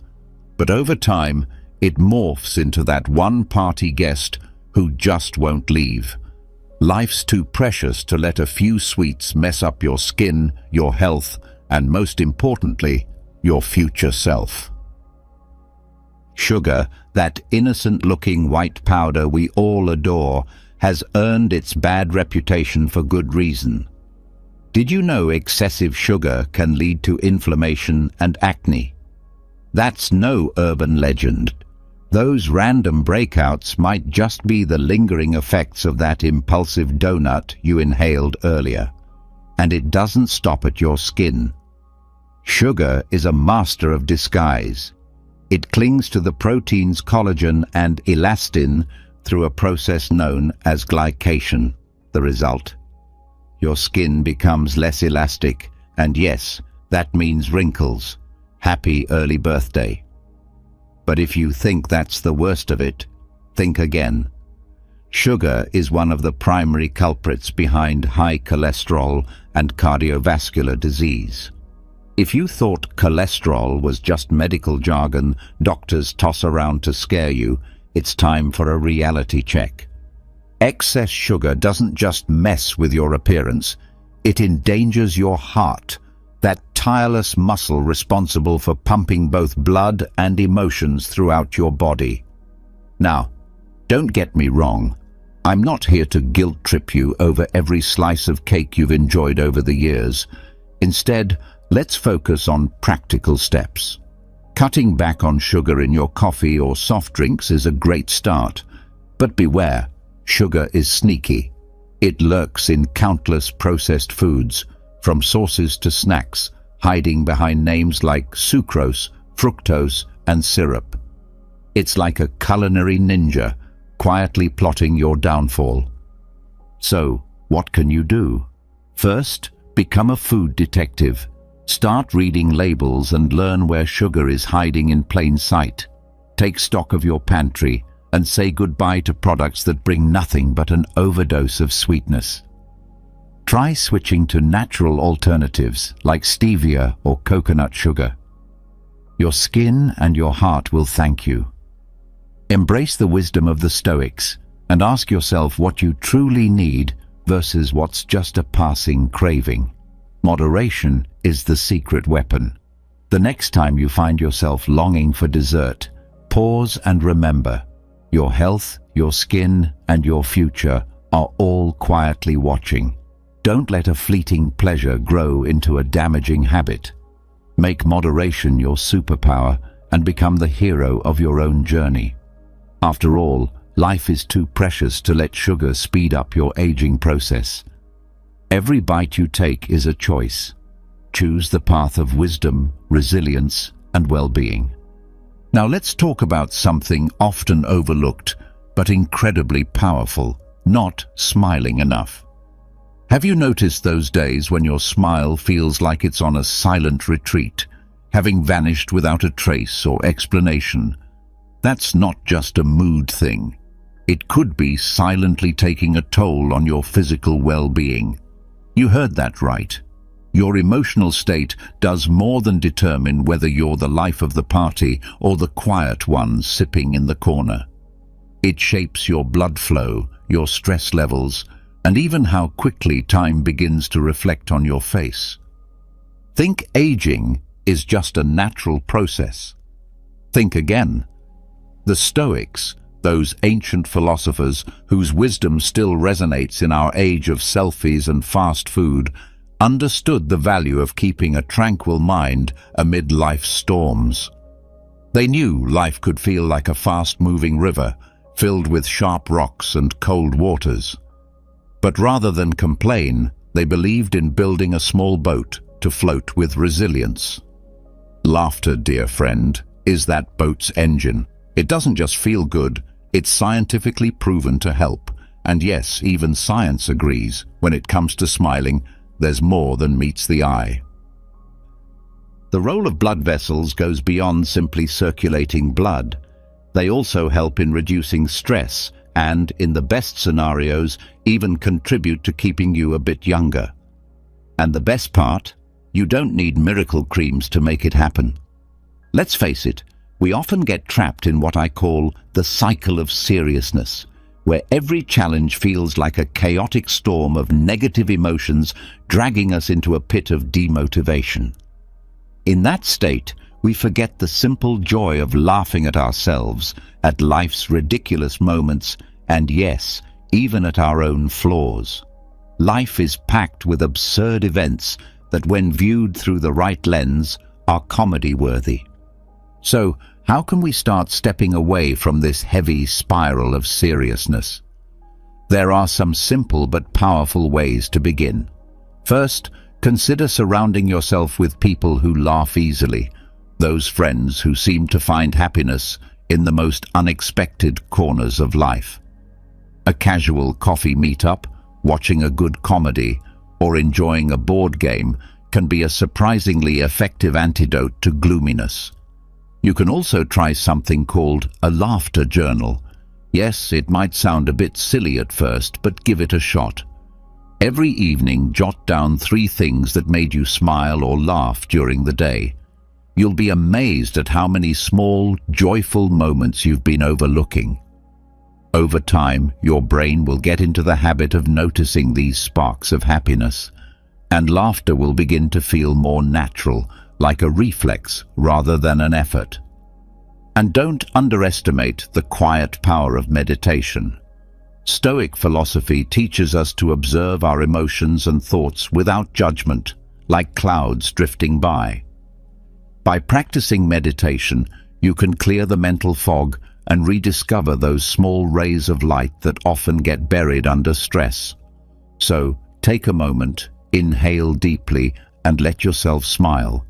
But over time, it morphs into that one party guest who just won't leave. Life's too precious to let a few sweets mess up your skin, your health, and most importantly, your future self. Sugar, that innocent-looking white powder we all adore, has earned its bad reputation for good reason. Did you know excessive sugar can lead to inflammation and acne? That's no urban legend. Those random breakouts might just be the lingering effects of that impulsive donut you inhaled earlier. And it doesn't stop at your skin. Sugar is a master of disguise. It clings to the proteins collagen and elastin through a process known as glycation. The result? Your skin becomes less elastic, and yes, that means wrinkles. Happy early birthday. But if you think that's the worst of it, think again. Sugar is one of the primary culprits behind high cholesterol and cardiovascular disease. If you thought cholesterol was just medical jargon doctors toss around to scare you, it's time for a reality check. Excess sugar doesn't just mess with your appearance, it endangers your heart, that tireless muscle responsible for pumping both blood and emotions throughout your body. Now, don't get me wrong, I'm not here to guilt-trip you over every slice of cake you've enjoyed over the years. Instead, let's focus on practical steps. Cutting back on sugar in your coffee or soft drinks is a great start. But beware, sugar is sneaky. It lurks in countless processed foods, from sauces to snacks, hiding behind names like sucrose, fructose, and syrup. It's like a culinary ninja, quietly plotting your downfall. So, what can you do? First, become a food detective. Start reading labels and learn where sugar is hiding in plain sight. Take stock of your pantry and say goodbye to products that bring nothing but an overdose of sweetness. Try switching to natural alternatives like stevia or coconut sugar. Your skin and your heart will thank you. Embrace the wisdom of the Stoics and ask yourself what you truly need versus what's just a passing craving. Moderation is the secret weapon. The next time you find yourself longing for dessert, pause and remember, your health, your skin, and your future are all quietly watching. Don't let a fleeting pleasure grow into a damaging habit. Make moderation your superpower and become the hero of your own journey. After all, life is too precious to let sugar speed up your aging process. Every bite you take is a choice. Choose the path of wisdom, resilience, and well-being. Now let's talk about something often overlooked, but incredibly powerful: not smiling enough. Have you noticed those days when your smile feels like it's on a silent retreat, having vanished without a trace or explanation? That's not just a mood thing. It could be silently taking a toll on your physical well-being. You heard that right. Your emotional state does more than determine whether you're the life of the party or the quiet one sipping in the corner. It shapes your blood flow, your stress levels, and even how quickly time begins to reflect on your face. Think aging is just a natural process. Think again. The Stoics, those ancient philosophers whose wisdom still resonates in our age of selfies and fast food, understood the value of keeping a tranquil mind amid life's storms. They knew life could feel like a fast-moving river, filled with sharp rocks and cold waters. But rather than complain, they believed in building a small boat to float with resilience. Laughter, dear friend, is that boat's engine. It doesn't just feel good, it's scientifically proven to help. And yes, even science agrees, when it comes to smiling, there's more than meets the eye. The role of blood vessels goes beyond simply circulating blood. They also help in reducing stress and, in the best scenarios, even contribute to keeping you a bit younger. And the best part? You don't need miracle creams to make it happen. Let's face it, we often get trapped in what I call the cycle of seriousness, where every challenge feels like a chaotic storm of negative emotions dragging us into a pit of demotivation. In that state, we forget the simple joy of laughing at ourselves, at life's ridiculous moments, and yes, even at our own flaws. Life is packed with absurd events that, when viewed through the right lens, are comedy-worthy. So, how can we start stepping away from this heavy spiral of seriousness? There are some simple but powerful ways to begin. First, consider surrounding yourself with people who laugh easily, those friends who seem to find happiness in the most unexpected corners of life. A casual coffee meetup, watching a good comedy, or enjoying a board game can be a surprisingly effective antidote to gloominess. You can also try something called a laughter journal. Yes, it might sound a bit silly at first, but give it a shot. Every evening, jot down 3 things that made you smile or laugh during the day. You'll be amazed at how many small, joyful moments you've been overlooking. Over time, your brain will get into the habit of noticing these sparks of happiness, and laughter will begin to feel more natural, like a reflex rather than an effort. And don't underestimate the quiet power of meditation. Stoic philosophy teaches us to observe our emotions and thoughts without judgment, like clouds drifting by. By practicing meditation, you can clear the mental fog and rediscover those small rays of light that often get buried under stress. So, take a moment, inhale deeply, and let yourself smile.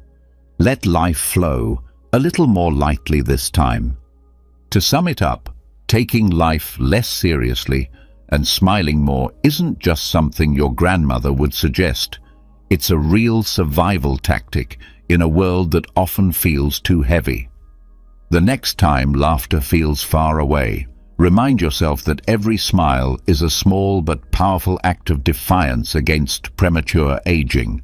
Let life flow, a little more lightly this time. To sum it up, taking life less seriously and smiling more isn't just something your grandmother would suggest. It's a real survival tactic in a world that often feels too heavy. The next time laughter feels far away, remind yourself that every smile is a small but powerful act of defiance against premature aging.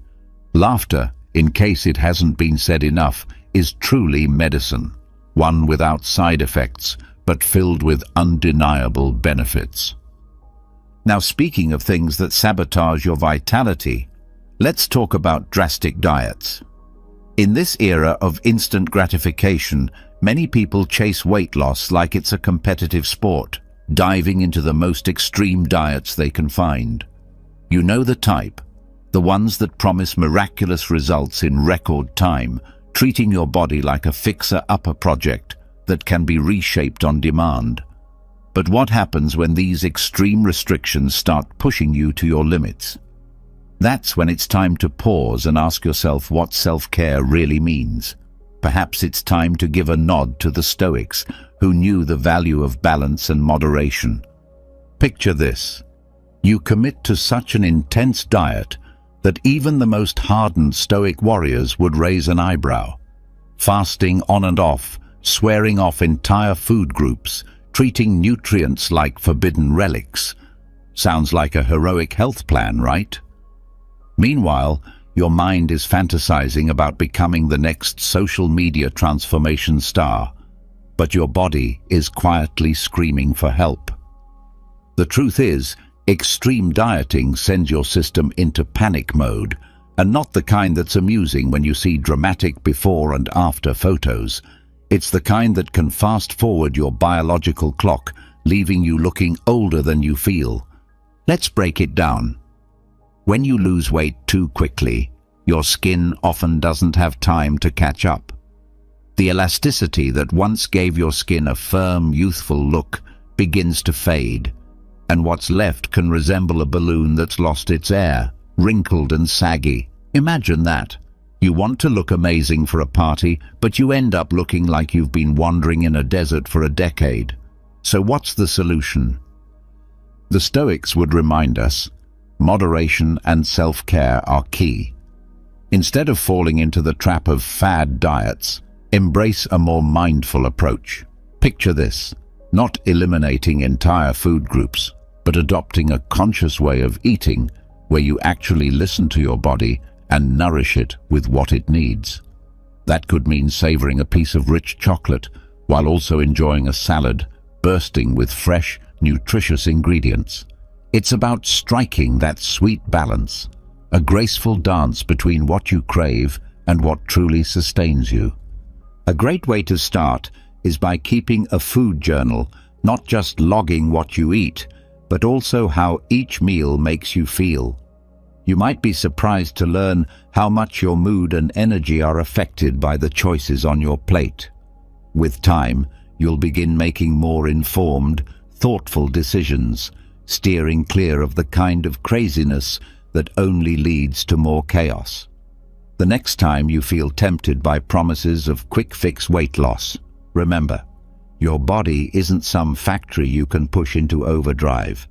Laughter, in case it hasn't been said enough, is truly medicine, one without side effects, but filled with undeniable benefits. Now, speaking of things that sabotage your vitality, let's talk about drastic diets. In this era of instant gratification, many people chase weight loss like it's a competitive sport, diving into the most extreme diets they can find. You know the type, the ones that promise miraculous results in record time, treating your body like a fixer-upper project that can be reshaped on demand. But what happens when these extreme restrictions start pushing you to your limits? That's when it's time to pause and ask yourself what self-care really means. Perhaps it's time to give a nod to the Stoics, who knew the value of balance and moderation. Picture this. You commit to such an intense diet that even the most hardened Stoic warriors would raise an eyebrow. Fasting on and off, swearing off entire food groups, treating nutrients like forbidden relics. Sounds like a heroic health plan, right? Meanwhile, your mind is fantasizing about becoming the next social media transformation star, but your body is quietly screaming for help. The truth is, extreme dieting sends your system into panic mode, and not the kind that's amusing when you see dramatic before and after photos. It's the kind that can fast-forward your biological clock, leaving you looking older than you feel. Let's break it down. When you lose weight too quickly, your skin often doesn't have time to catch up. The elasticity that once gave your skin a firm, youthful look begins to fade, and what's left can resemble a balloon that's lost its air, wrinkled and saggy. Imagine that. You want to look amazing for a party, but you end up looking like you've been wandering in a desert for a decade. So what's the solution? The Stoics would remind us, moderation and self-care are key. Instead of falling into the trap of fad diets, embrace a more mindful approach. Picture this, not eliminating entire food groups, but adopting a conscious way of eating where you actually listen to your body and nourish it with what it needs. That could mean savoring a piece of rich chocolate while also enjoying a salad bursting with fresh, nutritious ingredients. It's about striking that sweet balance, a graceful dance between what you crave and what truly sustains you. A great way to start is by keeping a food journal, not just logging what you eat, but also how each meal makes you feel. You might be surprised to learn how much your mood and energy are affected by the choices on your plate. With time, you'll begin making more informed, thoughtful decisions, steering clear of the kind of craziness that only leads to more chaos. The next time you feel tempted by promises of quick-fix weight loss, remember, your body isn't some factory you can push into overdrive.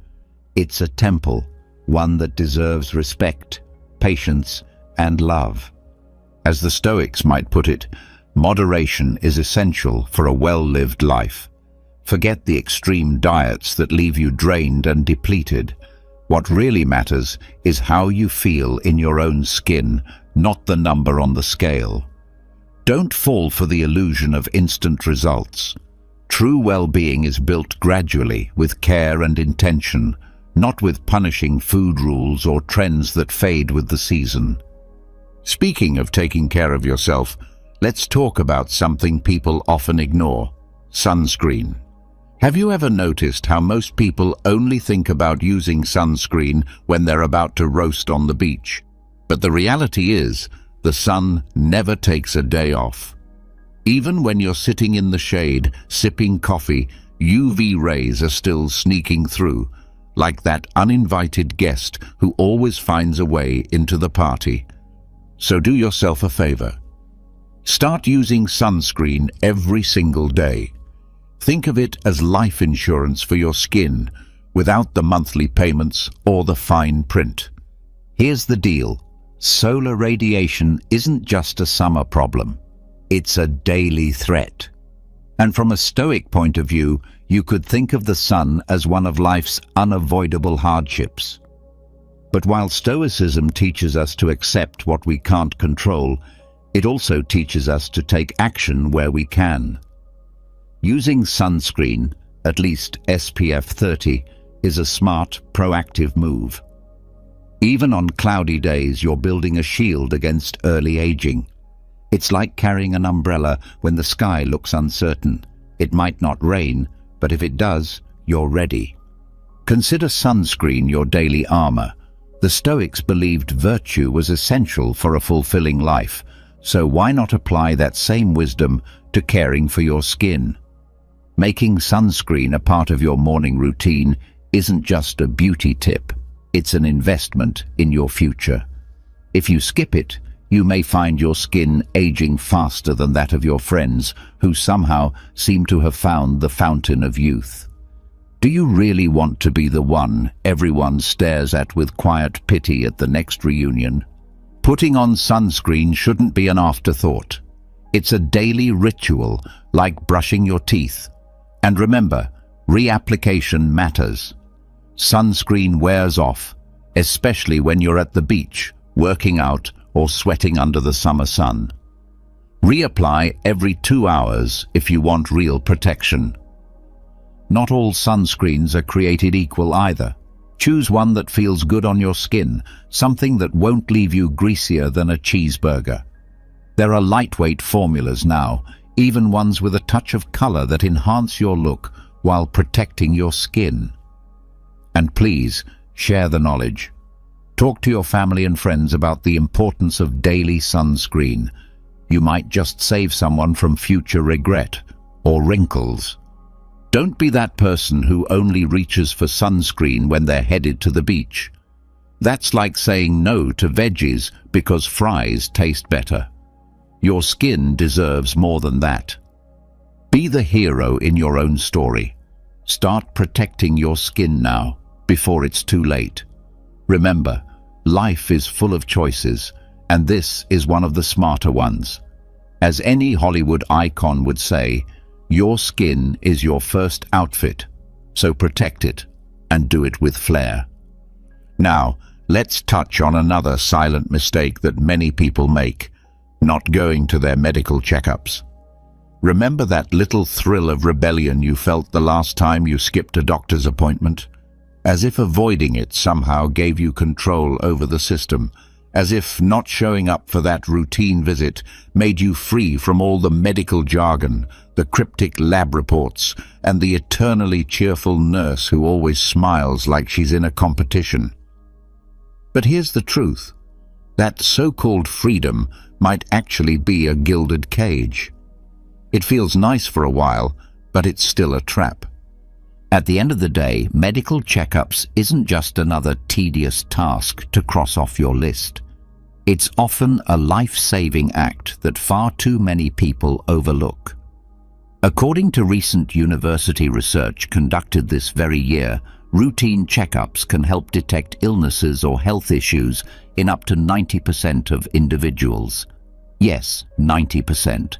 It's a temple, one that deserves respect, patience, and love. As the Stoics might put it, moderation is essential for a well-lived life. Forget the extreme diets that leave you drained and depleted. What really matters is how you feel in your own skin, not the number on the scale. Don't fall for the illusion of instant results. True well-being is built gradually with care and intention, not with punishing food rules or trends that fade with the season. Speaking of taking care of yourself, let's talk about something people often ignore: sunscreen. Have you ever noticed how most people only think about using sunscreen when they're about to roast on the beach? But the reality is, the sun never takes a day off. Even when you're sitting in the shade, sipping coffee, UV rays are still sneaking through, like that uninvited guest who always finds a way into the party. So do yourself a favor. Start using sunscreen every single day. Think of it as life insurance for your skin, without the monthly payments or the fine print. Here's the deal. Solar radiation isn't just a summer problem. It's a daily threat. And from a Stoic point of view, you could think of the sun as one of life's unavoidable hardships. But while Stoicism teaches us to accept what we can't control, it also teaches us to take action where we can. Using sunscreen, at least SPF 30, is a smart, proactive move. Even on cloudy days, you're building a shield against early aging. It's like carrying an umbrella when the sky looks uncertain. It might not rain, but if it does, you're ready. Consider sunscreen your daily armor. The Stoics believed virtue was essential for a fulfilling life, so why not apply that same wisdom to caring for your skin? Making sunscreen a part of your morning routine isn't just a beauty tip, it's an investment in your future. If you skip it, you may find your skin aging faster than that of your friends who somehow seem to have found the fountain of youth. Do you really want to be the one everyone stares at with quiet pity at the next reunion? Putting on sunscreen shouldn't be an afterthought. It's a daily ritual, like brushing your teeth. And remember, reapplication matters. Sunscreen wears off, especially when you're at the beach, working out, or sweating under the summer sun. Reapply every 2 hours if you want real protection. Not all sunscreens are created equal either. Choose one that feels good on your skin, something that won't leave you greasier than a cheeseburger. There are lightweight formulas now, even ones with a touch of color that enhance your look while protecting your skin. And please, share the knowledge. Talk to your family and friends about the importance of daily sunscreen. You might just save someone from future regret or wrinkles. Don't be that person who only reaches for sunscreen when they're headed to the beach. That's like saying no to veggies because fries taste better. Your skin deserves more than that. Be the hero in your own story. Start protecting your skin now, before it's too late. Remember, life is full of choices, and this is one of the smarter ones. As any Hollywood icon would say, Your skin is your first outfit, so protect it and do it with flair. Now, let's touch on another silent mistake that many people make: not going to their medical checkups. Remember that little thrill of rebellion you felt the last time you skipped a doctor's appointment? As if avoiding it somehow gave you control over the system, as if not showing up for that routine visit made you free from all the medical jargon, the cryptic lab reports, and the eternally cheerful nurse who always smiles like she's in a competition. But here's the truth: that so-called freedom might actually be a gilded cage. It feels nice for a while, but it's still a trap. At the end of the day, medical checkups isn't just another tedious task to cross off your list. It's often a life-saving act that far too many people overlook. According to recent university research conducted this very year, routine checkups can help detect illnesses or health issues in up to 90% of individuals. Yes, 90%.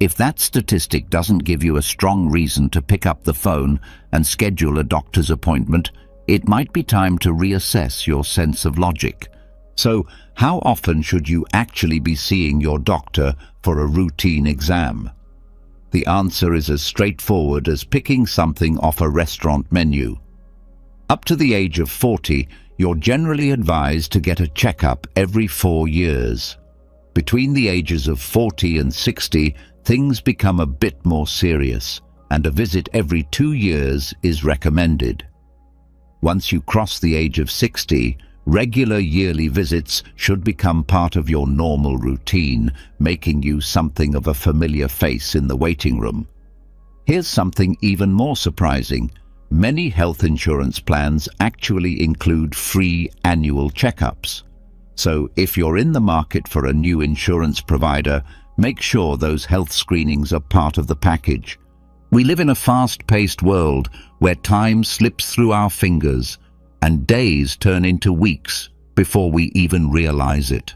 If that statistic doesn't give you a strong reason to pick up the phone and schedule a doctor's appointment, it might be time to reassess your sense of logic. So, how often should you actually be seeing your doctor for a routine exam? The answer is as straightforward as picking something off a restaurant menu. Up to the age of 40, you're generally advised to get a checkup every 4 years. Between the ages of 40 and 60, things become a bit more serious, and a visit every 2 years is recommended. Once you cross the age of 60, regular yearly visits should become part of your normal routine, making you something of a familiar face in the waiting room. Here's something even more surprising. Many health insurance plans actually include free annual checkups. So if you're in the market for a new insurance provider, make sure those health screenings are part of the package. We live in a fast-paced world where time slips through our fingers and days turn into weeks before we even realize it.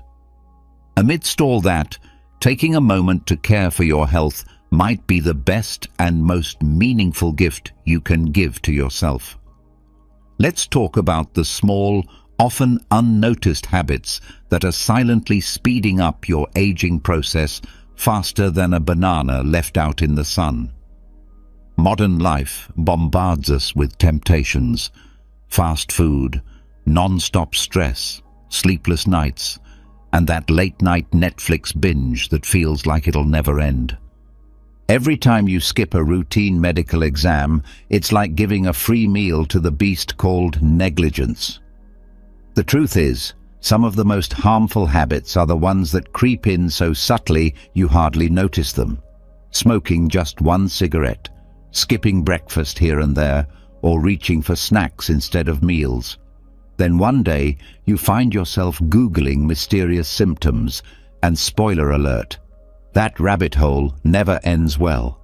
Amidst all that, taking a moment to care for your health might be the best and most meaningful gift you can give to yourself. Let's talk about the small, often unnoticed habits that are silently speeding up your aging process faster than a banana left out in the sun. Modern life bombards us with temptations: fast food, non-stop stress, sleepless nights, and that late-night Netflix binge that feels like it'll never end. Every time you skip a routine medical exam, it's like giving a free meal to the beast called negligence. The truth is, some of the most harmful habits are the ones that creep in so subtly you hardly notice them. Smoking just one cigarette, skipping breakfast here and there, or reaching for snacks instead of meals. Then one day, you find yourself Googling mysterious symptoms, and spoiler alert, that rabbit hole never ends well.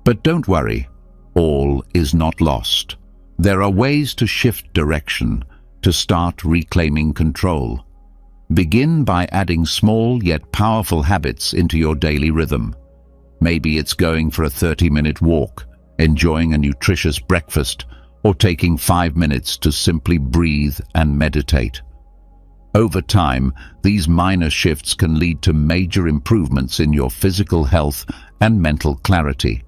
But don't worry, all is not lost. There are ways to shift direction, to start reclaiming control. Begin by adding small yet powerful habits into your daily rhythm. Maybe it's going for a 30-minute walk, enjoying a nutritious breakfast, or taking 5 minutes to simply breathe and meditate. Over time, these minor shifts can lead to major improvements in your physical health and mental clarity.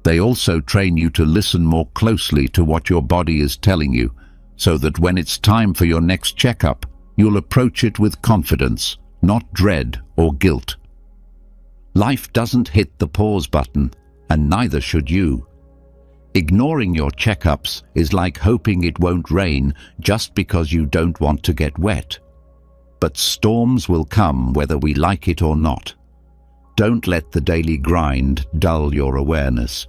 They also train you to listen more closely to what your body is telling you, so that when it's time for your next checkup, you'll approach it with confidence, not dread or guilt. Life doesn't hit the pause button, and neither should you. Ignoring your checkups is like hoping it won't rain just because you don't want to get wet. But storms will come whether we like it or not. Don't let the daily grind dull your awareness.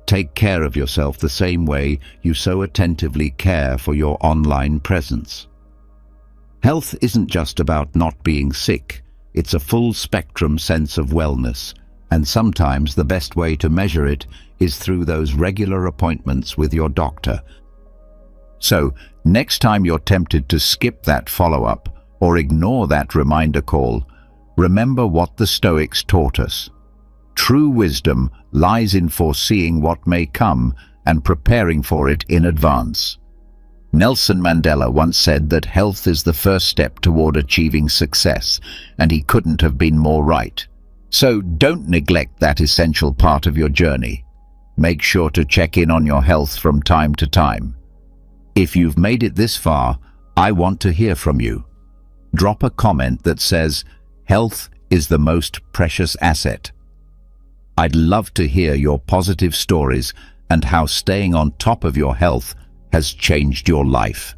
Take care of yourself the same way you so attentively care for your online presence. Health isn't just about not being sick. It's a full-spectrum sense of wellness, and sometimes the best way to measure it is through those regular appointments with your doctor. So, next time you're tempted to skip that follow-up or ignore that reminder call, remember what the Stoics taught us. True wisdom lies in foreseeing what may come and preparing for it in advance. Nelson Mandela once said that health is the first step toward achieving success, and he couldn't have been more right. So don't neglect that essential part of your journey. Make sure to check in on your health from time to time. If you've made it this far, I want to hear from you. Drop a comment that says, "Health is the most precious asset." I'd love to hear your positive stories and how staying on top of your health has changed your life.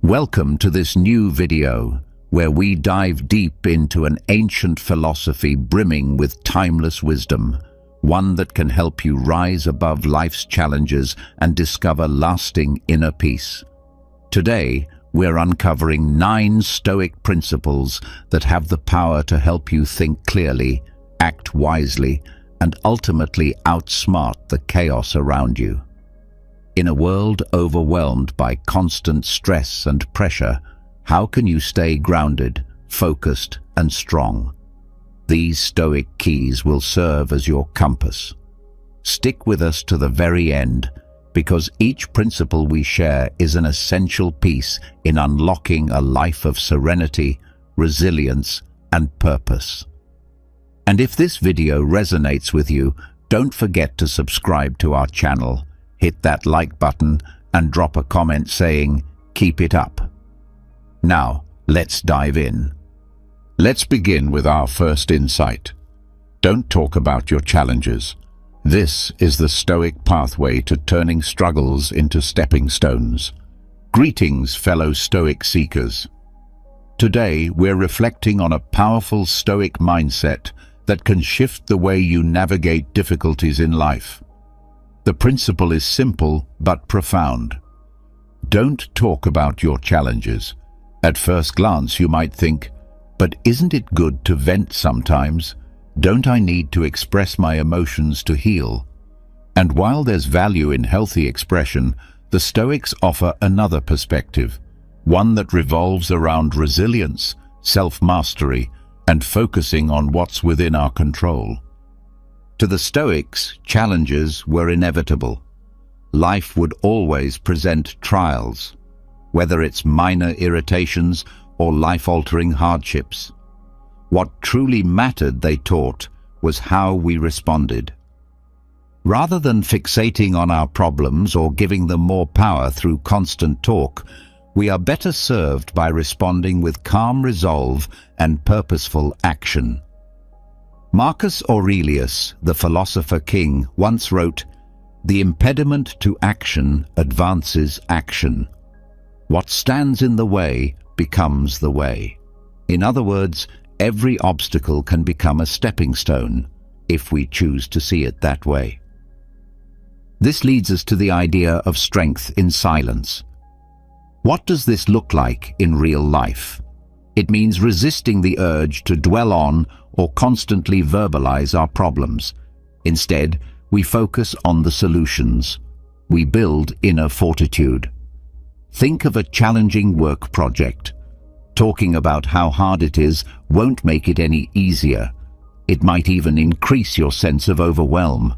Welcome to this new video, where we dive deep into an ancient philosophy brimming with timeless wisdom, one that can help you rise above life's challenges and discover lasting inner peace. Today, we're uncovering 9 Stoic principles that have the power to help you think clearly, act wisely, and ultimately outsmart the chaos around you. In a world overwhelmed by constant stress and pressure, how can you stay grounded, focused, and strong? These Stoic keys will serve as your compass. Stick with us to the very end, because each principle we share is an essential piece in unlocking a life of serenity, resilience, and purpose. And if this video resonates with you, don't forget to subscribe to our channel, hit that like button, and drop a comment saying, "Keep it up." Now, let's dive in. Let's begin with our first insight. Don't talk about your challenges. This is the Stoic pathway to turning struggles into stepping stones. Greetings, fellow Stoic seekers. Today, we're reflecting on a powerful Stoic mindset that can shift the way you navigate difficulties in life. The principle is simple but profound. Don't talk about your challenges. At first glance, you might think, but isn't it good to vent sometimes? Don't I need to express my emotions to heal? And while there's value in healthy expression, the Stoics offer another perspective, one that revolves around resilience, self-mastery, and focusing on what's within our control. To the Stoics, challenges were inevitable. Life would always present trials, whether it's minor irritations or life-altering hardships. What truly mattered, they taught, was how we responded. Rather than fixating on our problems or giving them more power through constant talk, we are better served by responding with calm resolve and purposeful action. Marcus Aurelius, the philosopher king, once wrote, "The impediment to action advances action. What stands in the way becomes the way." In other words, every obstacle can become a stepping stone, if we choose to see it that way. This leads us to the idea of strength in silence. What does this look like in real life? It means resisting the urge to dwell on or constantly verbalize our problems. Instead, we focus on the solutions. We build inner fortitude. Think of a challenging work project. Talking about how hard it is won't make it any easier. It might even increase your sense of overwhelm.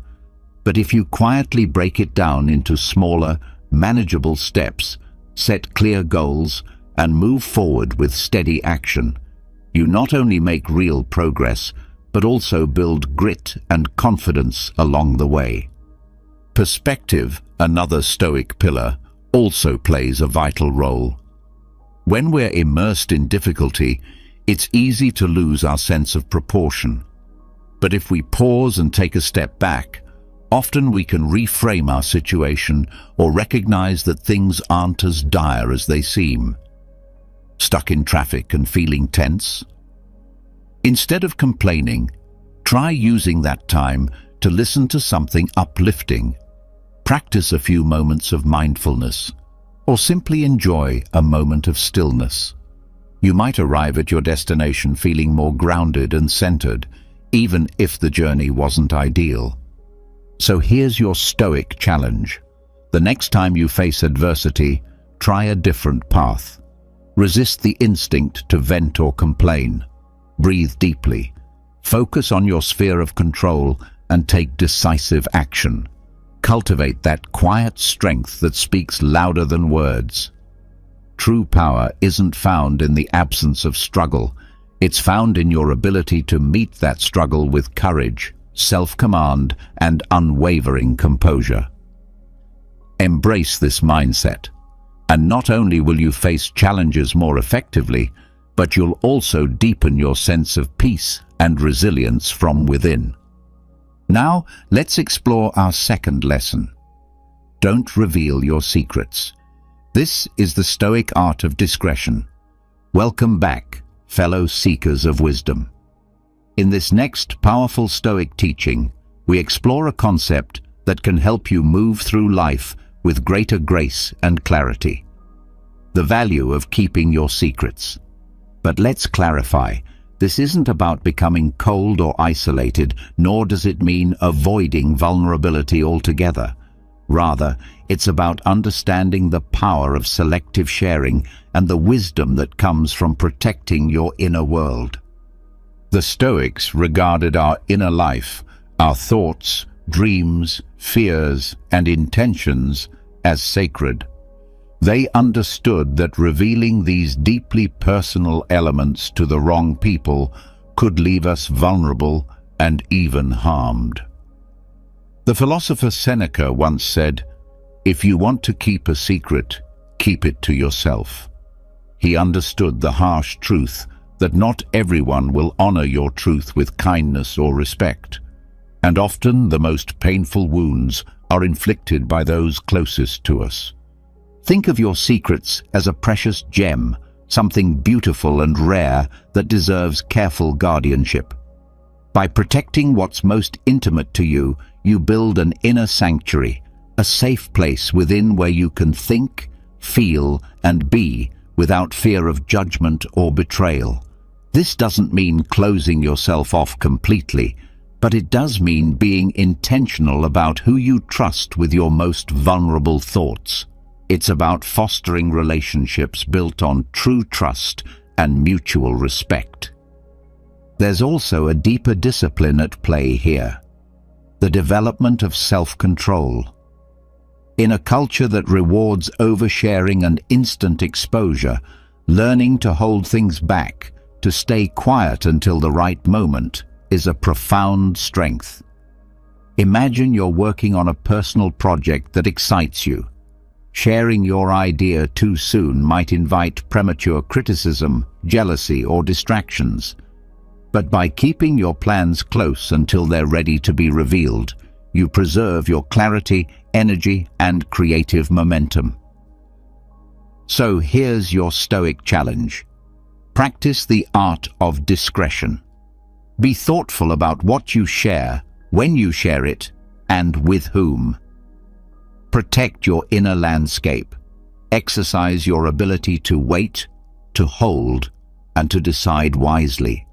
But if you quietly break it down into smaller, manageable steps, set clear goals, and move forward with steady action, you not only make real progress, but also build grit and confidence along the way. Perspective, another Stoic pillar, also plays a vital role. When we're immersed in difficulty, it's easy to lose our sense of proportion. But if we pause and take a step back, often we can reframe our situation or recognize that things aren't as dire as they seem. Stuck in traffic and feeling tense? Instead of complaining, try using that time to listen to something uplifting. Practice a few moments of mindfulness, or simply enjoy a moment of stillness. You might arrive at your destination feeling more grounded and centered, even if the journey wasn't ideal. So here's your Stoic challenge. The next time you face adversity, try a different path. Resist the instinct to vent or complain. Breathe deeply. Focus on your sphere of control and take decisive action. Cultivate that quiet strength that speaks louder than words. True power isn't found in the absence of struggle. It's found in your ability to meet that struggle with courage, self-command, and unwavering composure. Embrace this mindset, and not only will you face challenges more effectively, but you'll also deepen your sense of peace and resilience from within. Now, let's explore our second lesson. Don't reveal your secrets. This is the Stoic art of discretion. Welcome back, fellow seekers of wisdom. In this next powerful Stoic teaching, we explore a concept that can help you move through life with greater grace and clarity. The value of keeping your secrets. But let's clarify, this isn't about becoming cold or isolated, nor does it mean avoiding vulnerability altogether. Rather, it's about understanding the power of selective sharing and the wisdom that comes from protecting your inner world. The Stoics regarded our inner life, our thoughts, dreams, fears, and intentions as sacred. They understood that revealing these deeply personal elements to the wrong people could leave us vulnerable and even harmed. The philosopher Seneca once said, "If you want to keep a secret, keep it to yourself." He understood the harsh truth that not everyone will honor your truth with kindness or respect, and often the most painful wounds are inflicted by those closest to us. Think of your secrets as a precious gem, something beautiful and rare that deserves careful guardianship. By protecting what's most intimate to you, you build an inner sanctuary, a safe place within where you can think, feel, and be without fear of judgment or betrayal. This doesn't mean closing yourself off completely, but it does mean being intentional about who you trust with your most vulnerable thoughts. It's about fostering relationships built on true trust and mutual respect. There's also a deeper discipline at play here: the development of self-control. In a culture that rewards oversharing and instant exposure, learning to hold things back, to stay quiet until the right moment, is a profound strength. Imagine you're working on a personal project that excites you. Sharing your idea too soon might invite premature criticism, jealousy, or distractions. But by keeping your plans close until they're ready to be revealed, you preserve your clarity, energy, and creative momentum. So here's your Stoic challenge. Practice the art of discretion. Be thoughtful about what you share, when you share it, and with whom. Protect your inner landscape. Exercise your ability to wait, to hold, and to decide wisely.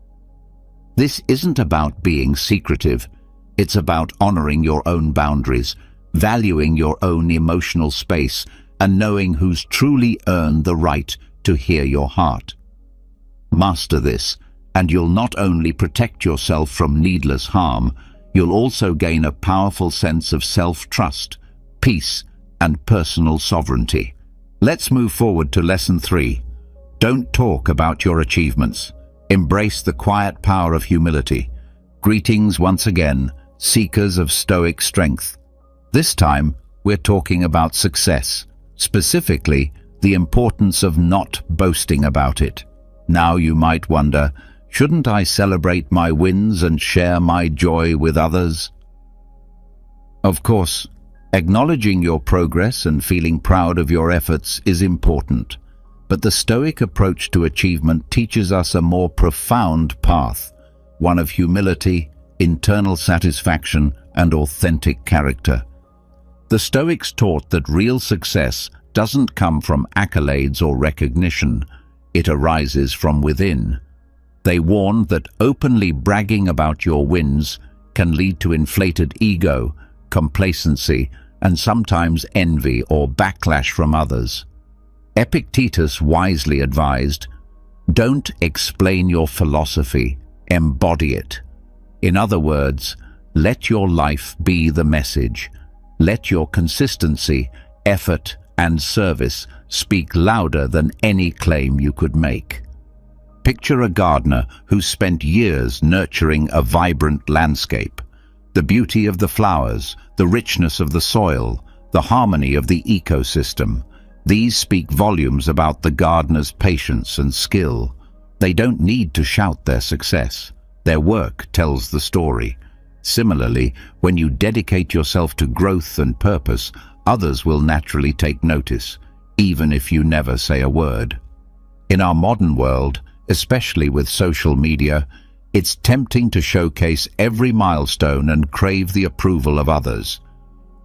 This isn't about being secretive. It's about honoring your own boundaries, valuing your own emotional space, and knowing who's truly earned the right to hear your heart. Master this, and you'll not only protect yourself from needless harm, you'll also gain a powerful sense of self-trust, peace, and personal sovereignty. Let's move forward to Lesson 3. Don't talk about your achievements. Embrace the quiet power of humility. Greetings once again, seekers of Stoic strength. This time, we're talking about success, specifically the importance of not boasting about it. Now you might wonder, shouldn't I celebrate my wins and share my joy with others? Of course, acknowledging your progress and feeling proud of your efforts is important, but the Stoic approach to achievement teaches us a more profound path, one of humility, internal satisfaction, and authentic character. The Stoics taught that real success doesn't come from accolades or recognition, it arises from within. They warned that openly bragging about your wins can lead to inflated ego, complacency, and sometimes envy or backlash from others. Epictetus wisely advised, "Don't explain your philosophy, embody it. In other words, let your life be the message. Let your consistency, effort, and service speak louder than any claim you could make. Picture a gardener who spent years nurturing a vibrant landscape. The beauty of the flowers, the richness of the soil, the harmony of the ecosystem. These speak volumes about the gardener's patience and skill. They don't need to shout their success. Their work tells the story. Similarly, when you dedicate yourself to growth and purpose, others will naturally take notice, even if you never say a word. In our modern world, especially with social media, it's tempting to showcase every milestone and crave the approval of others.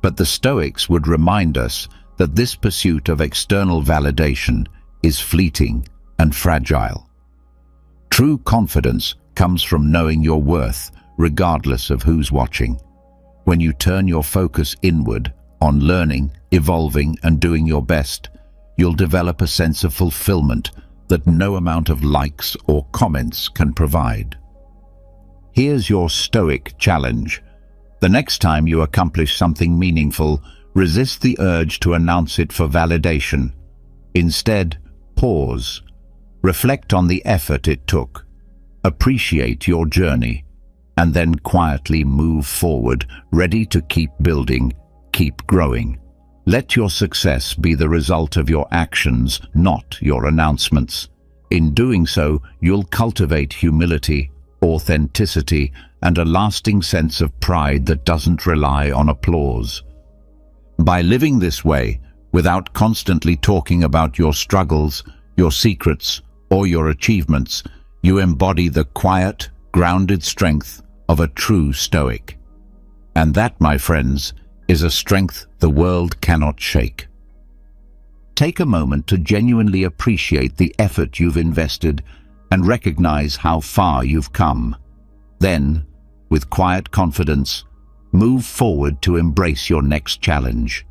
But the Stoics would remind us that this pursuit of external validation is fleeting and fragile. True confidence comes from knowing your worth, regardless of who's watching. When you turn your focus inward, on learning, evolving, and doing your best, you'll develop a sense of fulfillment that no amount of likes or comments can provide. Here's your Stoic challenge. The next time you accomplish something meaningful, resist the urge to announce it for validation. Instead, pause. Reflect on the effort it took. Appreciate your journey, and then quietly move forward, ready to keep building, keep growing. Let your success be the result of your actions, not your announcements. In doing so, you'll cultivate humility, authenticity, and a lasting sense of pride that doesn't rely on applause. By living this way, without constantly talking about your struggles, your secrets, or your achievements, you embody the quiet, grounded strength of a true Stoic. And that, my friends, is a strength the world cannot shake. Take a moment to genuinely appreciate the effort you've invested and recognize how far you've come. Then, with quiet confidence, move forward to embrace your next challenge.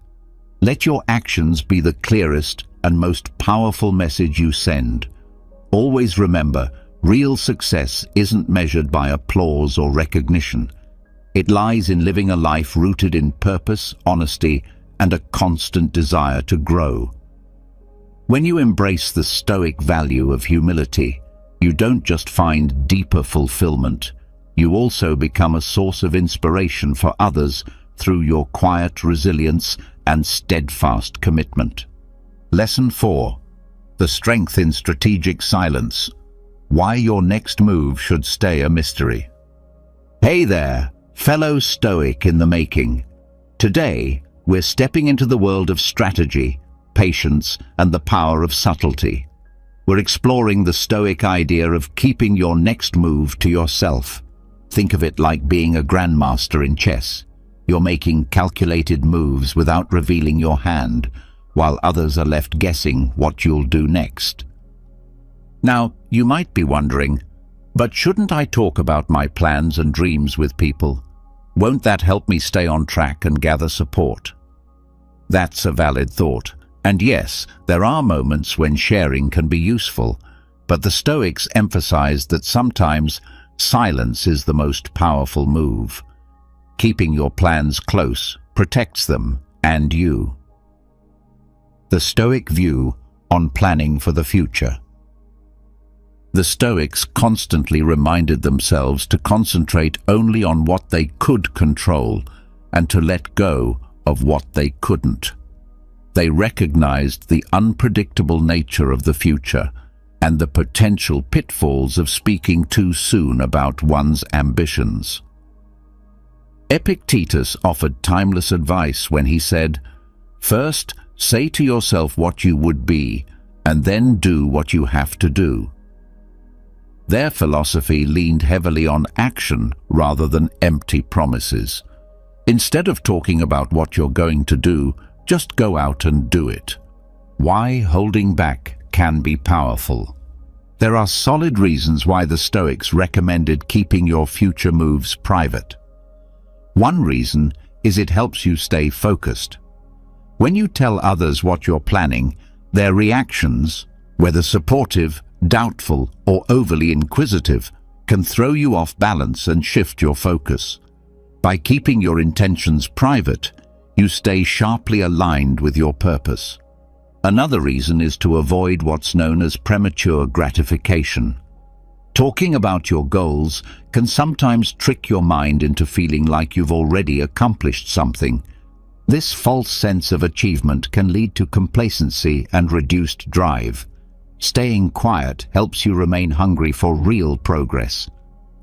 Let your actions be the clearest and most powerful message you send. Always remember, real success isn't measured by applause or recognition. It lies in living a life rooted in purpose, honesty, and a constant desire to grow. When you embrace the Stoic value of humility, you don't just find deeper fulfillment, you also become a source of inspiration for others through your quiet resilience and steadfast commitment. Lesson 4. The strength in strategic silence. Why your next move should stay a mystery. Hey there, fellow Stoic in the making. Today, we're stepping into the world of strategy, patience, and the power of subtlety. We're exploring the Stoic idea of keeping your next move to yourself. Think of it like being a grandmaster in chess. You're making calculated moves without revealing your hand, while others are left guessing what you'll do next. Now, you might be wondering, but shouldn't I talk about my plans and dreams with people? Won't that help me stay on track and gather support? That's a valid thought. And yes, there are moments when sharing can be useful, but the Stoics emphasize that sometimes silence is the most powerful move. Keeping your plans close protects them and you. The Stoic view on planning for the future. The Stoics constantly reminded themselves to concentrate only on what they could control and to let go of what they couldn't. They recognized the unpredictable nature of the future and the potential pitfalls of speaking too soon about one's ambitions. Epictetus offered timeless advice when he said, "First, say to yourself what you would be, and then do what you have to do." Their philosophy leaned heavily on action rather than empty promises. Instead of talking about what you're going to do, just go out and do it. Why holding back can be powerful. There are solid reasons why the Stoics recommended keeping your future moves private. One reason is it helps you stay focused. When you tell others what you're planning, their reactions, whether supportive, doubtful, or overly inquisitive, can throw you off balance and shift your focus. By keeping your intentions private, you stay sharply aligned with your purpose. Another reason is to avoid what's known as premature gratification. Talking about your goals can sometimes trick your mind into feeling like you've already accomplished something. This false sense of achievement can lead to complacency and reduced drive. Staying quiet helps you remain hungry for real progress.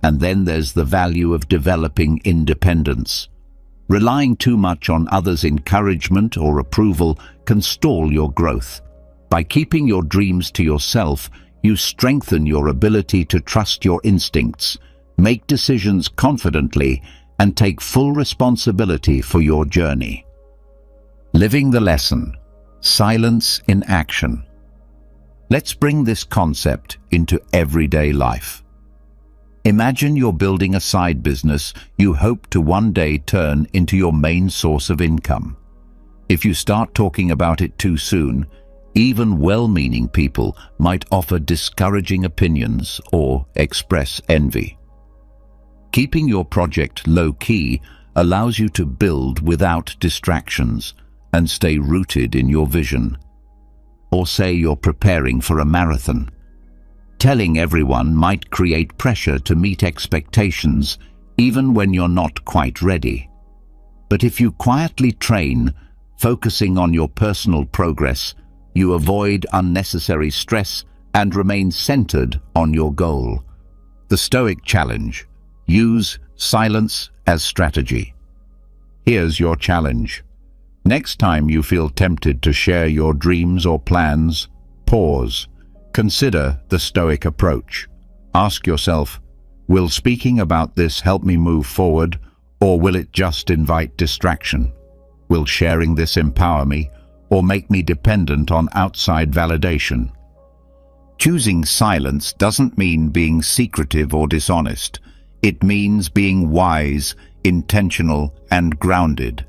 And then there's the value of developing independence. Relying too much on others' encouragement or approval can stall your growth. By keeping your dreams to yourself, you strengthen your ability to trust your instincts, make decisions confidently, and take full responsibility for your journey. Living the lesson. Silence in action. Let's bring this concept into everyday life. Imagine you're building a side business you hope to one day turn into your main source of income. If you start talking about it too soon, even well-meaning people might offer discouraging opinions or express envy. Keeping your project low-key allows you to build without distractions and stay rooted in your vision. Or say you're preparing for a marathon. Telling everyone might create pressure to meet expectations even when you're not quite ready. But if you quietly train, focusing on your personal progress, you avoid unnecessary stress and remain centered on your goal. The Stoic challenge: use silence as strategy. Here's your challenge. Next time you feel tempted to share your dreams or plans, pause. Consider the Stoic approach. Ask yourself, will speaking about this help me move forward, or will it just invite distraction? Will sharing this empower me, or make me dependent on outside validation? Choosing silence doesn't mean being secretive or dishonest. It means being wise, intentional, and grounded.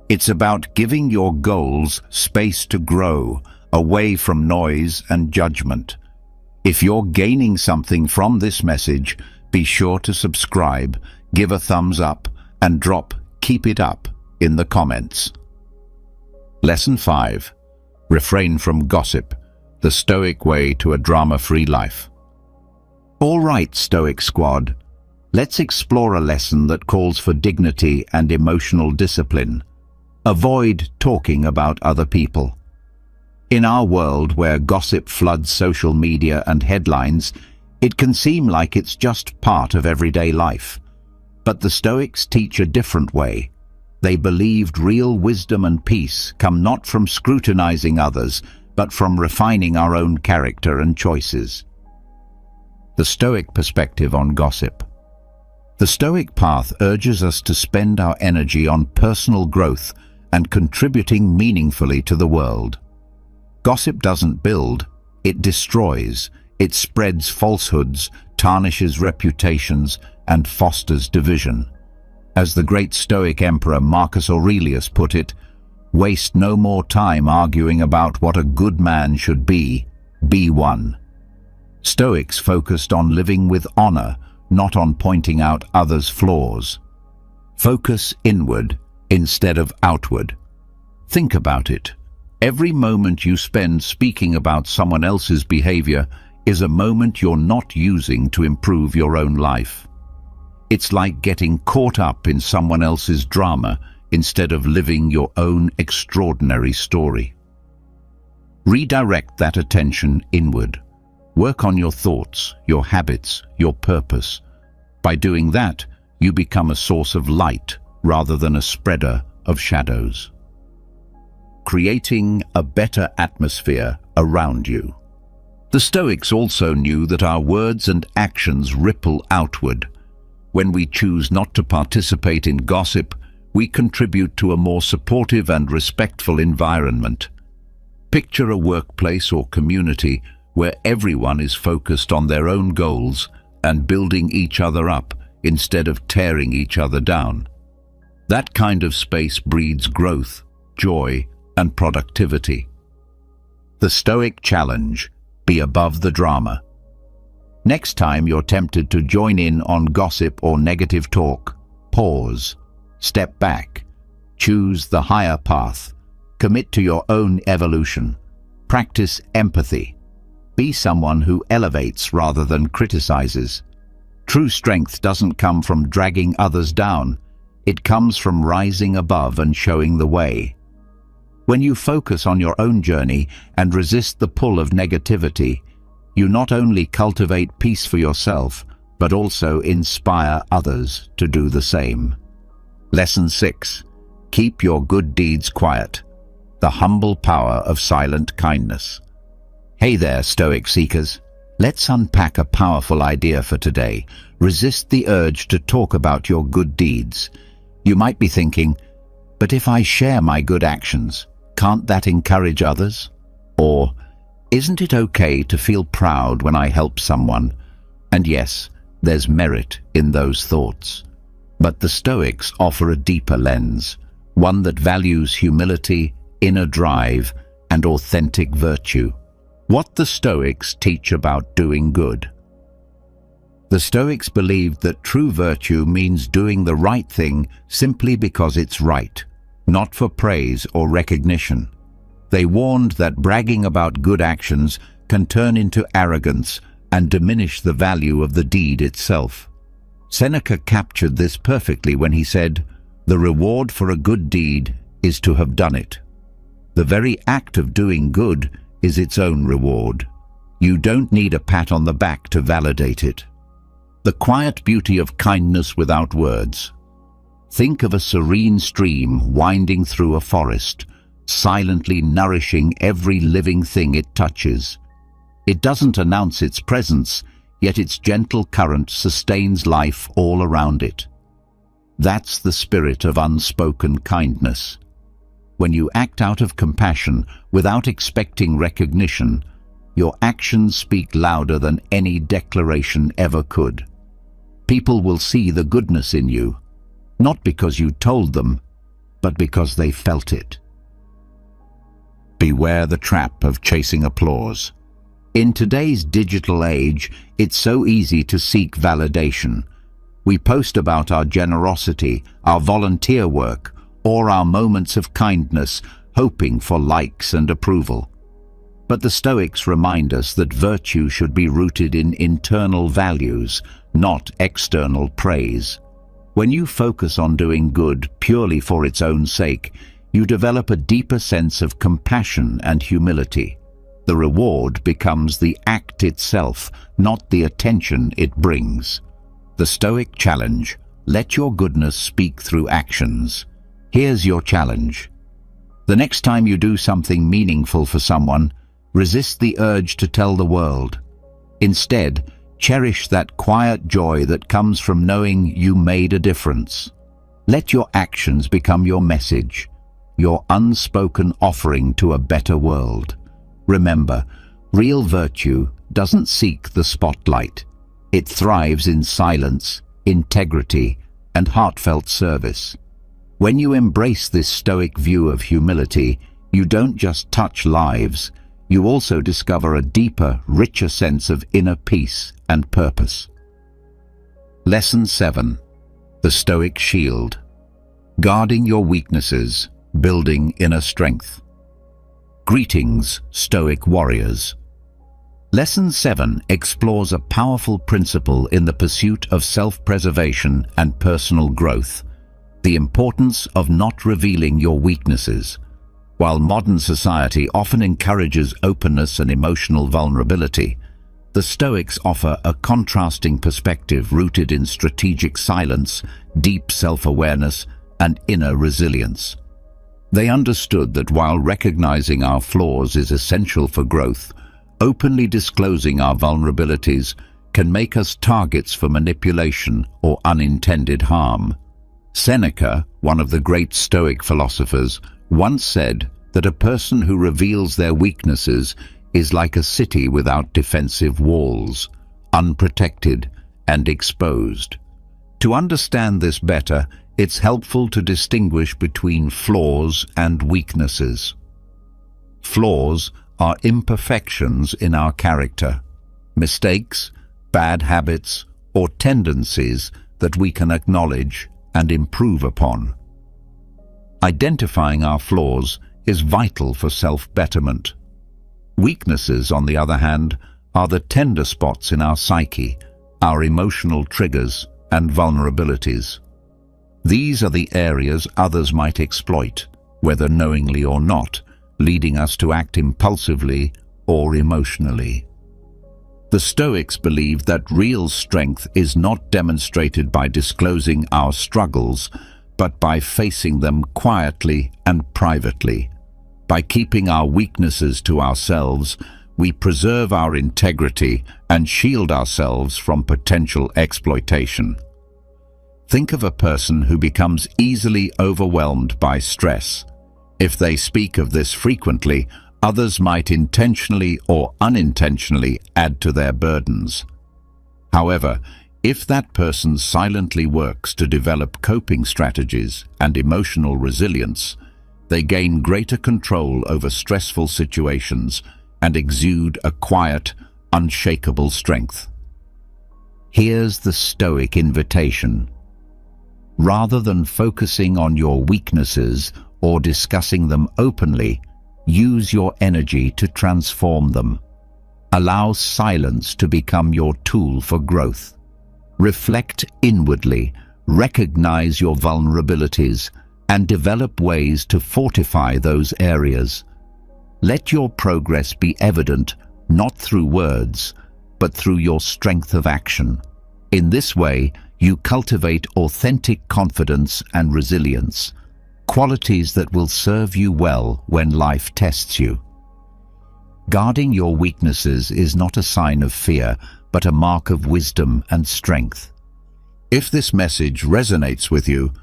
It's about giving your goals space to grow, away from noise and judgment. If you're gaining something from this message, be sure to subscribe, give a thumbs up, and drop "keep it up" in the comments. Lesson 5. Refrain from gossip, the Stoic way to a drama-free life. All right, Stoic Squad, let's explore a lesson that calls for dignity and emotional discipline. Avoid talking about other people. In our world where gossip floods social media and headlines, it can seem like it's just part of everyday life. But the Stoics teach a different way. They believed real wisdom and peace come not from scrutinizing others, but from refining our own character and choices. The Stoic perspective on gossip. The Stoic path urges us to spend our energy on personal growth and contributing meaningfully to the world. Gossip doesn't build, it destroys. It spreads falsehoods, tarnishes reputations, and fosters division. As the great Stoic emperor Marcus Aurelius put it, waste no more time arguing about what a good man should be one. Stoics focused on living with honor, not on pointing out others' flaws. Focus inward instead of outward. Think about it. Every moment you spend speaking about someone else's behavior is a moment you're not using to improve your own life. It's like getting caught up in someone else's drama instead of living your own extraordinary story. Redirect that attention inward. Work on your thoughts, your habits, your purpose. By doing that, you become a source of light rather than a spreader of shadows. Creating a better atmosphere around you. The Stoics also knew that our words and actions ripple outward. When we choose not to participate in gossip, we contribute to a more supportive and respectful environment. Picture a workplace or community where everyone is focused on their own goals and building each other up instead of tearing each other down. That kind of space breeds growth, joy, and productivity. The Stoic challenge: be above the drama. Next time you're tempted to join in on gossip or negative talk, pause, step back, choose the higher path, commit to your own evolution, practice empathy, be someone who elevates rather than criticizes. True strength doesn't come from dragging others down, it comes from rising above and showing the way. When you focus on your own journey and resist the pull of negativity, you not only cultivate peace for yourself, but also inspire others to do the same. Lesson 6. Keep your good deeds quiet. The humble power of silent kindness. Hey there, Stoic seekers. Let's unpack a powerful idea for today. Resist the urge to talk about your good deeds. You might be thinking, but if I share my good actions, can't that encourage others? Or, isn't it okay to feel proud when I help someone? And yes, there's merit in those thoughts. But the Stoics offer a deeper lens, one that values humility, inner drive, and authentic virtue. What the Stoics teach about doing good. The Stoics believed that true virtue means doing the right thing simply because it's right, not for praise or recognition. They warned that bragging about good actions can turn into arrogance and diminish the value of the deed itself. Seneca captured this perfectly when he said, "The reward for a good deed is to have done it." The very act of doing good is its own reward. You don't need a pat on the back to validate it. The quiet beauty of kindness without words. Think of a serene stream winding through a forest, silently nourishing every living thing it touches. It doesn't announce its presence, yet its gentle current sustains life all around it. That's the spirit of unspoken kindness. When you act out of compassion without expecting recognition, your actions speak louder than any declaration ever could. People will see the goodness in you, not because you told them, but because they felt it. Beware the trap of chasing applause. In today's digital age, it's so easy to seek validation. We post about our generosity, our volunteer work, or our moments of kindness, hoping for likes and approval. But the Stoics remind us that virtue should be rooted in internal values, not external praise. When you focus on doing good purely for its own sake, you develop a deeper sense of compassion and humility. The reward becomes the act itself, not the attention it brings. The Stoic challenge: let your goodness speak through actions. Here's your challenge. The next time you do something meaningful for someone, resist the urge to tell the world. Instead, cherish that quiet joy that comes from knowing you made a difference. Let your actions become your message, your unspoken offering to a better world. Remember, real virtue doesn't seek the spotlight. It thrives in silence, integrity, and heartfelt service. When you embrace this Stoic view of humility, you don't just touch lives, you also discover a deeper, richer sense of inner peace and purpose. Lesson 7. The Stoic Shield. Guarding your weaknesses, building inner strength. Greetings, Stoic warriors. Lesson 7 explores a powerful principle in the pursuit of self-preservation and personal growth: the importance of not revealing your weaknesses. While modern society often encourages openness and emotional vulnerability, the Stoics offer a contrasting perspective rooted in strategic silence, deep self-awareness, and inner resilience. They understood that while recognizing our flaws is essential for growth, openly disclosing our vulnerabilities can make us targets for manipulation or unintended harm. Seneca, one of the great Stoic philosophers, once said that a person who reveals their weaknesses is like a city without defensive walls, unprotected and exposed. To understand this better, it's helpful to distinguish between flaws and weaknesses. Flaws are imperfections in our character, mistakes bad habits, or tendencies that we can acknowledge and improve upon. Identifying our flaws is vital for self-betterment. Weaknesses, on the other hand, are the tender spots in our psyche, our emotional triggers and vulnerabilities. These are the areas others might exploit, whether knowingly or not, leading us to act impulsively or emotionally. The Stoics believed that real strength is not demonstrated by disclosing our struggles, but by facing them quietly and privately. By keeping our weaknesses to ourselves, we preserve our integrity and shield ourselves from potential exploitation. Think of a person who becomes easily overwhelmed by stress. If they speak of this frequently, others might intentionally or unintentionally add to their burdens. However, if that person silently works to develop coping strategies and emotional resilience, they gain greater control over stressful situations and exude a quiet, unshakable strength. Here's the Stoic invitation. Rather than focusing on your weaknesses or discussing them openly, use your energy to transform them. Allow silence to become your tool for growth. Reflect inwardly, recognize your vulnerabilities, and develop ways to fortify those areas. Let your progress be evident not through words, but through your strength of action. In this way, you cultivate authentic confidence and resilience, qualities that will serve you well when life tests you. Guarding your weaknesses is not a sign of fear, but a mark of wisdom and strength. If this message resonates with you,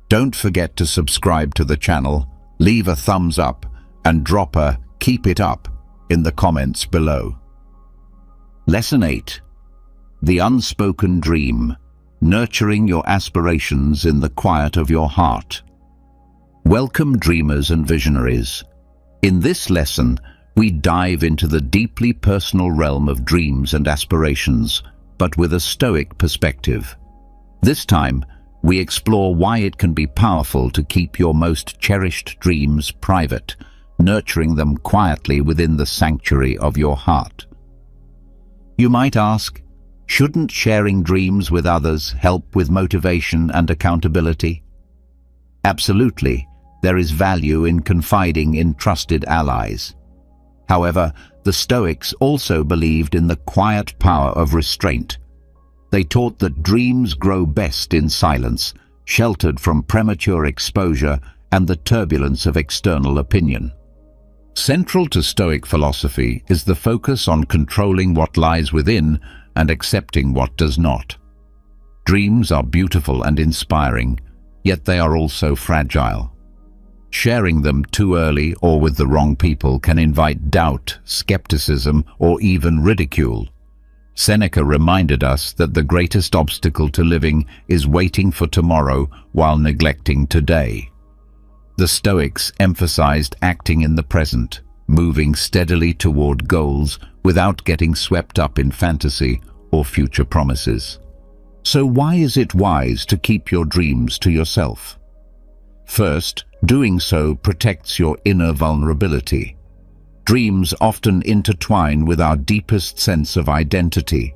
don't forget to subscribe to the channel, leave a thumbs up, and drop a "keep it up" in the comments below. Lesson 8. The Unspoken Dream. Nurturing your aspirations in the quiet of your heart. Welcome, dreamers and visionaries. In this lesson, we dive into the deeply personal realm of dreams and aspirations, but with a Stoic perspective. This time, we explore why it can be powerful to keep your most cherished dreams private, nurturing them quietly within the sanctuary of your heart. You might ask, shouldn't sharing dreams with others help with motivation and accountability? Absolutely, there is value in confiding in trusted allies. However, the Stoics also believed in the quiet power of restraint. They taught that dreams grow best in silence, sheltered from premature exposure and the turbulence of external opinion. Central to Stoic philosophy is the focus on controlling what lies within and accepting what does not. Dreams are beautiful and inspiring, yet they are also fragile. Sharing them too early or with the wrong people can invite doubt, skepticism, or even ridicule. Seneca reminded us that the greatest obstacle to living is waiting for tomorrow while neglecting today. The Stoics emphasized acting in the present, moving steadily toward goals without getting swept up in fantasy or future promises. So why is it wise to keep your dreams to yourself? First, doing so protects your inner vulnerability. Dreams often intertwine with our deepest sense of identity.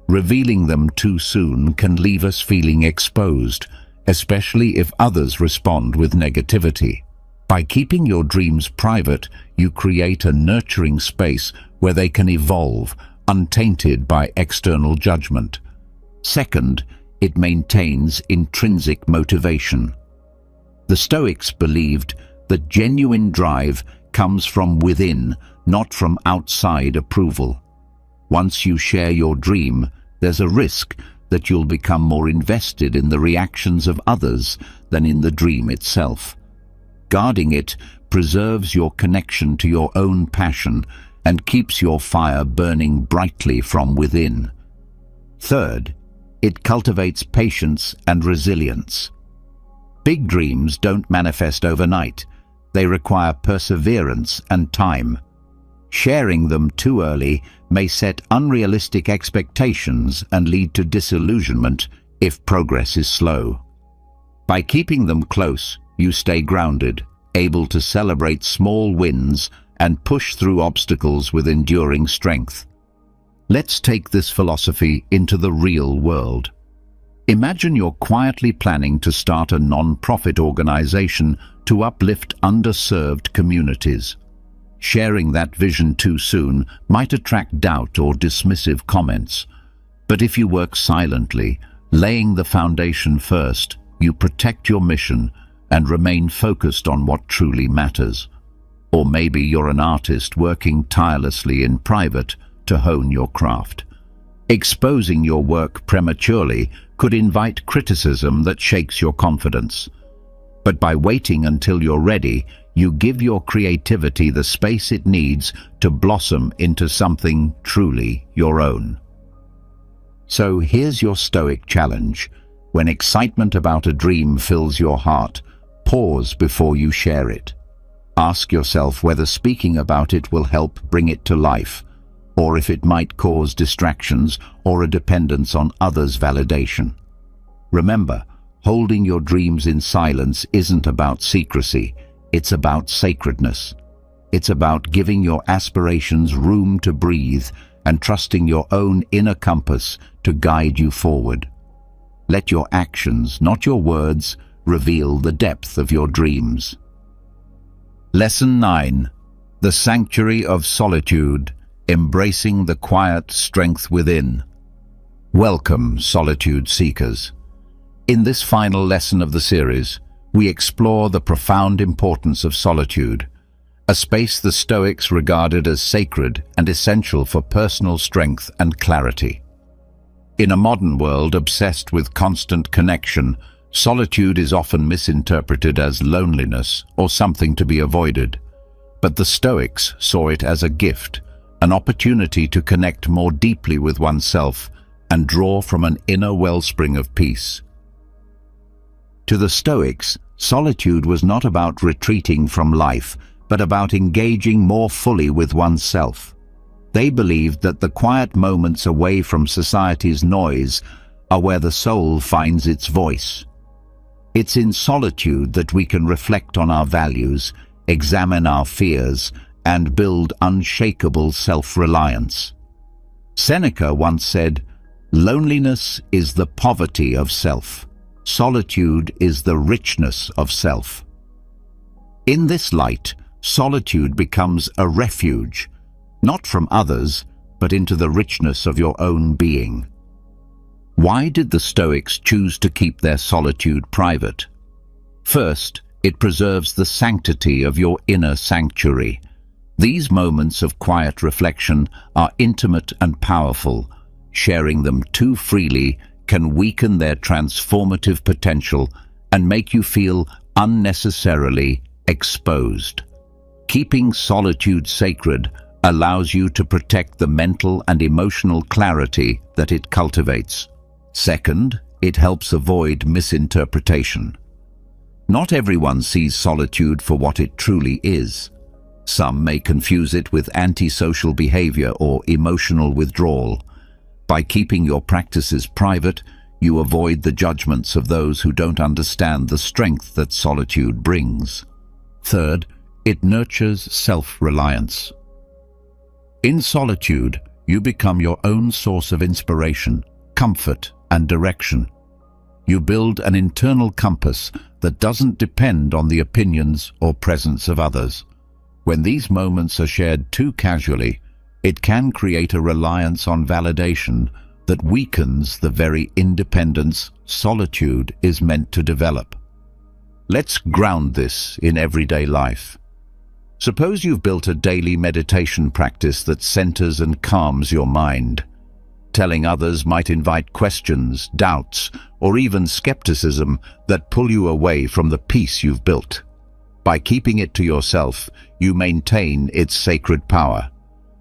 Revealing them too soon can leave us feeling exposed, especially if others respond with negativity. By keeping your dreams private, you create a nurturing space where they can evolve, untainted by external judgment. Second, it maintains intrinsic motivation. The Stoics believed that genuine drive comes from within, not from outside approval. Once you share your dream, there's a risk that you'll become more invested in the reactions of others than in the dream itself. Guarding it preserves your connection to your own passion and keeps your fire burning brightly from within. Third, it cultivates patience and resilience. Big dreams don't manifest overnight. They require perseverance and time. Sharing them too early may set unrealistic expectations and lead to disillusionment if progress is slow. By keeping them close, you stay grounded, able to celebrate small wins and push through obstacles with enduring strength. Let's take this philosophy into the real world. Imagine you're quietly planning to start a non-profit organization to uplift underserved communities. Sharing that vision too soon might attract doubt or dismissive comments. But if you work silently, laying the foundation first, you protect your mission and remain focused on what truly matters. Or maybe you're an artist working tirelessly in private to hone your craft. Exposing your work prematurely could invite criticism that shakes your confidence. But by waiting until you're ready, you give your creativity the space it needs to blossom into something truly your own. So here's your Stoic challenge. When excitement about a dream fills your heart, pause before you share it. Ask yourself whether speaking about it will help bring it to life, or if it might cause distractions or a dependence on others' validation. Remember, holding your dreams in silence isn't about secrecy, it's about sacredness. It's about giving your aspirations room to breathe and trusting your own inner compass to guide you forward. Let your actions, not your words, reveal the depth of your dreams. Lesson 9. The Sanctuary of Solitude, Embracing the Quiet Strength Within. Welcome, solitude seekers. In this final lesson of the series, we explore the profound importance of solitude, a space the Stoics regarded as sacred and essential for personal strength and clarity. In a modern world obsessed with constant connection, solitude is often misinterpreted as loneliness or something to be avoided. But the Stoics saw it as a gift, an opportunity to connect more deeply with oneself and draw from an inner wellspring of peace. To the Stoics, solitude was not about retreating from life, but about engaging more fully with oneself. They believed that the quiet moments away from society's noise are where the soul finds its voice. It's in solitude that we can reflect on our values, examine our fears, and build unshakable self-reliance. Seneca once said, "Loneliness is the poverty of self. Solitude is the richness of self." In this light, solitude becomes a refuge, not from others, but into the richness of your own being. Why did the Stoics choose to keep their solitude private? First, it preserves the sanctity of your inner sanctuary. These moments of quiet reflection are intimate and powerful. Sharing them too freely can weaken their transformative potential and make you feel unnecessarily exposed. Keeping solitude sacred allows you to protect the mental and emotional clarity that it cultivates. Second, it helps avoid misinterpretation. Not everyone sees solitude for what it truly is. Some may confuse it with antisocial behavior or emotional withdrawal. By keeping your practices private, you avoid the judgments of those who don't understand the strength that solitude brings. Third, it nurtures self-reliance. In solitude, you become your own source of inspiration, comfort, and direction. You build an internal compass that doesn't depend on the opinions or presence of others. When these moments are shared too casually, it can create a reliance on validation that weakens the very independence solitude is meant to develop. Let's ground this in everyday life. Suppose you've built a daily meditation practice that centers and calms your mind. Telling others might invite questions, doubts, or even skepticism that pull you away from the peace you've built. By keeping it to yourself, you maintain its sacred power.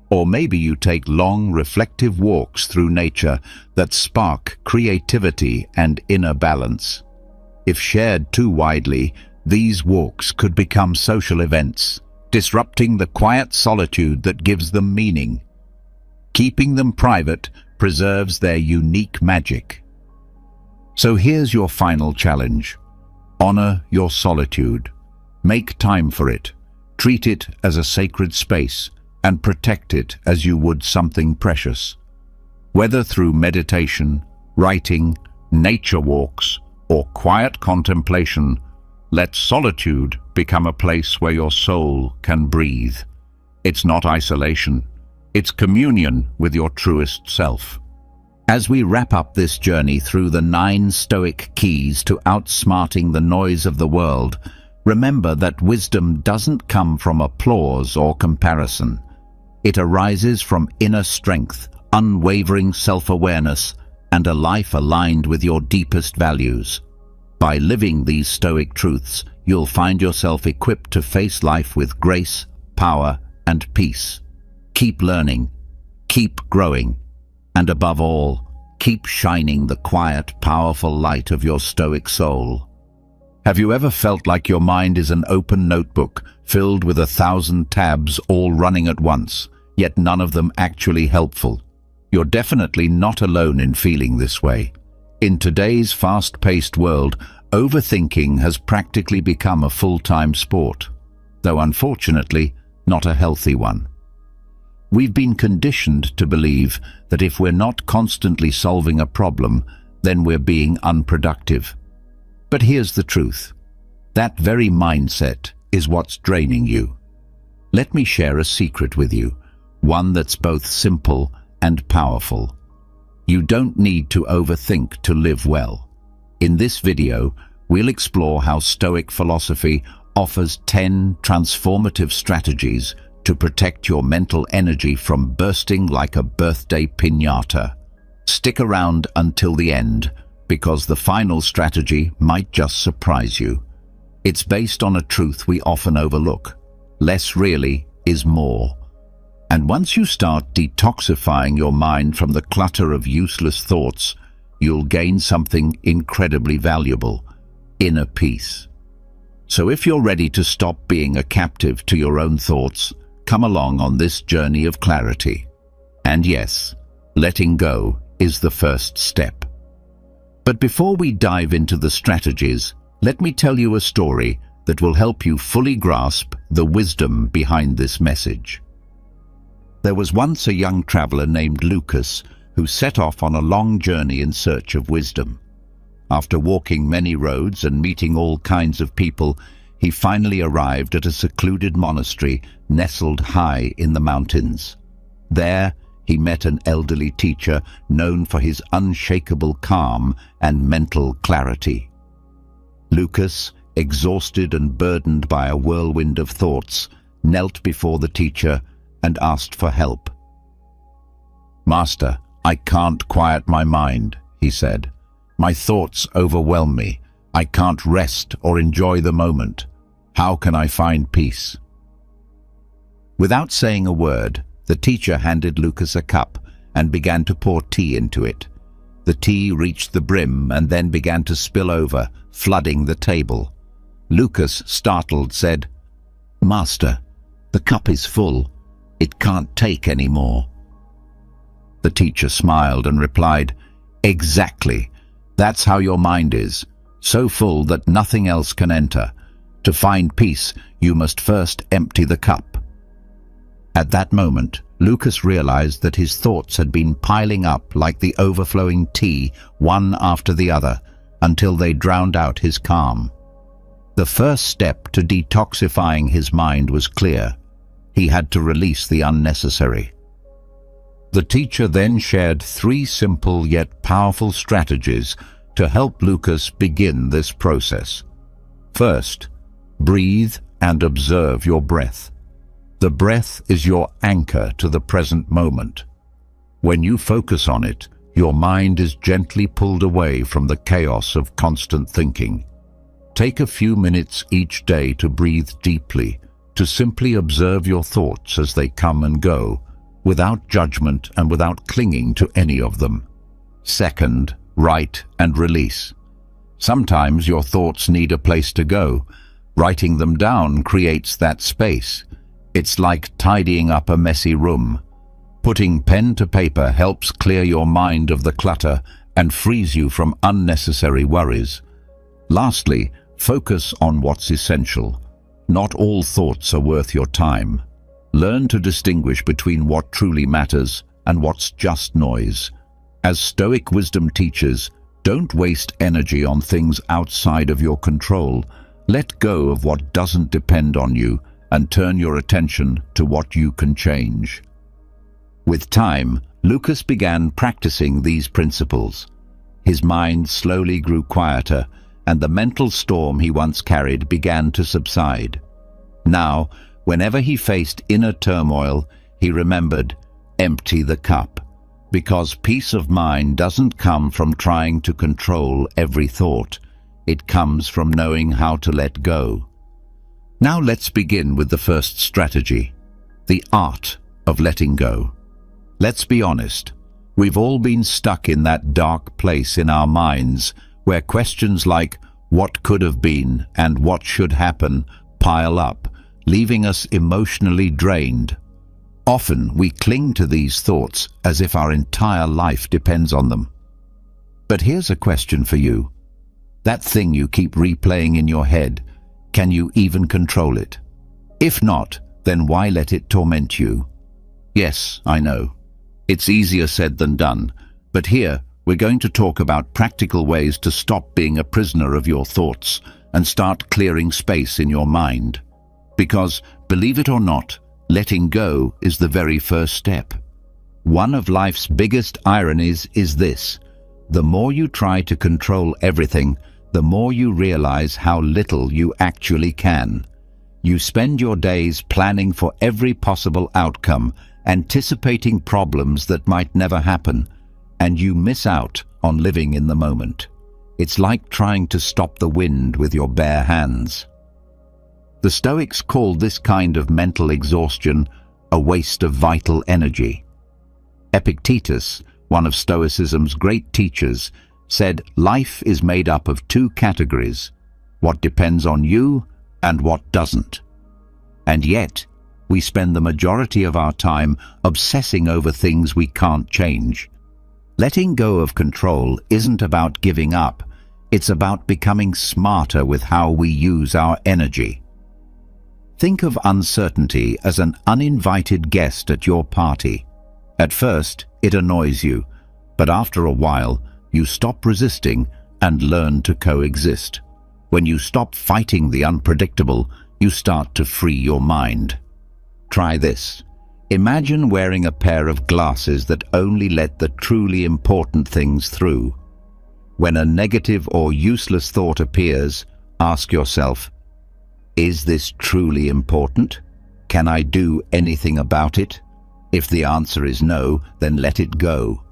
Or maybe you take long, reflective walks through nature that spark creativity and inner balance. If shared too widely, these walks could become social events, disrupting the quiet solitude that gives them meaning. Keeping them private preserves their unique magic. So here's your final challenge. Honor your solitude. Make time for it. Treat it as a sacred space and protect it as you would something precious. Whether through meditation, writing, nature walks, or quiet contemplation, let solitude become a place where your soul can breathe. It's not isolation, it's communion with your truest self. As we wrap up this journey through the 9 Stoic keys to outsmarting the noise of the world, remember that wisdom doesn't come from applause or comparison. It arises from inner strength, unwavering self-awareness, and a life aligned with your deepest values. By living these Stoic truths, you'll find yourself equipped to face life with grace, power, and peace. Keep learning, keep growing, and above all, keep shining the quiet, powerful light of your Stoic soul. Have you ever felt like your mind is an open notebook filled with 1,000 tabs all running at once, yet none of them actually helpful? You're definitely not alone in feeling this way. In today's fast-paced world, overthinking has practically become a full-time sport, though unfortunately, not a healthy one. We've been conditioned to believe that if we're not constantly solving a problem, then we're being unproductive. But here's the truth. That very mindset is what's draining you. Let me share a secret with you, one that's both simple and powerful. You don't need to overthink to live well. In this video, we'll explore how Stoic philosophy offers 10 transformative strategies to protect your mental energy from bursting like a birthday piñata. Stick around until the end, because the final strategy might just surprise you. It's based on a truth we often overlook. Less really is more. And once you start detoxifying your mind from the clutter of useless thoughts, you'll gain something incredibly valuable: inner peace. So if you're ready to stop being a captive to your own thoughts, come along on this journey of clarity. And yes, letting go is the first step. But before we dive into the strategies, let me tell you a story that will help you fully grasp the wisdom behind this message. There was once a young traveler named Lucas who set off on a long journey in search of wisdom. After walking many roads and meeting all kinds of people, he finally arrived at a secluded monastery nestled high in the mountains. There, he met an elderly teacher known for his unshakable calm and mental clarity. Lucas, exhausted and burdened by a whirlwind of thoughts, knelt before the teacher and asked for help. "Master, I can't quiet my mind," he said. "My thoughts overwhelm me. I can't rest or enjoy the moment. How can I find peace?" Without saying a word, the teacher handed Lucas a cup and began to pour tea into it. The tea reached the brim and then began to spill over, flooding the table. Lucas, startled, said, "Master, the cup is full. It can't take any more." The teacher smiled and replied, "Exactly. That's how your mind is, so full that nothing else can enter. To find peace, you must first empty the cup." At that moment, Lucas realized that his thoughts had been piling up like the overflowing tea, one after the other, until they drowned out his calm. The first step to detoxifying his mind was clear. He had to release the unnecessary. The teacher then shared 3 simple yet powerful strategies to help Lucas begin this process. First, breathe and observe your breath. The breath is your anchor to the present moment. When you focus on it, your mind is gently pulled away from the chaos of constant thinking. Take a few minutes each day to breathe deeply, to simply observe your thoughts as they come and go, without judgment and without clinging to any of them. Second, write and release. Sometimes your thoughts need a place to go. Writing them down creates that space. It's like tidying up a messy room. Putting pen to paper helps clear your mind of the clutter and frees you from unnecessary worries. Lastly, focus on what's essential. Not all thoughts are worth your time. Learn to distinguish between what truly matters and what's just noise. As Stoic wisdom teaches, don't waste energy on things outside of your control. Let go of what doesn't depend on you and turn your attention to what you can change. With time, Lucas began practicing these principles. His mind slowly grew quieter, and the mental storm he once carried began to subside. Now, whenever he faced inner turmoil, he remembered, empty the cup. Because peace of mind doesn't come from trying to control every thought. It comes from knowing how to let go. Now let's begin with the first strategy, the art of letting go. Let's be honest, we've all been stuck in that dark place in our minds where questions like what could have been and what should happen pile up, leaving us emotionally drained. Often we cling to these thoughts as if our entire life depends on them. But here's a question for you. That thing you keep replaying in your head, can you even control it? If not, then why let it torment you? Yes, I know. It's easier said than done, but here we're going to talk about practical ways to stop being a prisoner of your thoughts and start clearing space in your mind. Because, believe it or not, letting go is the very first step. One of life's biggest ironies is this: the more you try to control everything, the more you realize how little you actually can. You spend your days planning for every possible outcome, anticipating problems that might never happen, and you miss out on living in the moment. It's like trying to stop the wind with your bare hands. The Stoics called this kind of mental exhaustion a waste of vital energy. Epictetus, one of Stoicism's great teachers, said life is made up of two categories, what depends on you and what doesn't. And yet, we spend the majority of our time obsessing over things we can't change. Letting go of control isn't about giving up, it's about becoming smarter with how we use our energy. Think of uncertainty as an uninvited guest at your party. At first, it annoys you, but after a while, you stop resisting and learn to coexist. When you stop fighting the unpredictable, you start to free your mind. Try this. Imagine wearing a pair of glasses that only let the truly important things through. When a negative or useless thought appears, ask yourself, is this truly important? Can I do anything about it? If the answer is no, then let it go.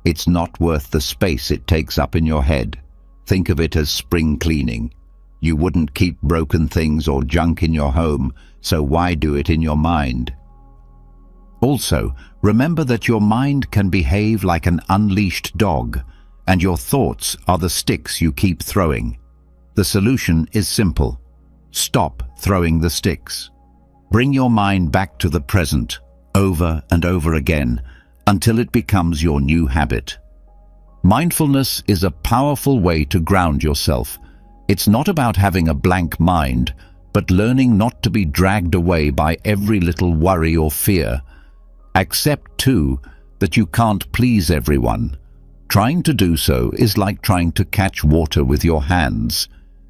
It's not worth the space it takes up in your head. Think of it as spring cleaning. You wouldn't keep broken things or junk in your home, so why do it in your mind? Also, remember that your mind can behave like an unleashed dog, and your thoughts are the sticks you keep throwing. The solution is simple. Stop throwing the sticks. Bring your mind back to the present, over and over again, until it becomes your new habit. Mindfulness is a powerful way to ground yourself. It's not about having a blank mind, but learning not to be dragged away by every little worry or fear. Accept, too, that you can't please everyone. Trying to do so is like trying to catch water with your hands.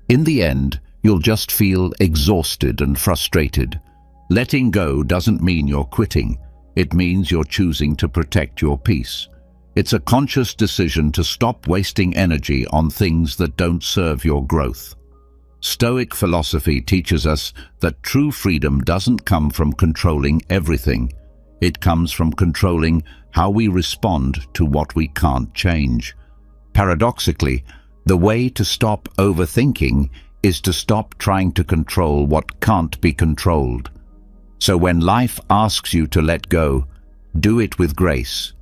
In the end, you'll just feel exhausted and frustrated. Letting go doesn't mean you're quitting. It means you're choosing to protect your peace. It's a conscious decision to stop wasting energy on things that don't serve your growth. Stoic philosophy teaches us that true freedom doesn't come from controlling everything. It comes from controlling how we respond to what we can't change. Paradoxically, the way to stop overthinking is to stop trying to control what can't be controlled. So when life asks you to let go, do it with grace,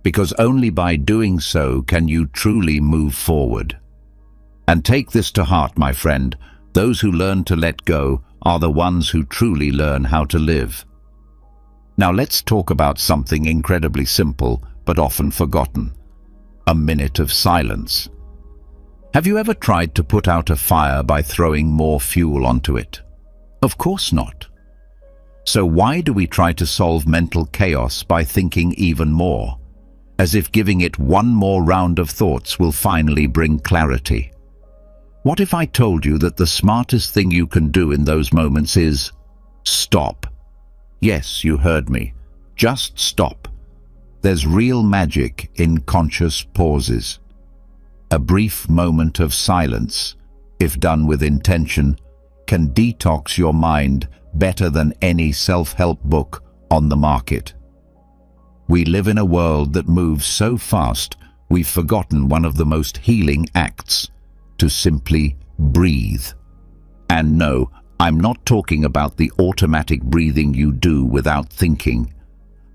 because only by doing so can you truly move forward. And take this to heart, my friend, those who learn to let go are the ones who truly learn how to live. Now let's talk about something incredibly simple but often forgotten: a minute of silence. Have you ever tried to put out a fire by throwing more fuel onto it? Of course not. So why do we try to solve mental chaos by thinking even more, as if giving it one more round of thoughts will finally bring clarity? What if I told you that the smartest thing you can do in those moments is stop? Yes, you heard me. Just stop. There's real magic in conscious pauses. A brief moment of silence, if done with intention, can detox your mind better than any self-help book on the market. We live in a world that moves so fast, we've forgotten one of the most healing acts: to simply breathe. And no, I'm not talking about the automatic breathing you do without thinking.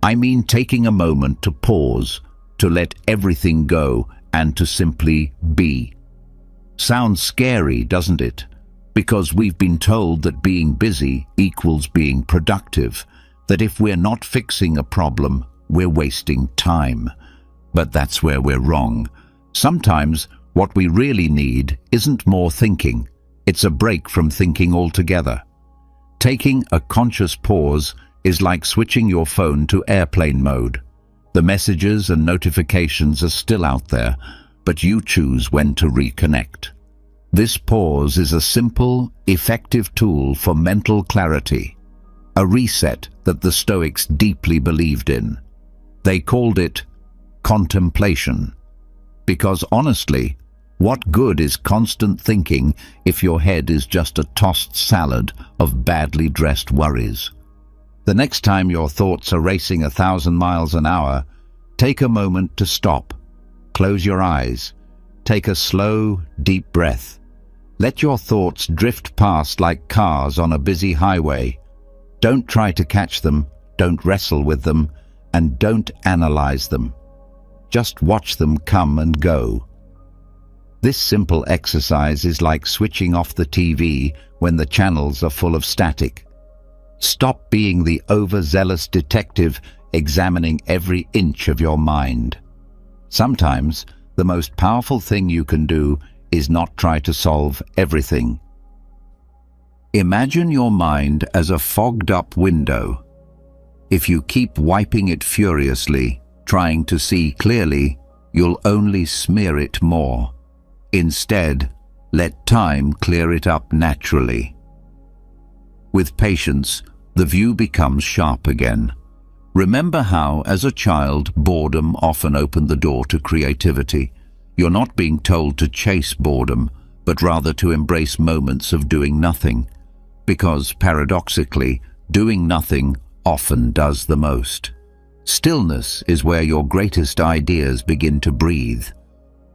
I mean taking a moment to pause, to let everything go, and to simply be. Sounds scary, doesn't it? Because we've been told that being busy equals being productive, that if we're not fixing a problem, we're wasting time. But that's where we're wrong. Sometimes what we really need isn't more thinking. It's a break from thinking altogether. Taking a conscious pause is like switching your phone to airplane mode. The messages and notifications are still out there, but you choose when to reconnect. This pause is a simple, effective tool for mental clarity, a reset that the Stoics deeply believed in. They called it contemplation, because honestly, what good is constant thinking if your head is just a tossed salad of badly dressed worries? The next time your thoughts are racing 1,000 miles an hour, take a moment to stop. Close your eyes. Take a slow, deep breath. Let your thoughts drift past like cars on a busy highway. Don't try to catch them, don't wrestle with them, and don't analyze them. Just watch them come and go. This simple exercise is like switching off the TV when the channels are full of static. Stop being the overzealous detective examining every inch of your mind. Sometimes, the most powerful thing you can do is not try to solve everything. Imagine your mind as a fogged-up window. If you keep wiping it furiously, trying to see clearly, you'll only smear it more. Instead, let time clear it up naturally. With patience, the view becomes sharp again. Remember how, as a child, boredom often opened the door to creativity. You're not being told to chase boredom, but rather to embrace moments of doing nothing. Because, paradoxically, doing nothing often does the most. Stillness is where your greatest ideas begin to breathe.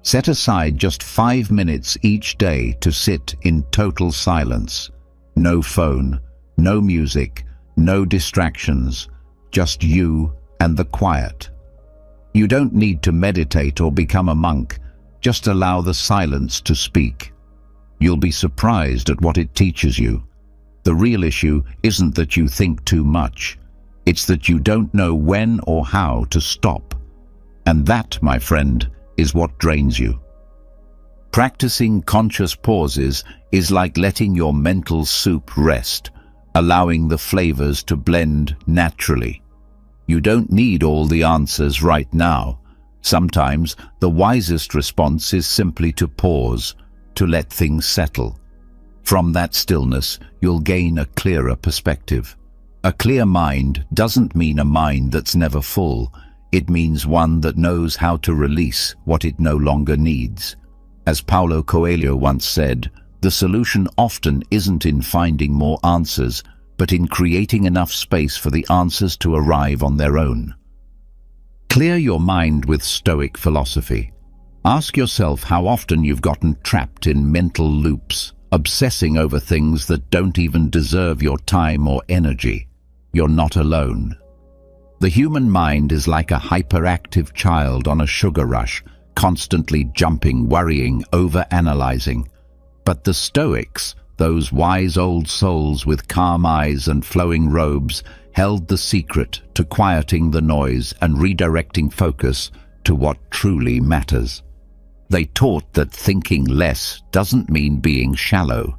Set aside just 5 minutes each day to sit in total silence. No phone, no music, no distractions, just you and the quiet. You don't need to meditate or become a monk, just allow the silence to speak. You'll be surprised at what it teaches you. The real issue isn't that you think too much, it's that you don't know when or how to stop. And that, my friend, is what drains you. Practicing conscious pauses is like letting your mental soup rest, allowing the flavors to blend naturally. You don't need all the answers right now. Sometimes the wisest response is simply to pause, to let things settle. From that stillness, you'll gain a clearer perspective. A clear mind doesn't mean a mind that's never full. It means one that knows how to release what it no longer needs. As Paulo Coelho once said, the solution often isn't in finding more answers, but in creating enough space for the answers to arrive on their own. Clear your mind with Stoic philosophy. Ask yourself how often you've gotten trapped in mental loops, obsessing over things that don't even deserve your time or energy. You're not alone. The human mind is like a hyperactive child on a sugar rush, constantly jumping, worrying, over-analyzing. But the Stoics, those wise old souls with calm eyes and flowing robes, held the secret to quieting the noise and redirecting focus to what truly matters. They taught that thinking less doesn't mean being shallow.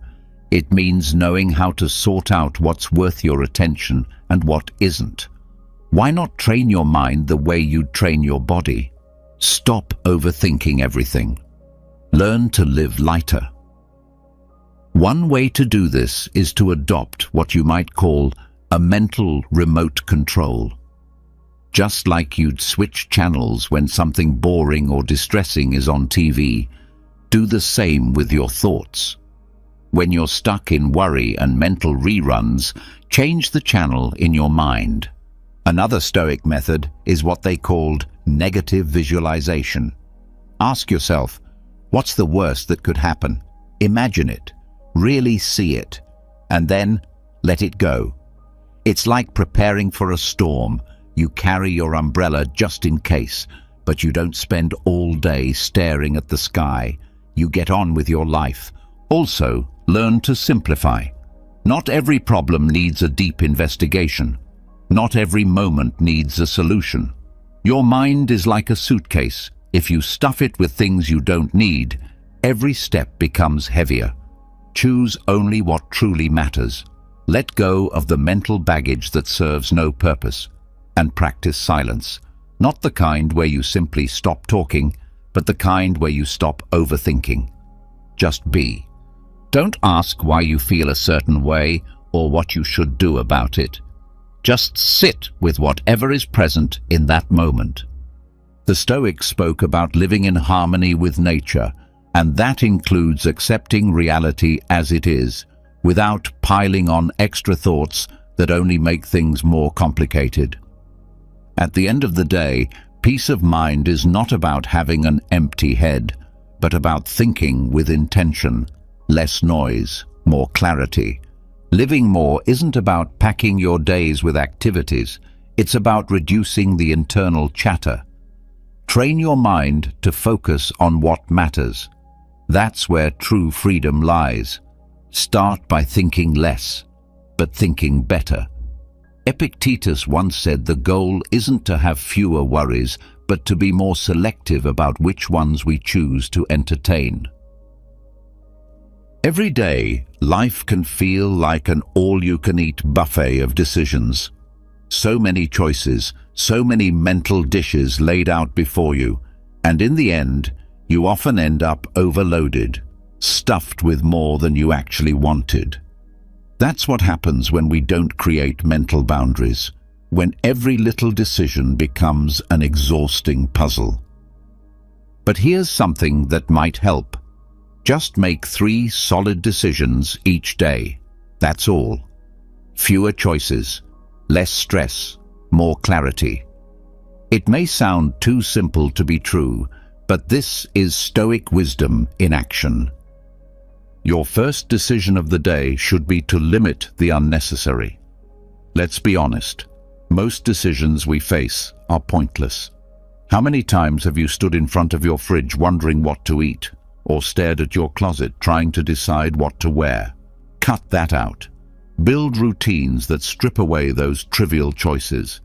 It means knowing how to sort out what's worth your attention and what isn't. Why not train your mind the way you'd train your body? Stop overthinking everything. Learn to live lighter. One way to do this is to adopt what you might call a mental remote control. Just like you'd switch channels when something boring or distressing is on TV, do the same with your thoughts. When you're stuck in worry and mental reruns, change the channel in your mind. Another Stoic method is what they called negative visualization. Ask yourself, what's the worst that could happen? Imagine it, really see it, and then let it go. It's like preparing for a storm. You carry your umbrella just in case, but you don't spend all day staring at the sky. You get on with your life. Also, learn to simplify. Not every problem needs a deep investigation. Not every moment needs a solution. Your mind is like a suitcase. If you stuff it with things you don't need, every step becomes heavier. Choose only what truly matters. Let go of the mental baggage that serves no purpose, and practice silence. Not the kind where you simply stop talking, but the kind where you stop overthinking. Just be. Don't ask why you feel a certain way or what you should do about it. Just sit with whatever is present in that moment. The Stoics spoke about living in harmony with nature, and that includes accepting reality as it is, without piling on extra thoughts that only make things more complicated. At the end of the day, peace of mind is not about having an empty head, but about thinking with intention, less noise, more clarity. Living more isn't about packing your days with activities, it's about reducing the internal chatter. Train your mind to focus on what matters. That's where true freedom lies. Start by thinking less, but thinking better. Epictetus once said the goal isn't to have fewer worries, but to be more selective about which ones we choose to entertain. Every day, life can feel like an all-you-can-eat buffet of decisions. So many choices, so many mental dishes laid out before you, and in the end, you often end up overloaded, stuffed with more than you actually wanted. That's what happens when we don't create mental boundaries, when every little decision becomes an exhausting puzzle. But here's something that might help. Just make 3 solid decisions each day. That's all. Fewer choices, less stress, more clarity. It may sound too simple to be true, but this is Stoic wisdom in action. Your first decision of the day should be to limit the unnecessary. Let's be honest, most decisions we face are pointless. How many times have you stood in front of your fridge wondering what to eat, or stared at your closet trying to decide what to wear? Cut that out. Build routines that strip away those trivial choices.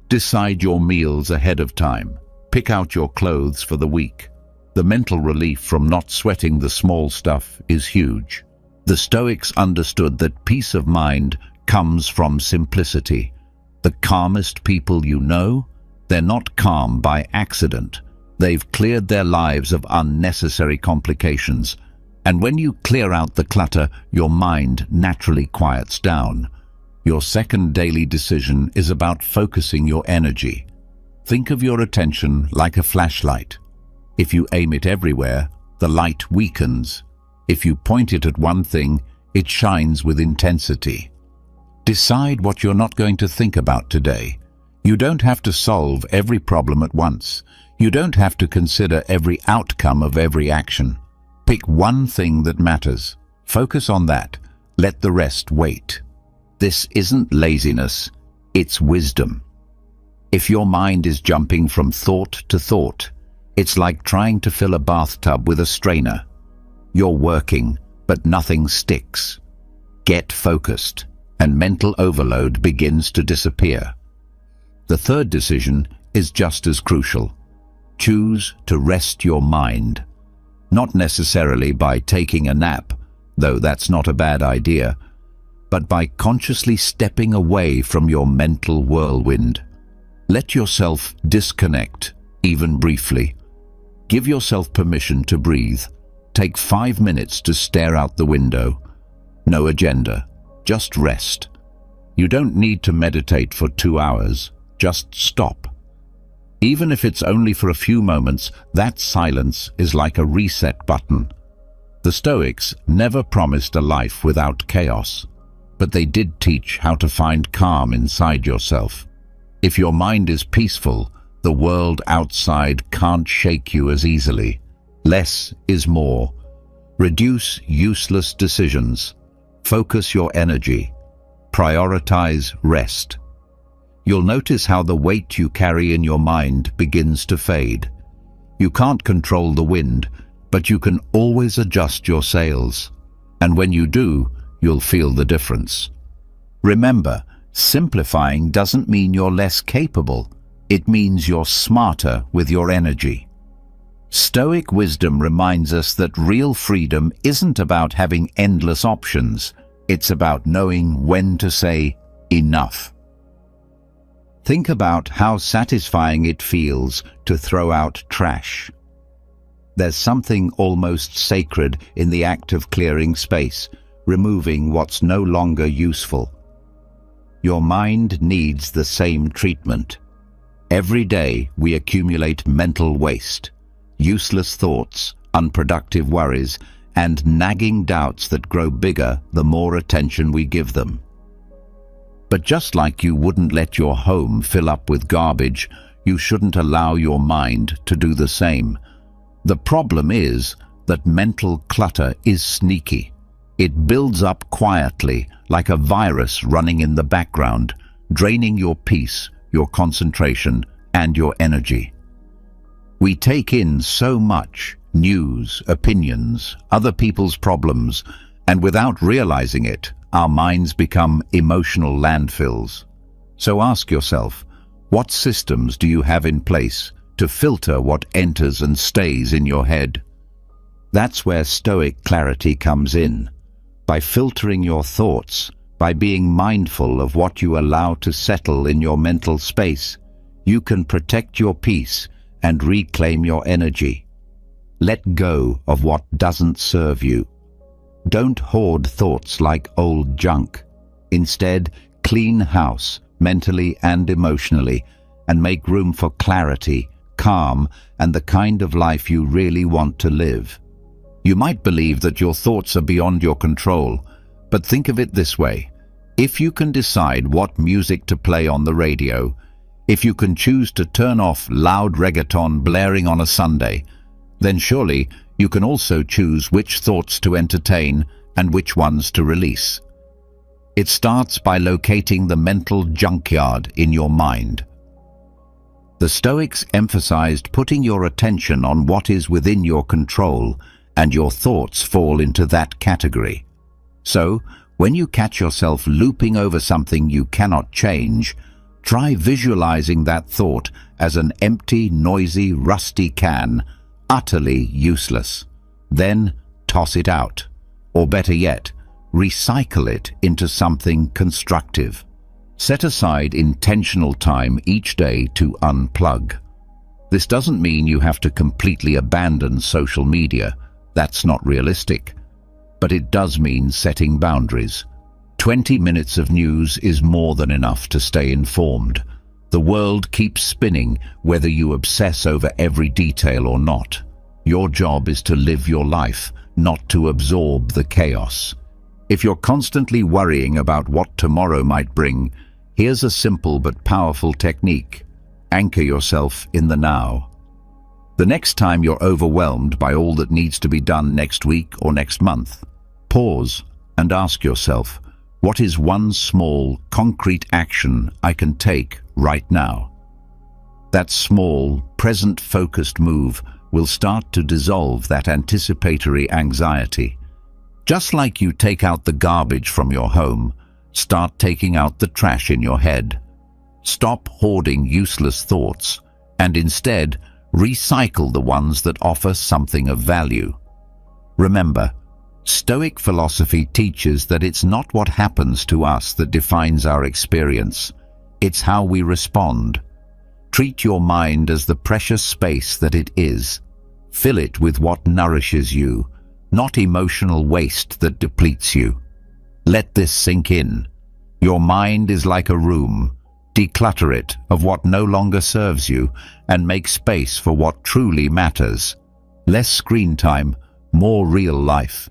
Decide your meals ahead of time. Pick out your clothes for the week. The mental relief from not sweating the small stuff is huge. The Stoics understood that peace of mind comes from simplicity. The calmest people you know, they're not calm by accident. They've cleared their lives of unnecessary complications. And when you clear out the clutter, your mind naturally quiets down. Your second daily decision is about focusing your energy. Think of your attention like a flashlight. If you aim it everywhere, the light weakens. If you point it at one thing, it shines with intensity. Decide what you're not going to think about today. You don't have to solve every problem at once. You don't have to consider every outcome of every action. Pick one thing that matters. Focus on that. Let the rest wait. This isn't laziness, it's wisdom. If your mind is jumping from thought to thought, it's like trying to fill a bathtub with a strainer. You're working, but nothing sticks. Get focused, and mental overload begins to disappear. The third decision is just as crucial. Choose to rest your mind. Not necessarily by taking a nap, though that's not a bad idea, but by consciously stepping away from your mental whirlwind. Let yourself disconnect, even briefly. Give yourself permission to breathe. Take 5 minutes to stare out the window. No agenda, just rest. You don't need to meditate for 2 hours, just stop. Even if it's only for a few moments, that silence is like a reset button. The Stoics never promised a life without chaos, but they did teach how to find calm inside yourself. If your mind is peaceful, the world outside can't shake you as easily. Less is more. Reduce useless decisions. Focus your energy. Prioritize rest. You'll notice how the weight you carry in your mind begins to fade. You can't control the wind, but you can always adjust your sails. And when you do, you'll feel the difference. Remember, simplifying doesn't mean you're less capable. It means you're smarter with your energy. Stoic wisdom reminds us that real freedom isn't about having endless options. It's about knowing when to say enough. Think about how satisfying it feels to throw out trash. There's something almost sacred in the act of clearing space, removing what's no longer useful. Your mind needs the same treatment. Every day we accumulate mental waste, useless thoughts, unproductive worries, and nagging doubts that grow bigger the more attention we give them. But just like you wouldn't let your home fill up with garbage, you shouldn't allow your mind to do the same. The problem is that mental clutter is sneaky. It builds up quietly, like a virus running in the background, draining your peace, your concentration, and your energy. We take in so much: news, opinions, other people's problems, and without realizing it, our minds become emotional landfills. So ask yourself, what systems do you have in place to filter what enters and stays in your head? That's where Stoic clarity comes in. By filtering your thoughts, by being mindful of what you allow to settle in your mental space, you can protect your peace and reclaim your energy. Let go of what doesn't serve you. Don't hoard thoughts like old junk. Instead, clean house, mentally and emotionally, and make room for clarity, calm, and the kind of life you really want to live. You might believe that your thoughts are beyond your control, but think of it this way. If you can decide what music to play on the radio, if you can choose to turn off loud reggaeton blaring on a Sunday, then surely you can also choose which thoughts to entertain and which ones to release. It starts by locating the mental junkyard in your mind. The Stoics emphasized putting your attention on what is within your control, and your thoughts fall into that category. So, when you catch yourself looping over something you cannot change, try visualizing that thought as an empty, noisy, rusty can, utterly useless. Then toss it out. Or better yet, recycle it into something constructive. Set aside intentional time each day to unplug. This doesn't mean you have to completely abandon social media. That's not realistic. But it does mean setting boundaries. 20 minutes of news is more than enough to stay informed. The world keeps spinning, whether you obsess over every detail or not. Your job is to live your life, not to absorb the chaos. If you're constantly worrying about what tomorrow might bring, here's a simple but powerful technique. Anchor yourself in the now. The next time you're overwhelmed by all that needs to be done next week or next month, pause and ask yourself, what is one small, concrete action I can take right now? That small, present-focused move will start to dissolve that anticipatory anxiety. Just like you take out the garbage from your home, start taking out the trash in your head. Stop hoarding useless thoughts and instead recycle the ones that offer something of value. Remember, Stoic philosophy teaches that it's not what happens to us that defines our experience. It's how we respond. Treat your mind as the precious space that it is. Fill it with what nourishes you, not emotional waste that depletes you. Let this sink in. Your mind is like a room. Declutter it of what no longer serves you and make space for what truly matters. Less screen time, more real life.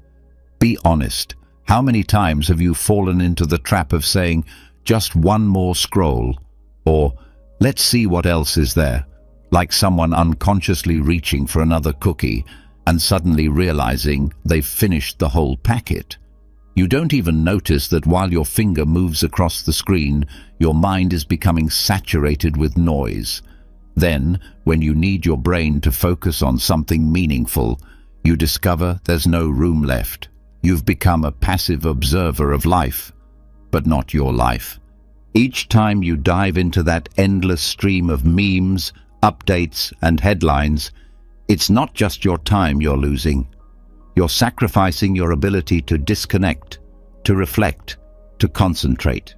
Be honest. How many times have you fallen into the trap of saying, just one more scroll, or let's see what else is there, like someone unconsciously reaching for another cookie and suddenly realizing they've finished the whole packet? You don't even notice that while your finger moves across the screen, your mind is becoming saturated with noise. Then, when you need your brain to focus on something meaningful, you discover there's no room left. You've become a passive observer of life, but not your life. Each time you dive into that endless stream of memes, updates, and headlines, it's not just your time you're losing. You're sacrificing your ability to disconnect, to reflect, to concentrate.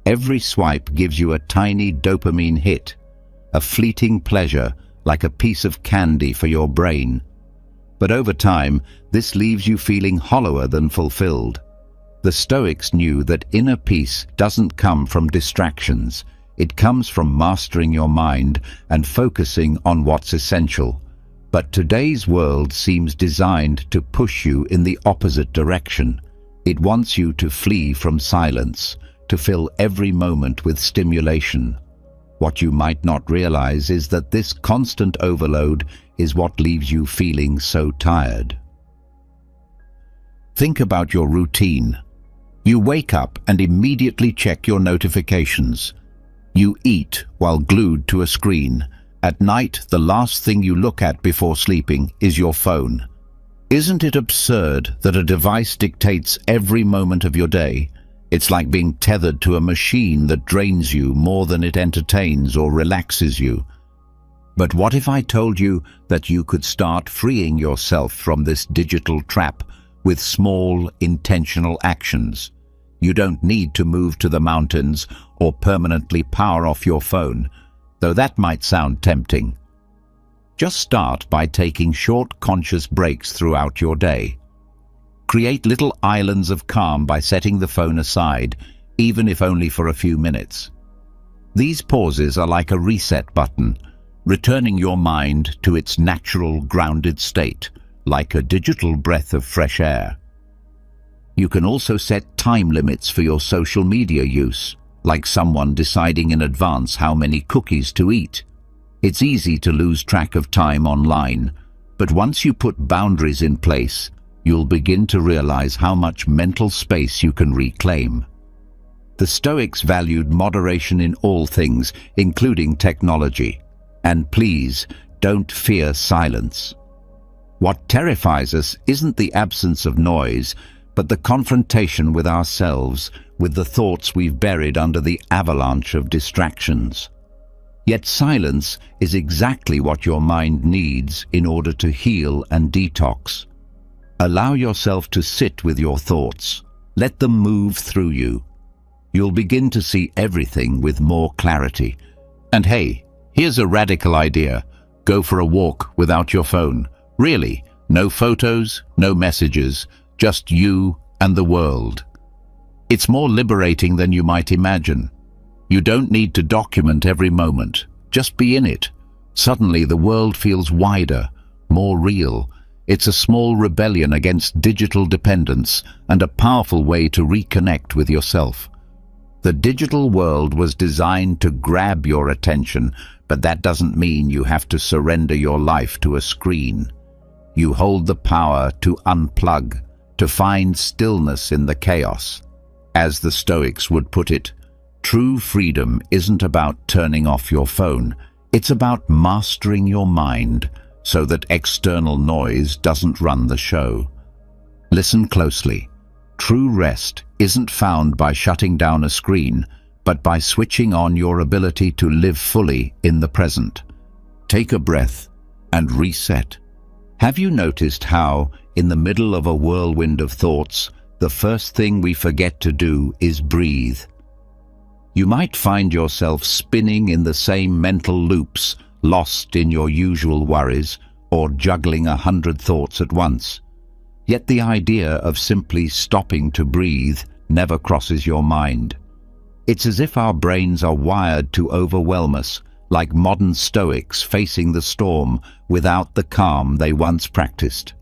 Every swipe gives you a tiny dopamine hit, a fleeting pleasure like a piece of candy for your brain. But over time, this leaves you feeling hollower than fulfilled. The Stoics knew that inner peace doesn't come from distractions. It comes from mastering your mind and focusing on what's essential. But today's world seems designed to push you in the opposite direction. It wants you to flee from silence, to fill every moment with stimulation. What you might not realize is that this constant overload is what leaves you feeling so tired. Think about your routine. You wake up and immediately check your notifications. You eat while glued to a screen. At night, the last thing you look at before sleeping is your phone. Isn't it absurd that a device dictates every moment of your day? It's like being tethered to a machine that drains you more than it entertains or relaxes you. But what if I told you that you could start freeing yourself from this digital trap with small, intentional actions? You don't need to move to the mountains or permanently power off your phone, though that might sound tempting. Just start by taking short, conscious breaks throughout your day. Create little islands of calm by setting the phone aside, even if only for a few minutes. These pauses are like a reset button, returning your mind to its natural, grounded state, like a digital breath of fresh air. You can also set time limits for your social media use, like someone deciding in advance how many cookies to eat. It's easy to lose track of time online, but once you put boundaries in place, you'll begin to realize how much mental space you can reclaim. The Stoics valued moderation in all things, including technology. And please, don't fear silence. What terrifies us isn't the absence of noise, but the confrontation with ourselves, with the thoughts we've buried under the avalanche of distractions. Yet silence is exactly what your mind needs in order to heal and detox. Allow yourself to sit with your thoughts. Let them move through you. You'll begin to see everything with more clarity. And hey, here's a radical idea. Go for a walk without your phone. Really, no photos, no messages, just you and the world. It's more liberating than you might imagine. You don't need to document every moment. Just be in it. Suddenly the world feels wider, more real. It's a small rebellion against digital dependence and a powerful way to reconnect with yourself. The digital world was designed to grab your attention, but that doesn't mean you have to surrender your life to a screen. You hold the power to unplug, to find stillness in the chaos. As the Stoics would put it, true freedom isn't about turning off your phone. It's about mastering your mind so that external noise doesn't run the show. Listen closely. True rest isn't found by shutting down a screen, but by switching on your ability to live fully in the present. Take a breath and reset. Have you noticed how, in the middle of a whirlwind of thoughts, the first thing we forget to do is breathe? You might find yourself spinning in the same mental loops, lost in your usual worries, or juggling 100 thoughts at once. Yet the idea of simply stopping to breathe never crosses your mind. It's as if our brains are wired to overwhelm us, like modern Stoics facing the storm without the calm they once practiced.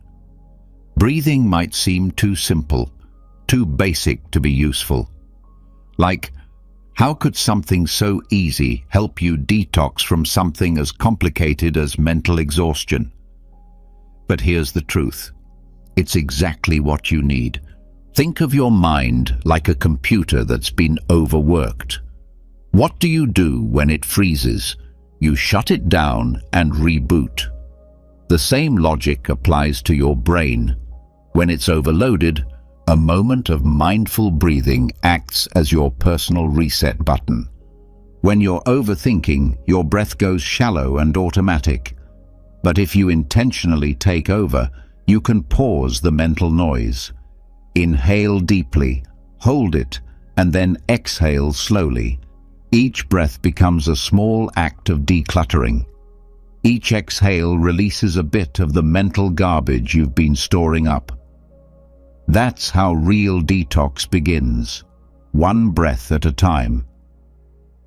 Breathing might seem too simple, too basic to be useful. Like, how could something so easy help you detox from something as complicated as mental exhaustion? But here's the truth. It's exactly what you need. Think of your mind like a computer that's been overworked. What do you do when it freezes? You shut it down and reboot. The same logic applies to your brain. When it's overloaded, a moment of mindful breathing acts as your personal reset button. When you're overthinking, your breath goes shallow and automatic. But if you intentionally take over, you can pause the mental noise. Inhale deeply, hold it, and then exhale slowly. Each breath becomes a small act of decluttering. Each exhale releases a bit of the mental garbage you've been storing up. That's how real detox begins, one breath at a time.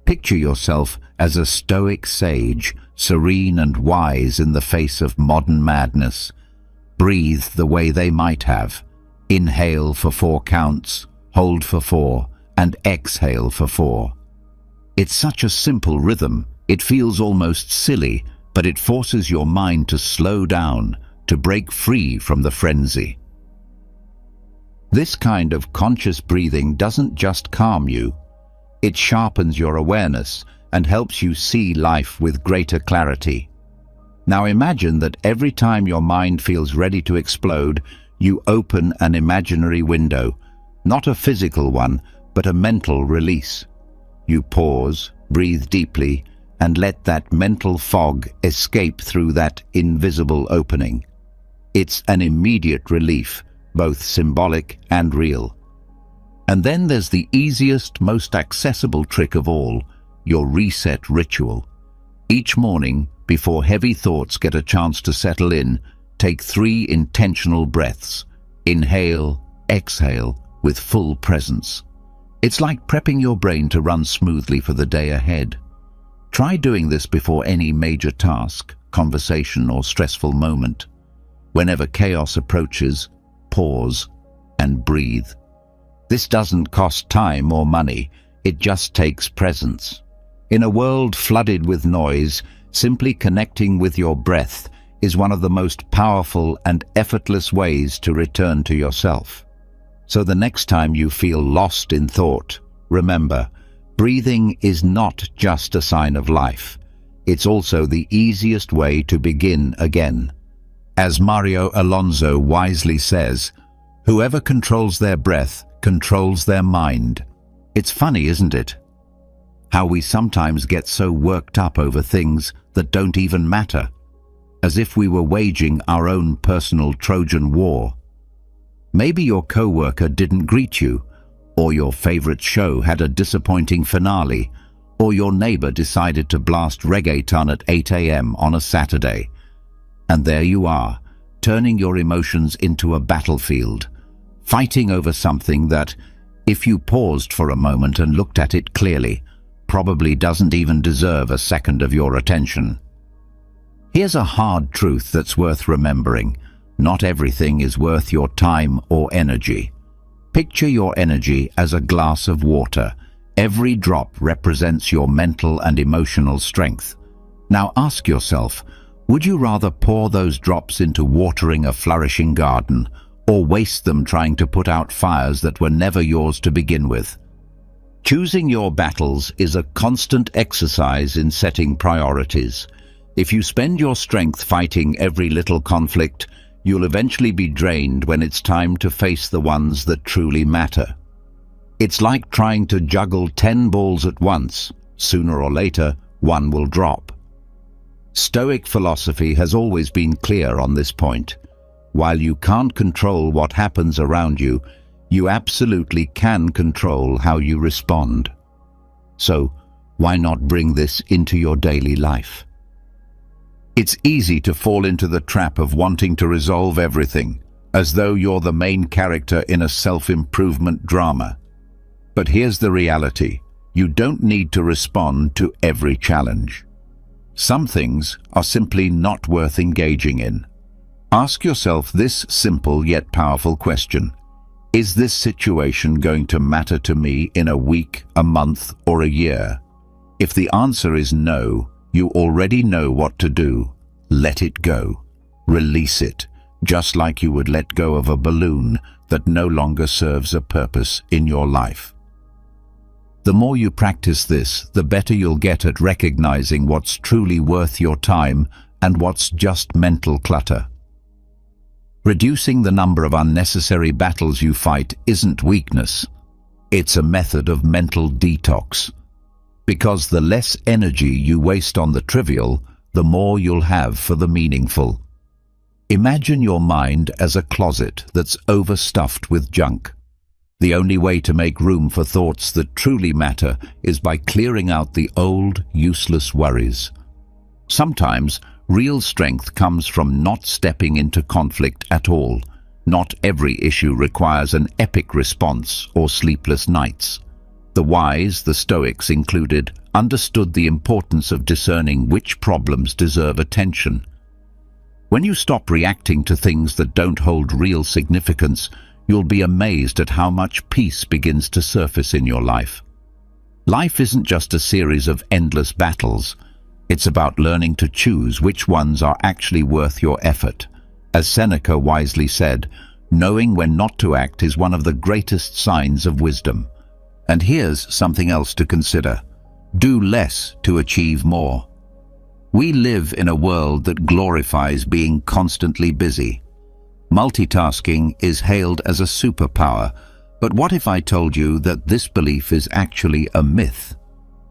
Picture yourself as a stoic sage, serene and wise in the face of modern madness. Breathe the way they might have. Inhale for 4 counts, hold for 4, and exhale for 4. It's such a simple rhythm, it feels almost silly, but it forces your mind to slow down, to break free from the frenzy. This kind of conscious breathing doesn't just calm you, it sharpens your awareness and helps you see life with greater clarity. Now imagine that every time your mind feels ready to explode, you open an imaginary window, not a physical one, but a mental release. You pause, breathe deeply, and let that mental fog escape through that invisible opening. It's an immediate relief, both symbolic and real. And then there's the easiest, most accessible trick of all, your reset ritual. Each morning, before heavy thoughts get a chance to settle in, take 3 intentional breaths. Inhale, exhale, with full presence. It's like prepping your brain to run smoothly for the day ahead. Try doing this before any major task, conversation, or stressful moment. Whenever chaos approaches, pause and breathe. This doesn't cost time or money, it just takes presence. In a world flooded with noise, simply connecting with your breath is one of the most powerful and effortless ways to return to yourself. So the next time you feel lost in thought, remember, breathing is not just a sign of life. It's also the easiest way to begin again. As Mario Alonso wisely says, whoever controls their breath controls their mind. It's funny, isn't it? How we sometimes get so worked up over things that don't even matter, as if we were waging our own personal Trojan war. Maybe your coworker didn't greet you, or your favorite show had a disappointing finale, or your neighbor decided to blast reggaeton at 8 a.m. on a Saturday. And there you are, turning your emotions into a battlefield, fighting over something that, if you paused for a moment and looked at it clearly, probably doesn't even deserve a second of your attention. Here's a hard truth that's worth remembering. Not everything is worth your time or energy. Picture your energy as a glass of water. Every drop represents your mental and emotional strength. Now ask yourself, would you rather pour those drops into watering a flourishing garden, or waste them trying to put out fires that were never yours to begin with? Choosing your battles is a constant exercise in setting priorities. If you spend your strength fighting every little conflict, you'll eventually be drained when it's time to face the ones that truly matter. It's like trying to juggle 10 balls at once. Sooner or later, one will drop. Stoic philosophy has always been clear on this point. While you can't control what happens around you, you absolutely can control how you respond. So, why not bring this into your daily life? It's easy to fall into the trap of wanting to resolve everything, as though you're the main character in a self-improvement drama. But here's the reality. You don't need to respond to every challenge. Some things are simply not worth engaging in. Ask yourself this simple yet powerful question. Is this situation going to matter to me in a week, a month, or a year? If the answer is no, you already know what to do. Let it go. Release it, just like you would let go of a balloon that no longer serves a purpose in your life. The more you practice this, the better you'll get at recognizing what's truly worth your time and what's just mental clutter. Reducing the number of unnecessary battles you fight isn't weakness. It's a method of mental detox. Because the less energy you waste on the trivial, the more you'll have for the meaningful. Imagine your mind as a closet that's overstuffed with junk. The only way to make room for thoughts that truly matter is by clearing out the old, useless worries. Sometimes, real strength comes from not stepping into conflict at all. Not every issue requires an epic response or sleepless nights. The wise, the Stoics included, understood the importance of discerning which problems deserve attention. When you stop reacting to things that don't hold real significance, you'll be amazed at how much peace begins to surface in your life. Life isn't just a series of endless battles. It's about learning to choose which ones are actually worth your effort. As Seneca wisely said, knowing when not to act is one of the greatest signs of wisdom. And here's something else to consider. Do less to achieve more. We live in a world that glorifies being constantly busy. Multitasking is hailed as a superpower, but what if I told you that this belief is actually a myth?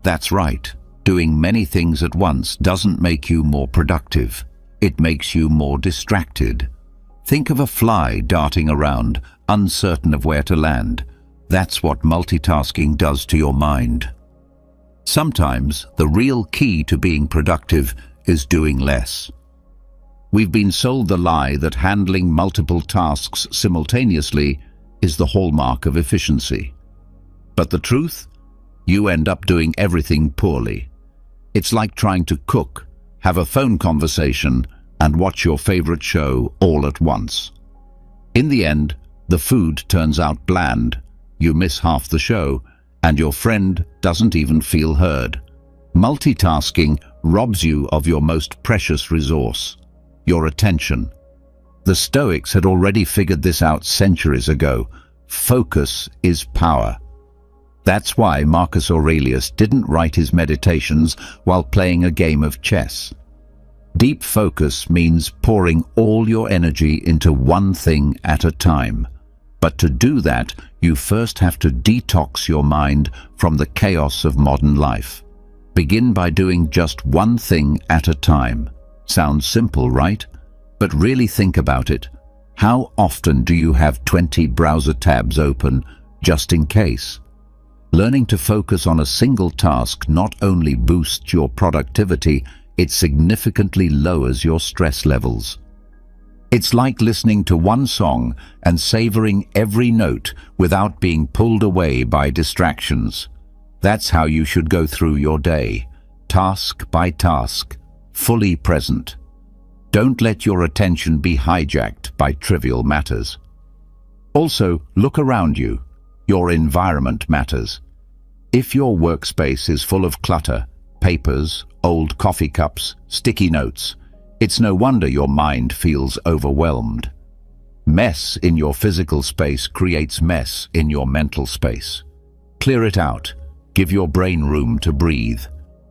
That's right. Doing many things at once doesn't make you more productive. It makes you more distracted. Think of a fly darting around, uncertain of where to land. That's what multitasking does to your mind. Sometimes the real key to being productive is doing less. We've been sold the lie that handling multiple tasks simultaneously is the hallmark of efficiency. But the truth? You end up doing everything poorly. It's like trying to cook, have a phone conversation, and watch your favorite show all at once. In the end, the food turns out bland, you miss half the show, and your friend doesn't even feel heard. Multitasking robs you of your most precious resource, your attention. The Stoics had already figured this out centuries ago. Focus is power. That's why Marcus Aurelius didn't write his meditations while playing a game of chess. Deep focus means pouring all your energy into one thing at a time. But to do that, you first have to detox your mind from the chaos of modern life. Begin by doing just one thing at a time. Sounds simple, right? But really think about it. How often do you have 20 browser tabs open just in case? Learning to focus on a single task not only boosts your productivity, it significantly lowers your stress levels. It's like listening to one song and savoring every note without being pulled away by distractions. That's how you should go through your day, task by task, fully present. Don't let your attention be hijacked by trivial matters. Also, look around you. Your environment matters. If your workspace is full of clutter, papers, old coffee cups, sticky notes, it's no wonder your mind feels overwhelmed. Mess in your physical space creates mess in your mental space. Clear it out. Give your brain room to breathe.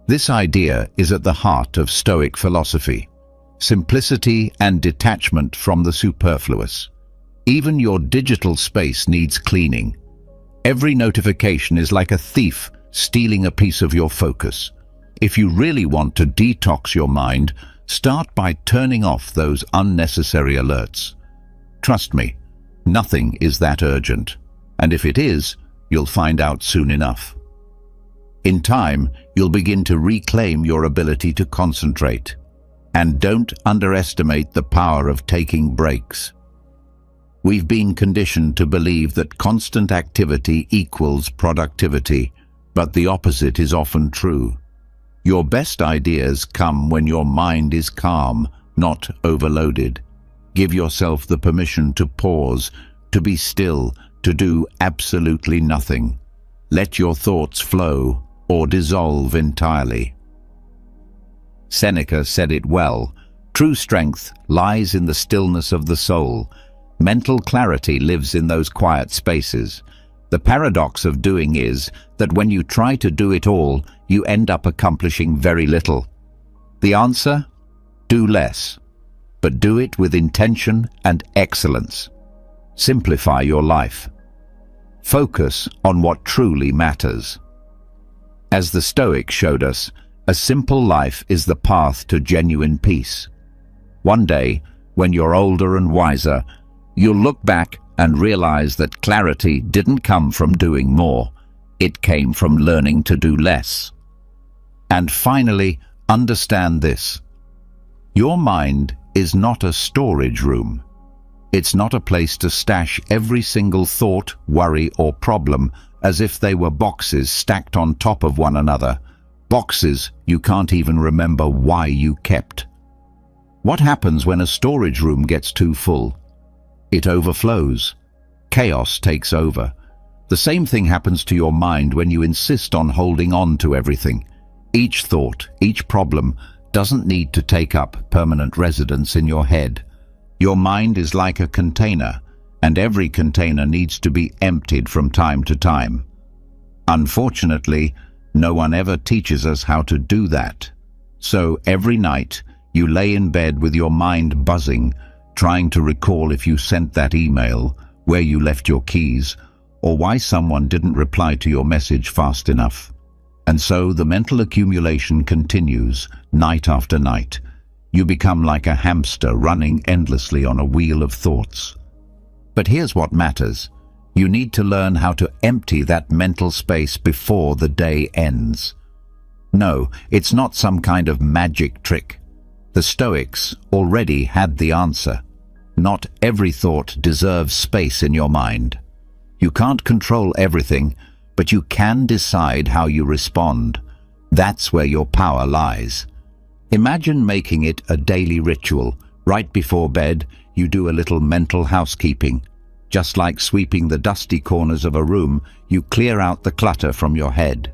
This idea is at the heart of Stoic philosophy. simplicity and detachment from the superfluous. Even your digital space needs cleaning. Every notification is like a thief stealing a piece of your focus. If you really want to detox your mind, start by turning off those unnecessary alerts. Trust me, nothing is that urgent, and if it is, you'll find out soon enough. In time, you'll begin to reclaim your ability to concentrate. And don't underestimate the power of taking breaks. We've been conditioned to believe that constant activity equals productivity, but the opposite is often true. Your best ideas come when your mind is calm, not overloaded. Give yourself the permission to pause, to be still, to do absolutely nothing. Let your thoughts flow or dissolve entirely. Seneca said it well, true strength lies in the stillness of the soul. Mental clarity lives in those quiet spaces. The paradox of doing is that when you try to do it all, you end up accomplishing very little. The answer? Do less, but do it with intention and excellence. Simplify your life. Focus on what truly matters. As the Stoics showed us, a simple life is the path to genuine peace. One day, when you're older and wiser, you'll look back and realize that clarity didn't come from doing more. It came from learning to do less. And finally, understand this. Your mind is not a storage room. It's not a place to stash every single thought, worry, or problem as if they were boxes stacked on top of one another. Boxes you can't even remember why you kept. What happens when a storage room gets too full? It overflows. Chaos takes over. The same thing happens to your mind when you insist on holding on to everything. Each thought, each problem doesn't need to take up permanent residence in your head. Your mind is like a container, and every container needs to be emptied from time to time. Unfortunately, no one ever teaches us how to do that. So every night, you lay in bed with your mind buzzing, trying to recall if you sent that email, where you left your keys, or why someone didn't reply to your message fast enough. And so the mental accumulation continues, night after night. You become like a hamster running endlessly on a wheel of thoughts. But here's what matters. You need to learn how to empty that mental space before the day ends. No, it's not some kind of magic trick. The Stoics already had the answer. Not every thought deserves space in your mind. You can't control everything, but you can decide how you respond. That's where your power lies. Imagine making it a daily ritual. Right before bed, you do a little mental housekeeping. Just like sweeping the dusty corners of a room, you clear out the clutter from your head.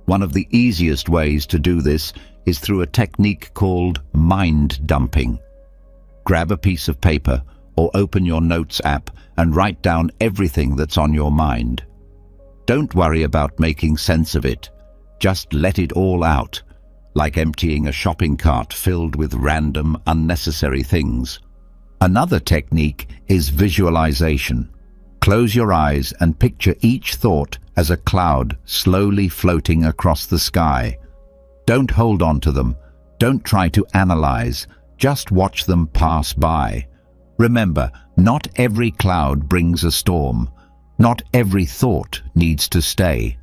One of the easiest ways to do this is through a technique called mind dumping. Grab a piece of paper or open your notes app and write down everything that's on your mind. Don't worry about making sense of it. Just let it all out, like emptying a shopping cart filled with random, unnecessary things. Another technique is visualization. Close your eyes and picture each thought as a cloud slowly floating across the sky. Don't hold on to them. Don't try to analyze. Just watch them pass by. Remember, not every cloud brings a storm. Not every thought needs to stay.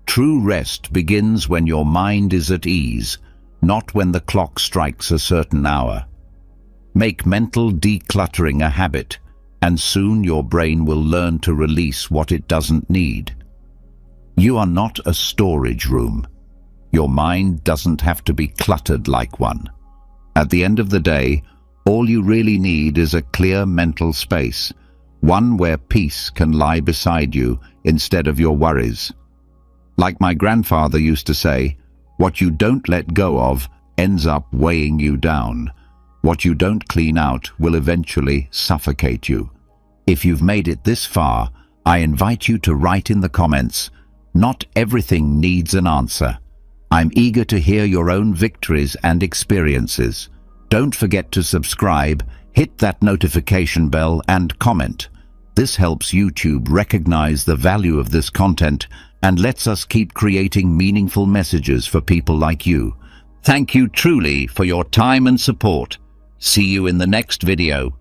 True rest begins when your mind is at ease, not when the clock strikes a certain hour. Make mental decluttering a habit, and soon your brain will learn to release what it doesn't need. You are not a storage room. Your mind doesn't have to be cluttered like one. At the end of the day, all you really need is a clear mental space, one where peace can lie beside you instead of your worries. Like my grandfather used to say, what you don't let go of ends up weighing you down. What you don't clean out will eventually suffocate you. If you've made it this far, I invite you to write in the comments, "Not everything needs an answer." I'm eager to hear your own victories and experiences. Don't forget to subscribe, hit that notification bell and comment. This helps YouTube recognize the value of this content and lets us keep creating meaningful messages for people like you. Thank you truly for your time and support. See you in the next video.